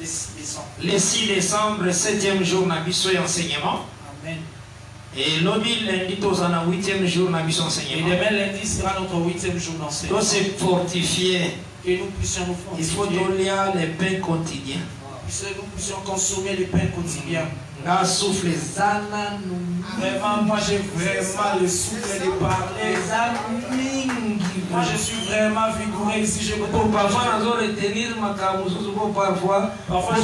les 6 décembre.
Le 6 décembre, 7e jour na biso et enseignement.
Amen.
Et lobby lundi, tozana 8e jour na biso
Et
enseignement.
demain lundi sera notre 8e jour d'enseignement.
Donc c'est fortifié.
Que nous puissions nous
Il faut
fortifier.
donner les pains quotidiens.
Que nous puissions consommer le pain quotidien.
Nga souffle zana
Vraiment, moi j'ai vraiment le souffle de parler. Moi je suis vraiment vigoureux ici. Je peux
Pour
pas
parfois nous retenir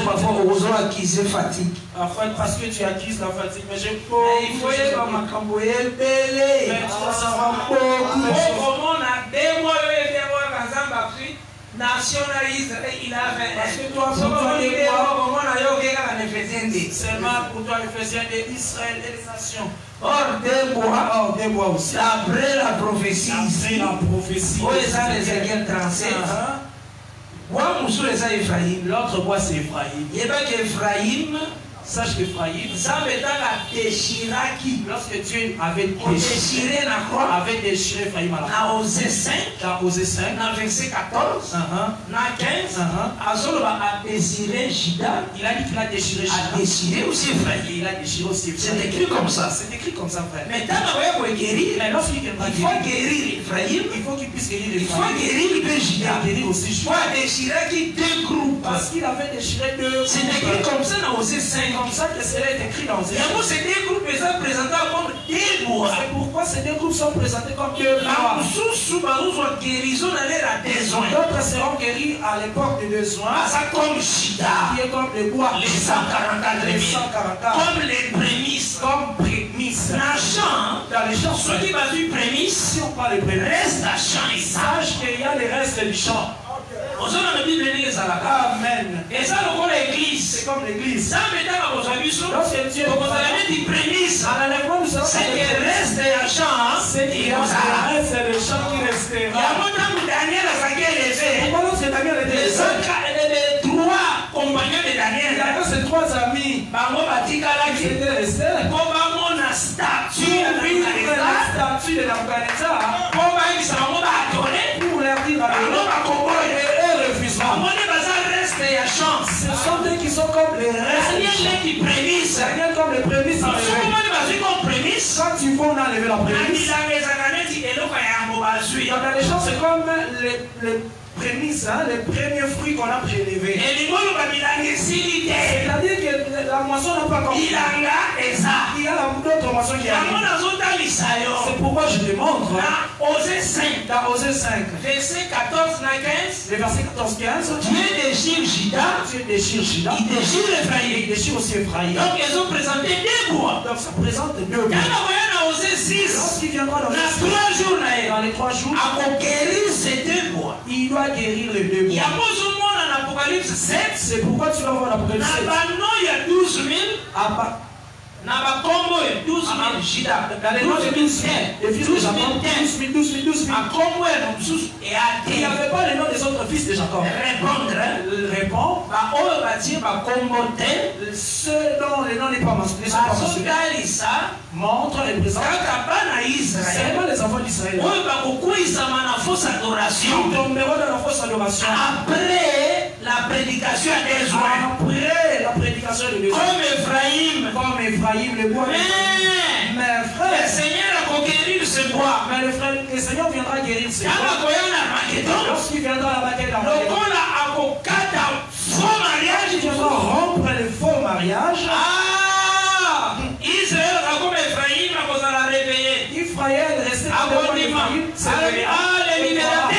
parfois aux accuser fatigue.
Parfois parce que tu accuses la fatigue, mais j'ai pas.
Il faut y avoir ma camboye belé.
Mais tu vas savoir beaucoup.
Comment on a 2 mois et 2 mois quand ça m'a pris. Nationaliste, il a fait.
Parce que toi,
Seulement
pour toi, Éphésiens d'Israël et des nations.
Or, 2 mois.
Or, des mois aussi.
Après la prophétie.
Après la prophétie.
Oh, et ça, les Ézéchiel 37. Moi, Moussou, les Ephraïm.
L'autre bois, c'est Ephraïm.
Il n'y a pas qu'Ephraïm.
Sache qu'Ephraïm,
Ça veut dire la déchiraki.
lorsque Dieu avait
Déchiré la croix.
déchiré Ephraïm à la croix,
Na Osée 5.
dans Osée 5,
Na verset 14. Na 15. Azoloba a désiré Juda.
il a dit qu'il a déchiré
A
Juda.
désiré aussi Ephraïm.
Et il a déchiré aussi
C'est
Ephraïm.
écrit comme ça.
C'est écrit comme ça, frère.
Mais tant qu'on veut guérir,
Mais lorsqu'il va
il faut
guérir,
guérir Ephraïm.
il faut qu'il puisse guérir
Il faut
Ephraïm.
guérir le Juda.
Et guérir aussi
Il faut
Juda.
déchirer qui 2 groupes.
Parce qu'il avait déchiré deux.
C'est écrit comme ça dans Osée 5.
C'est comme ça que cela est écrit dans Osée.
Et vous, ces 2 groupes sont présentés comme 2 mois.
C'est pourquoi ces deux groupes sont présentés comme deux
La
rois.
sous guérison dans l'air à besoin.
D'autres seront guéris à l'époque de besoin,
Ça comme Juda.
qui est comme le bois.
Les 144
Les
000.
144.
Comme les prémices.
Comme prémisse.
Dans champ,
Dans les champs,
ceux qui battent une prémisse,
si on parle de prémisse,
reste à champ et ça.
sache qu'il y a les restes du champ.
Aux autres, on a dit venir à la
Amen.
Et ça, le l'église.
C'est comme l'église.
Ça, maintenant, vous avez vu ça.
Lorsque Dieu
Vous avez dit prémisse.
à l'enlèvement du Seigneur,
C'est qui reste à champ.
c'est qu'il y a le reste des champs qui
Il y a
restera.
longtemps que Daniel a saqué les faits.
Pourquoi lorsque Daniel était
Les 3 compagnons de
il y
Daniel.
avait ces trois amis qui étaient restés pour vivre la statue de Nabuchodonosor, pour leur dire et eux refuseront. Ce sont eux qui sont comme les restes. Daniel comme les prémices. Quand tu vas enlever la prémisse, dans les choses, c'est comme les prémices, hein, les premiers fruits qu'on a prélevés. C'est-à-dire que la moisson n'a pas compris. Il y a d'autres moissons qui arrivent. C'est pourquoi je te montre. Dans Osée 5,
verset 14 à 15.
le verset 14-15.
Dieu déchire Juda.
Dieu déchire Juda.
Il déchire Ephraïm.
Il déchire aussi Ephraïm.
Donc ils ont présenté deux bois.
Donc ça présente deux bois.
Quand Osée 6,
Lorsqu'il viendra dans
dans 3 jours,
dans les 3 jours,
à conquérir ces deux bois.
il doit guérir les deux
Il y a
bois.
beaucoup de monde en Apocalypse 7.
C'est pourquoi tu vas voir l'Apocalypse 7.
Il y a 12 000. Dans les noms de 12 000.
Les fils de Jacob, 12 000. Il n'y avait pas les noms des autres fils de Jacob. Répond, ceux dont les noms n'est pas mentionné, montre les présents. C'est pas les enfants d'Israël. Ils tomberont dans la fausse adoration.
Après la prédication à des
Après la prédication de Dieu.
comme Ephraïm.
Comme Ephraïm, le bois. Mais
Le
frère,
Seigneur a conquéri ce bois.
mais le Seigneur viendra guérir ces bois. Lorsqu'il viendra à la maquette
Il
viendra rompre les faux mariages.
Israël a comme Ephraïm a causé la réveiller.
Israël est resté dans le Ephraïm.
Le libérateur est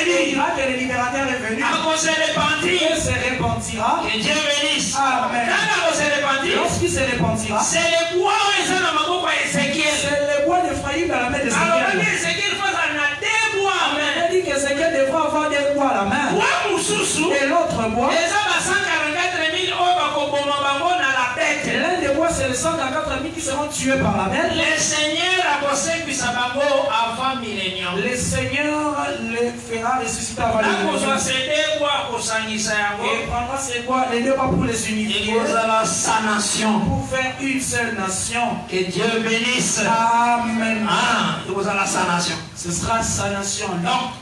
Il
venu.
dira que le libérateur est venu.
A causé les
Il
bandits.
se répandira.
Que Dieu bénisse.
Amen.
Quand a causé les bandits,
Lorsqu'il se répandira,
c'est les bois où ils sont dans ma bouche à Ézéchiel.
c'est le bois d'Ephraïm dans la main de
Alors, on dit
Ézéchiel.
Ézéchiel face à des bois.
Il a dit qu'Ézéchiel devra avoir des bois à la main.
Bois moussousou.
Et l'autre bois,
Les hommes à 144 000 au Bakoboma Bango dans la bête.
l'un des bois, c'est les 144 000 qui seront tués par la bête.
Le Seigneur a bossé puis ça va avant millénium.
Le Seigneur les fera ressusciter avant le
Là, vous
millénium.
avez des bois pour s'enlisser
Et il prendra ces bois, les deux bois pour les unifier,
et vous avez sa nation.
pour faire une seule nation.
Que Dieu bénisse.
Amen.
Vous avez sa nation.
Ce sera sa nation.
Donc,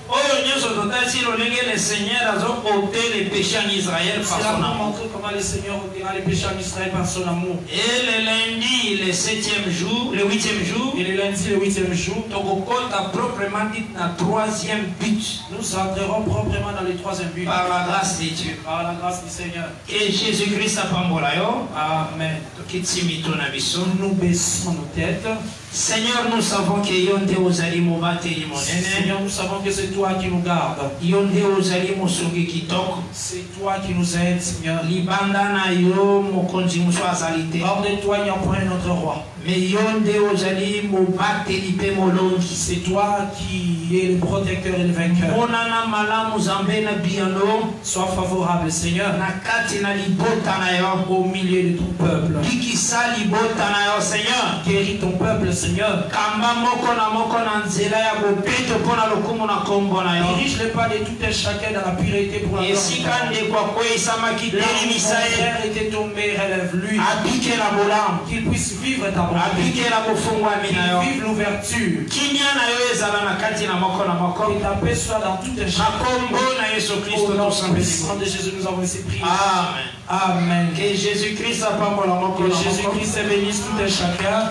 le Seigneur a ôté les péchés en Israël par
C'est là
son
pour
amour.
montrer comment le Seigneur ôtera les péchés en Israël par son amour.
Et le lundi, le 7e jour, le 8e jour,
Et le lundi, le 8e jour,
Togokot a proprement dit dans le 3e but
nous entrerons proprement dans le 3e but.
par la grâce de Dieu.
Par la grâce du Seigneur.
Et Jésus-Christ a pambolayo.
Amen.
Nous
baissons nos têtes.
Seigneur, nous savons que Yonde Ozali Mobateli Monene.
Seigneur, nous savons que c'est toi qui nous gardes.
Yonde Ozali Mosungi Kitoko.
C'est toi qui nous aides, Seigneur.
Libanda na yo mokonzi muso azalite.
Hors de toi, il n'y a point notre roi.
Mais Yonde Ozali Mobateli pe molongi.
C'est toi qui es le protecteur et le vainqueur.
Monana malamu zambe na biano.
Sois favorable, Seigneur,
Na kati na libota na yo.
au milieu de ton peuple.
Bikisa libota na yo, Seigneur.
Guéris ton peuple, Seigneur.
Kamba moko na nzela ya bopeto pona lokumu na kombo na yo.
Dirige les pas de tout un chacun dans la pureté pour la gloire de
Esika
ton nom.
ndeko akoyesamaki
Là où
teli
mon
misae.
frère était tombé, relève-lui.
Abikela bolamu.
Qu'il puisse vivre ta bonté.
Abikela bofungwami na yo.
Qu'il vive l'ouverture.
Kimia na yo ezala na kati na moko na moko.
Que ta paix soit dans tout un
Na
chacun.
kombo na Yesu Kristo
Au nom
tosambeli.
de Jésus, nous avons ainsi prié.
Amen.
Amen.
Que Jésus-Christ apambola moko
Que
na moko.
Jésus-Christ bénisse tout un chacun.